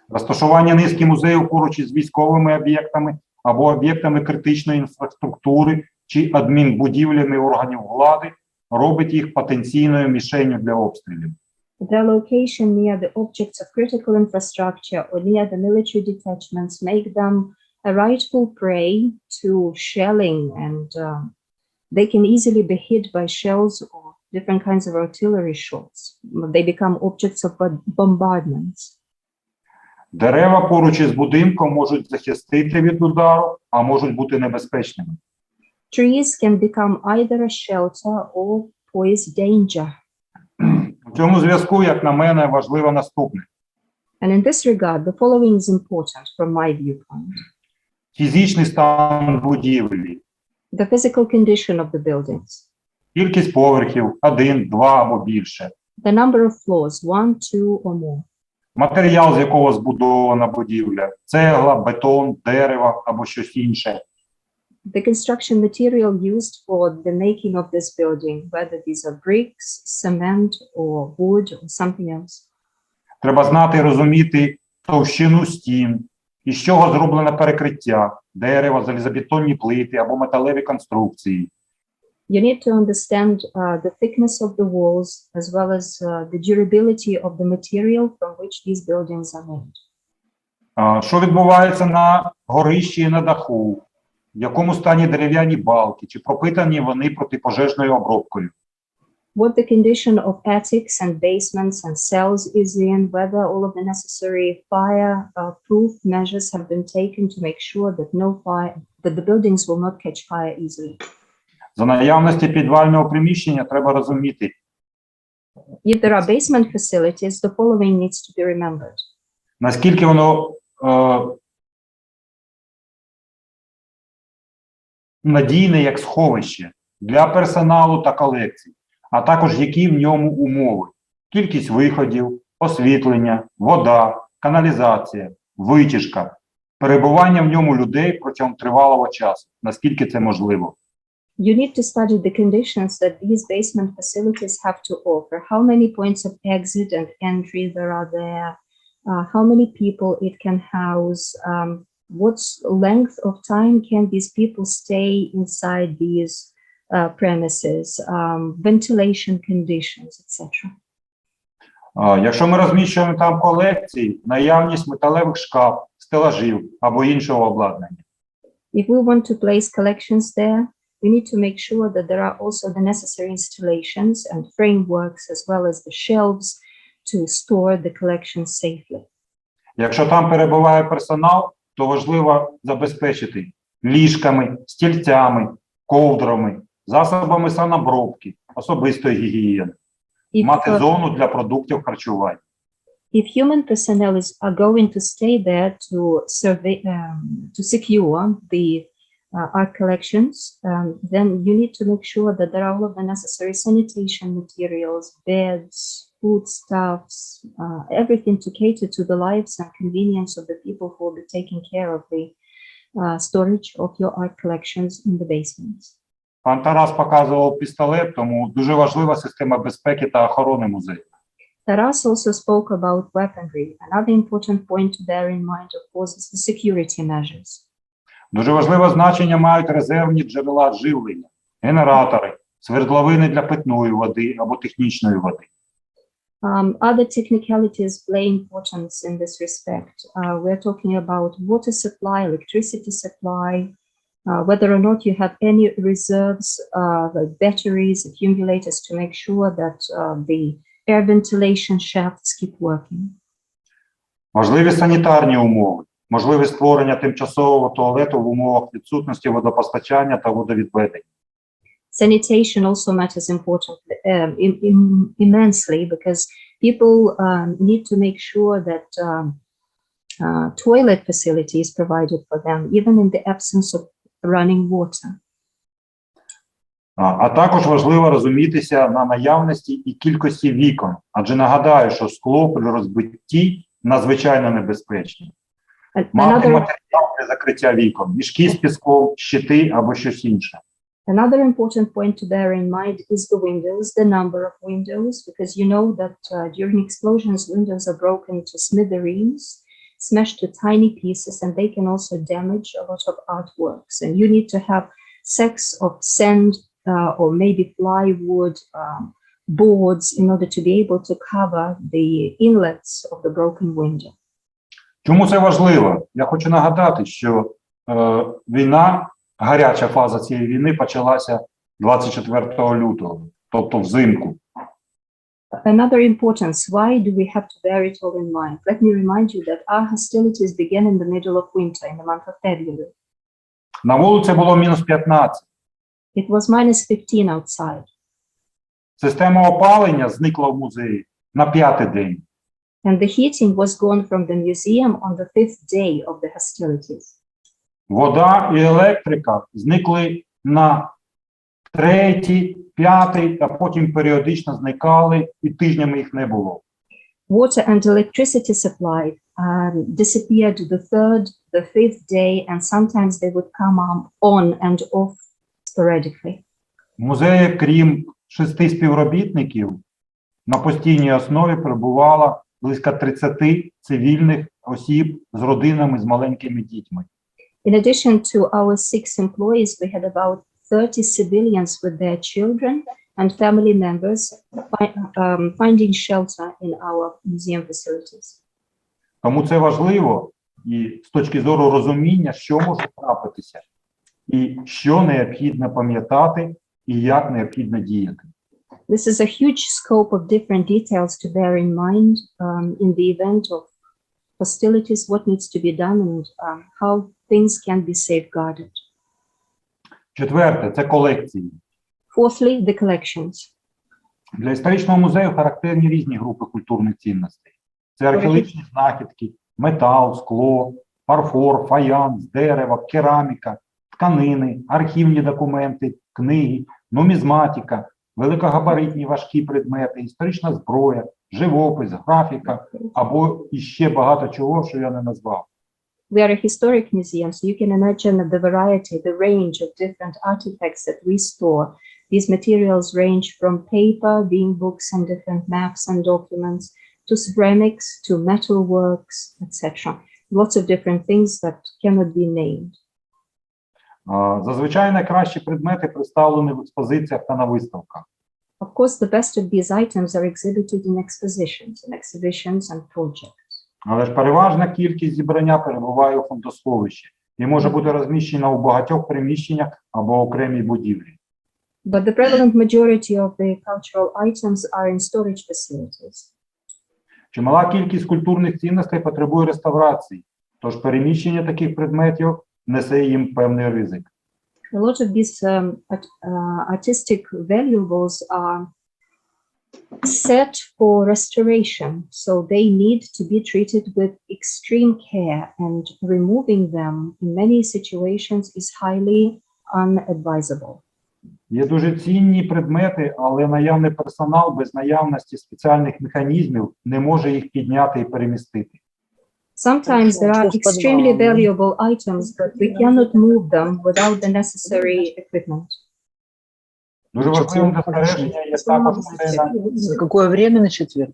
Розташування низки музеїв поруч із військовими об'єктами або об'єктами критичної інфраструктури чи адмінбудівлями органів влади робить їх потенційною мішенню для обстрілів. Their location near the objects of critical infrastructure or near the military detachments make them a rightful prey to shelling, and they can easily be hit by shells or different kinds of artillery shots. They become objects of bombardments. Дерева поруч із будинком можуть захистити від удару, а можуть бути небезпечними. Trees can become either a shelter or pose danger. У цьому зв'язку, як на мене, важливо наступне. And in this regard, the following is important from my viewpoint. Фізичний стан будівлі. The physical condition of the buildings. Кількість поверхів, 1, 2 або більше. The number of floors, 1, 2 or more. Матеріал, з якого збудована будівля. Цегла, бетон, дерево або щось інше. The construction material used for the making of this building, whether these are bricks, cement or wood or something else. Треба знати і розуміти товщину стін, із чого зроблено перекриття, дерево, залізобетонні плити або металеві конструкції. You need to understand the thickness of the walls as well as the durability of the material from which these buildings are made. Що відбувається на горищі і на даху? В якому стані дерев'яні балки? Чи пропитані вони протипожежною обробкою? what the condition of attics and basements and cells is in, whether all of the necessary fire-proof measures have been taken to make sure that the buildings will not catch fire easily. За наявності підвального приміщення треба розуміти, If there are basement facilities, the following needs to be remembered. наскільки воно надійне як сховище для персоналу та колекцій, а також які в ньому умови: кількість виходів, освітлення, вода, каналізація, витяжка, перебування в ньому людей протягом тривалого часу, наскільки це можливо. You need to study the conditions that these basement facilities have to offer, how many points of exit and entry there are there, how many people it can house, what length of time can these people stay inside these premises, ventilation conditions, etc. Якщо ми розміщуємо там колекції, наявність металевих шкаф, стелажів або іншого обладнання. If we want to place collections there, we need to make sure that there are also the necessary installations and frameworks as well as the shelves to store the collections safely. Якщо там перебуває персонал, то важливо забезпечити ліжками, стільцями, ковдрами, засобами санобробки, особистої гігієни, мати зону для продуктів харчування. If human personnel are going to stay there to secure the art collections, then you need to make sure that there are all of the necessary sanitation materials, beds, foodstuffs, everything to cater to the lives and convenience of the people who will be taking care of the storage of your art collections in the basements. Пан Тарас показував пістолет, тому дуже важлива система безпеки та охорони музею. Taras also spoke about weaponry. Another important point to bear in mind, of course, is the security measures. Дуже важливе значення мають резервні джерела живлення, генератори, свердловини для питної води або технічної води. Other technicalities play importance in this respect. We're talking about water supply, electricity supply, whether or not you have any reserves, like batteries, accumulators, to make sure that the air ventilation shafts keep working. Важливі санітарні умови, можливість створення тимчасового туалету в умовах відсутності водопостачання та водовідведення. Sanitation also matters immensely because people need to make sure that toilet facility is provided for them, even in the absence of running water. А також важливо розумітися на наявності і кількості вікон, адже нагадаю, що скло при розбитті надзвичайно небезпечне. Мати матеріал для закриття вікон, мішки з піском, щити або щось інше. Another important point to bear in mind is the windows, the number of windows, because you know that during explosions, windows are broken to smithereens, smashed to tiny pieces, and they can also damage a lot of artworks. And you need to have sacks of sand or maybe plywood boards in order to be able to cover the inlets of the broken window. Чому це важливо? Я хочу нагадати, що війна, гаряча фаза цієї війни почалася 24 лютого, тобто взимку. Another importance, why do we have to bear it all in mind? Let me remind you that our hostilities began in the middle of winter, in the month of February. На вулиці було мінус 15. It was minus 15 outside. Система опалення зникла в музеї на 5-й день. And the heating was gone from the museum on the 5th day of the hostilities. Вода і електрика зникли на 3-й, 5-й, а потім періодично зникали, і тижнями їх не було. Water and electricity supply disappeared the 3rd, the 5th day, and sometimes they would come on and off sporadically. В музеї, крім 6 співробітників, на постійній основі перебувало близько 30 цивільних осіб з родинами, з маленькими дітьми. In addition to our 6 employees, we had about 30 civilians with their children and family members finding shelter in our museum facilities. Тому це важливо і з точки зору розуміння, що може трапитися, і що необхідно пам'ятати, і як необхідно діяти. This is a huge scope of different details to bear in mind in the event of hostilities, what needs to be done and how things can be safeguarded. Четверте – це колекції. Fourthly, the collections. Для історичного музею характерні різні групи культурних цінностей. Це археологічні знахідки, метал, скло, фарфор, фаянс, дерево, кераміка, тканини, архівні документи, книги, нумізматика, великогабаритні важкі предмети, історична зброя, живопис, графіка або іще багато чого, що я не назвав. We are a historic museum, so you can imagine the variety, the range of different artifacts that we store. These materials range from paper, being books and different maps and documents, to ceramics, to metalworks, etc. Lots of different things that cannot be named. Зазвичай найкращі предмети представлені в експозиціях та на виставках. Of course, the best of these items are exhibited in exhibitions and projects. Але ж переважна кількість зібрання перебуває у фондосховищі і може бути розміщена у багатьох приміщеннях або окремій будівлі. But the prevalent majority of the cultural items are in storage facilities. Чимала кількість культурних цінностей потребує реставрації, тож переміщення таких предметів несе їм певний ризик. A lot of these artistic valuables are set for restoration, so they need to be treated with extreme care, and removing them in many situations is highly unadvisable. Є дуже цінні предмети, але наявний персонал без наявності спеціальних механізмів не може їх підняти і перемістити. Sometimes there are extremely valuable items, but we cannot move them without the necessary equipment. Дуже важливим для збереження є також музей. За какое время на четверг?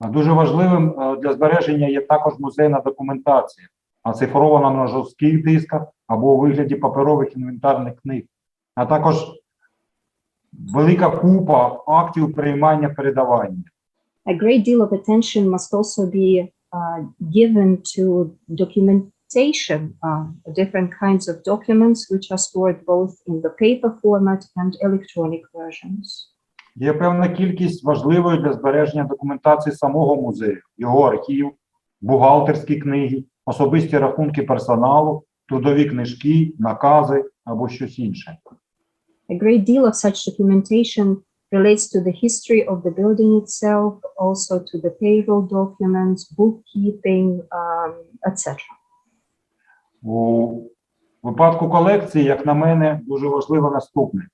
Дуже важливим для збереження є також музейна документація, оцифрована на жорстких дисках або у вигляді паперових інвентарних книг, а також велика купа актів приймання передавання. A great deal of attention must also be given to documentation, different kinds of documents which are stored both in the paper format and electronic versions. Є певна кількість важливої для збереження документації самого музею, його архів, бухгалтерські книги, особисті рахунки персоналу, трудові книжки, накази або щось інше. A great deal of such documentation relates to the history of the building itself, also to the payroll documents, bookkeeping, etc. У випадку колекції, як на мене, дуже важливо наступне.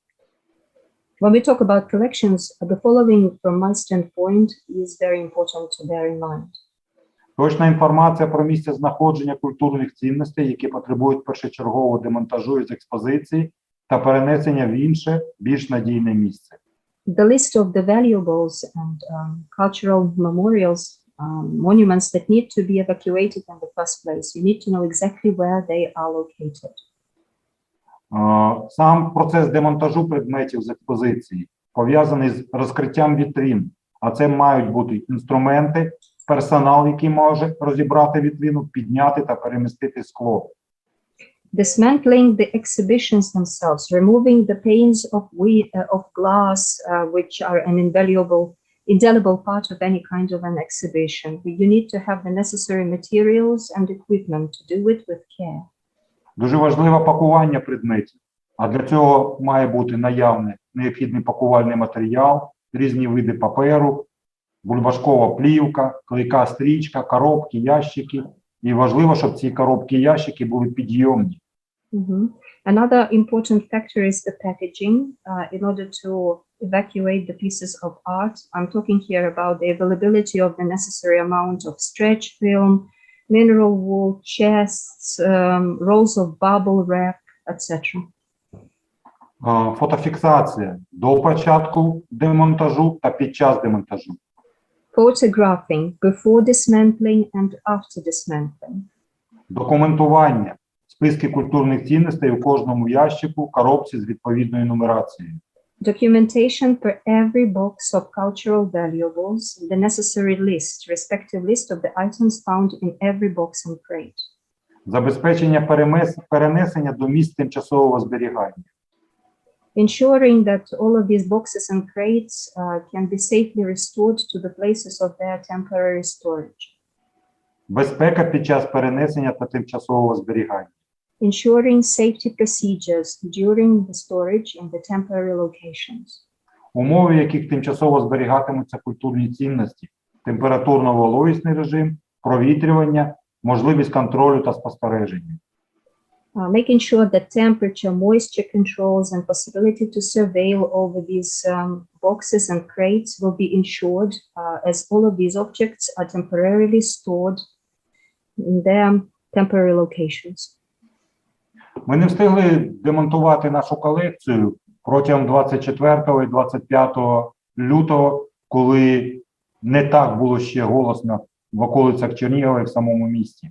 When we talk about collections, the following from my standpoint is very important to bear in mind. Точна інформація про місце знаходження культурних цінностей, які потребують першочергового демонтажу із експозиції та перенесення в інше, більш надійне місце. The list of the valuables and cultural memorials, monuments that need to be evacuated in the first place. You need to know exactly where they are located. Сам процес демонтажу предметів з експозиції пов'язаний з розкриттям вітрин, а це мають бути інструменти, персонал, який може розібрати вітрину, підняти та перемістити скло. Dismantling the exhibitions themselves, removing the panes of glass, which are an indelible part of any kind of an exhibition. You need to have the necessary materials and equipment to do it with care. Дуже важливе пакування предметів, а для цього має бути наявний необхідний пакувальний матеріал, різні види паперу, бульбашкова плівка, клейка стрічка, коробки, ящики. І важливо, щоб ці коробки і ящики були підйомні. Another important factor is the packaging. In order to evacuate the pieces of art, I'm talking here about the availability of the necessary amount of stretch film, mineral wool, chests, rolls of bubble wrap, etc. Фотофіксація до початку демонтажу та під час демонтажу. Photographing before dismantling and after dismantling. Документування. Списки культурних цінностей у кожному ящику, коробці з відповідною нумерацією. Documentation for every box of cultural valuables, the necessary list, respective list of the items found in every box and crate. Забезпечення перенесення до місць тимчасового зберігання. ensuring that all of these boxes and crates can be safely restored to the places of their temporary storage. Безпека під час перенесення та тимчасового зберігання. Ensuring safety procedures during the storage in the temporary locations. Умови, в яких тимчасово зберігатимуться культурні цінності, температурно-вологісний режим, провітрювання, можливість контролю та спостереження. Making sure that temperature, moisture controls, and possibility to surveil over these boxes and crates will be ensured as all of these objects are temporarily stored in their temporary locations. Ми не встигли демонтувати нашу колекцію протягом 24 і 25 лютого, коли не так було ще голосно в околицях Чернігова і в самому місті.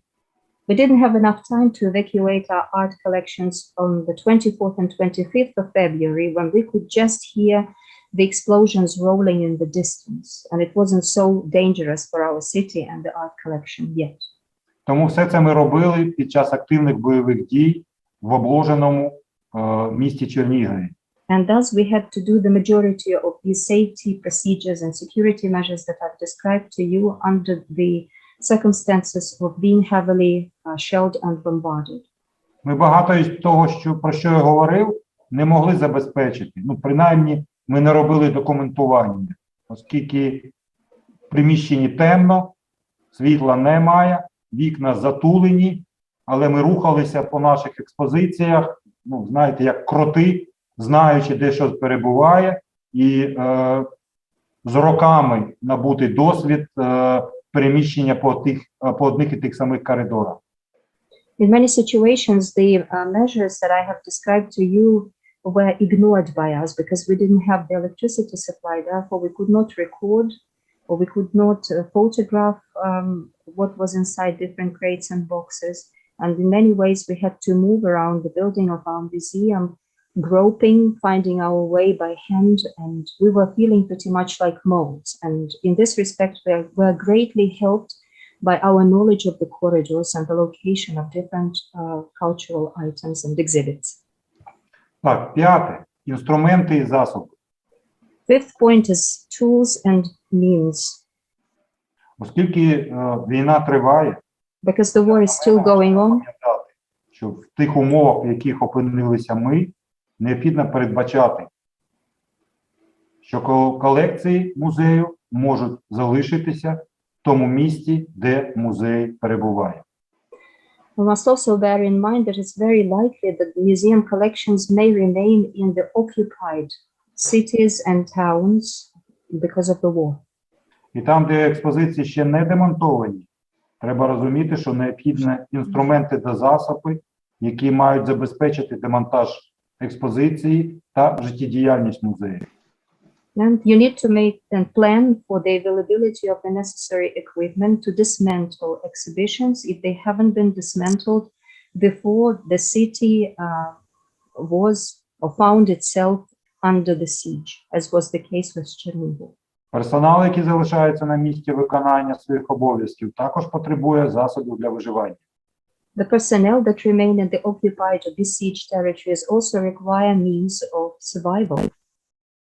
We didn't have enough time to evacuate our art collections on the 24th and 25th of February when we could just hear the explosions rolling in the distance, and it wasn't so dangerous for our city and the art collection yet. Тому все це ми робили під час активних бойових дій в обложеному місті Чернігові. And thus we had to do the majority of these safety procedures and security measures that I've described to you under the circumstances of being heavily shelled and bombarded. Ми багато із того, про що я говорив, не могли забезпечити. Ну, принаймні, ми не робили документування, оскільки в приміщенні темно, світла немає, вікна затулені, але ми рухалися по наших експозиціях, ну, знаєте, як кроти, знаючи, де що перебуває, і з роками набути досвід переміщення по одних і тих самих коридорах. In many situations, the measures that I have described to you were ignored by us because we didn't have the electricity supply. Therefore, we could not record or we could not photograph what was inside different crates and boxes. And in many ways, we had to move around the building of our museum, groping, finding our way by hand, and we were feeling pretty much like moles. And in this respect, we were greatly helped by our knowledge of the corridors and the location of different cultural items and exhibits. Так, п'яте. Інструменти і засоби. Fifth point is tools and means. Оскільки війна триває, because the war is still going on, що в тих умовах, в яких опинилися ми, необхідно передбачати, що колекції музею можуть залишитися в тому місці, де музей перебуває. we must also bear in mind that it's very likely that the museum collections may remain in the occupied cities and towns because of the war. І там, де експозиції ще не демонтовані, треба розуміти, що необхідні інструменти та засоби, які мають забезпечити демонтаж експозиції та життєдіяльність музею. And you need to make and plan for the availability of the necessary equipment to dismantle exhibitions if they haven't been dismantled before the city was or found itself under the siege, as was the case with Chernihiv. Персонал, який залишається на місці виконання своїх обов'язків, також потребує засобів для виживання. The personnel that remain in the occupied or besieged territories also require means of survival.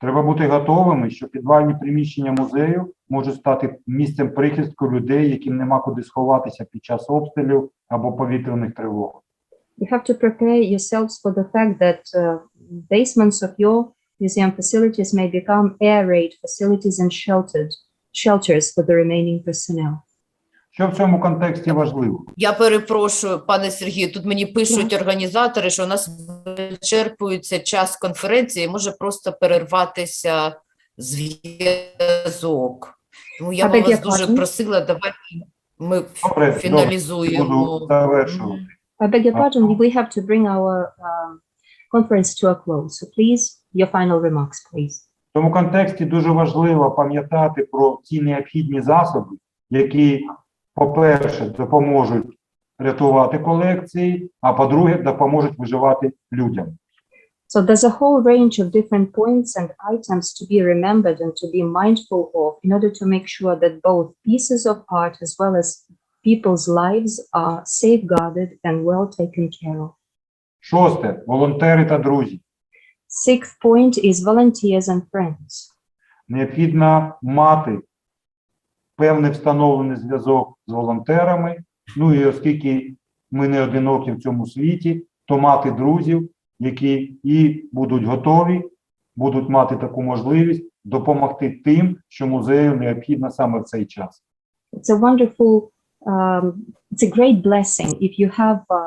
Треба бути готовими, що підвальні приміщення музею можуть стати місцем прихистку людей, яким нема куди сховатися під час обстрілів або повітряних тривог. You have to prepare yourselves for the fact that basements of your museum facilities may become air raid facilities and shelters for the remaining personnel. Що в цьому контексті важливо? Я перепрошую, пане Сергію, тут мені пишуть організатори, що у нас вичерпується час конференції, може просто перерватися зв'язок. Тому я б вас дуже просила, давайте ми фіналізуємо. Буду завершувати. I beg your pardon, we have to bring our conference to a close. So please, your final remarks, please. В цьому контексті дуже важливо пам'ятати про ті необхідні засоби, які, по-перше, допоможуть рятувати колекції, а по-друге, допоможуть виживати людям. So there's a whole range of different points and items to be remembered and to be mindful of in order to make sure that both pieces of art as well as people's lives are safeguarded and well taken care of. Шосте. Волонтери та друзі. Sixth point is volunteers and friends. Необхідно мати певний встановлений зв'язок з волонтерами, ну і оскільки ми не одинокі в цьому світі, то мати друзів, які і будуть готові, будуть мати таку можливість допомогти тим, що музею необхідно саме в цей час. It's a wonderful, it's a great blessing if you have a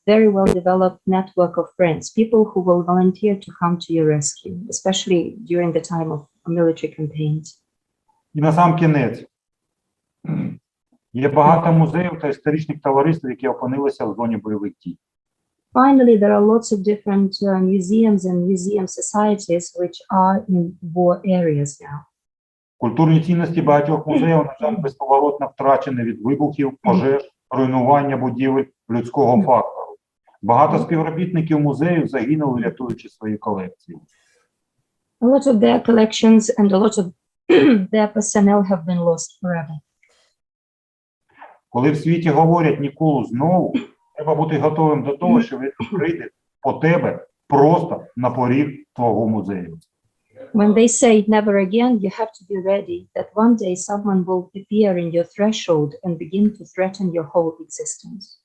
very well-developed network of friends, people who will volunteer to come to your rescue, especially during the time of military campaigns. І на сам кінець. Є багато музеїв та історичних товариств, які опинилися в зоні бойових дій. Finally, there are lots of different museums and museum societies which are in war areas now. Культурні цінності багатьох музеїв, на жаль, безповоротно втрачені від вибухів, пожеж, руйнування будівель, людського фактору. Багато співробітників музеїв загинули, рятуючи свої колекції. A lot of their collections and a lot of their personnel have been lost forever. Коли в світі говорять «ніколи знову», треба бути готовим до того, що він прийде по тебе просто на поріг твого музею. When they say never again, you have to be ready that one day someone will appear in your threshold and begin to threaten your whole existence.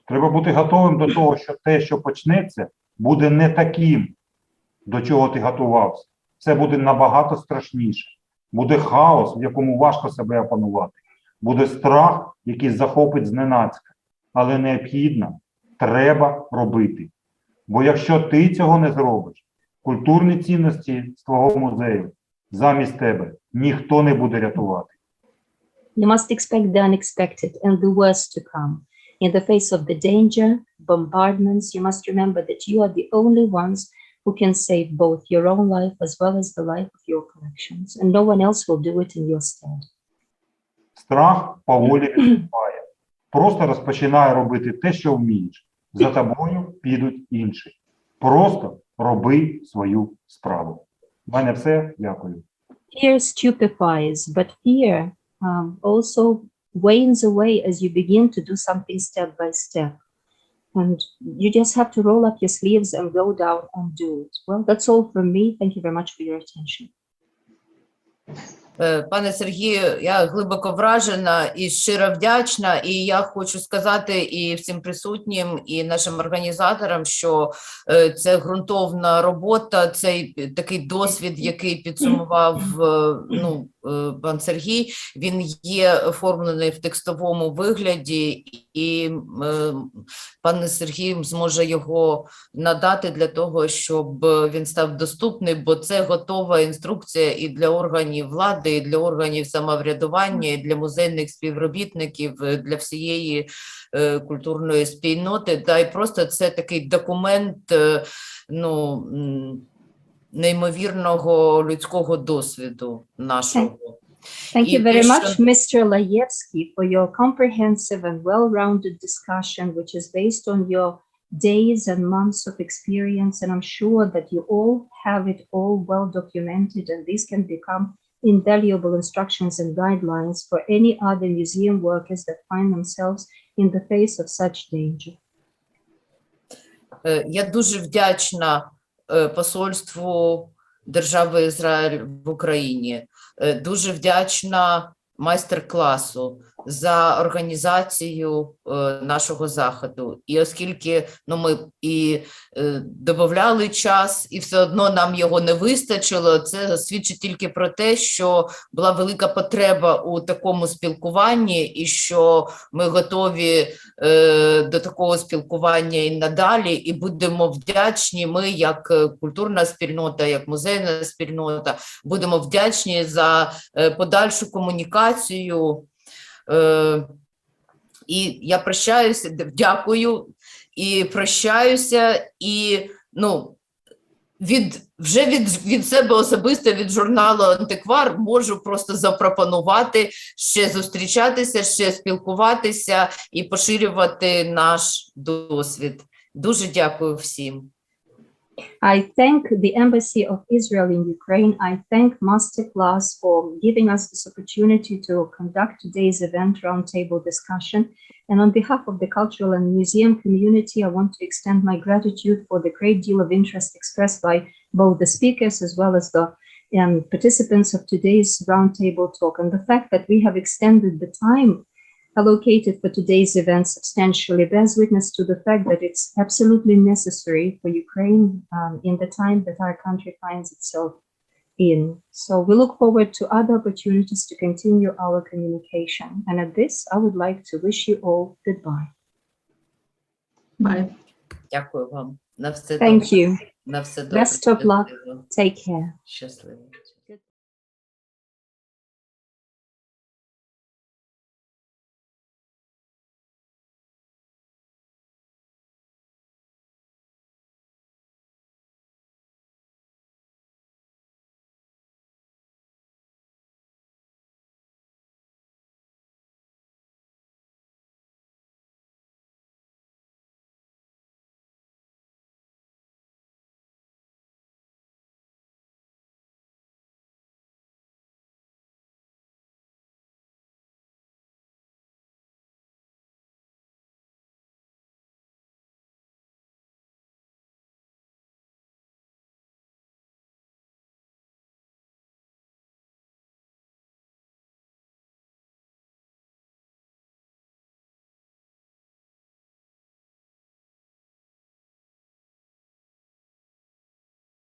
Треба бути готовим до того, що те, що почнеться, буде не таким, до чого ти готувався. Це буде набагато страшніше. Буде хаос, в якому важко себе опанувати. Буде страх, який захопить зненацька. Але необхідно, треба робити. Бо якщо ти цього не зробиш, культурні цінності з твого музею замість тебе ніхто не буде рятувати. You must expect the unexpected and the worst to come. In the face of the danger, bombardments, you must remember that you are the only ones who can save both your own life as well as the life of your collections, and no one else will do it in your stead. Страх поволі відступає. Просто розпочинай робити те, що вмієш. За тобою підуть інші. Просто роби свою справу. У мене все. Дякую. Fear stupefies, but fear also wanes away as you begin to do something step by step. And you just have to roll up your sleeves and go down and do it. Well, that's all from me. Thank you very much for your attention. Пане Сергію, я глибоко вражена і щиро вдячна, і я хочу сказати і всім присутнім, і нашим організаторам, що це ґрунтовна робота, цей такий досвід, який підсумував пан Сергій, він є оформлений в текстовому вигляді, і пан Сергій зможе його надати для того, щоб він став доступний, бо це готова інструкція і для органів влади, і для органів самоврядування, і для музейних співробітників, для всієї культурної спільноти. Та й просто це такий документ, неймовірного людського досвіду нашого. Thank you very much, Mr. Laevsky, for your comprehensive and well-rounded discussion, which is based on your days and months of experience. And I'm sure that you all have it all well documented, and these can become invaluable instructions and guidelines for any other museum workers that find themselves in the face of such danger. Я дуже вдячна посольству Держави Ізраїль в Україні. Дуже вдячна майстер-класу за організацію нашого заходу. І оскільки ми і додавали час, і все одно нам його не вистачило, це свідчить тільки про те, що була велика потреба у такому спілкуванні, і що ми готові до такого спілкування і надалі, і будемо вдячні, ми як культурна спільнота, як музейна спільнота, будемо вдячні за подальшу комунікацію. І я прощаюся, дякую, і прощаюся, і від себе особисто, від журналу «Антиквар» можу просто запропонувати ще зустрічатися, ще спілкуватися і поширювати наш досвід. Дуже дякую всім. I thank the Embassy of Israel in Ukraine. I thank Masterclass for giving us this opportunity to conduct today's event roundtable discussion. And on behalf of the cultural and museum community, I want to extend my gratitude for the great deal of interest expressed by both the speakers as well as the participants of today's roundtable talk, and the fact that we have extended the time allocated for today's event substantially bears witness to the fact that it's absolutely necessary for Ukraine in the time that our country finds itself in. So we look forward to other opportunities to continue our communication. And at this, I would like to wish you all goodbye. Bye. Дякую вам. На все Thank добре. you. На все добре. Best of luck. Щасливо. Take care. Щасливо.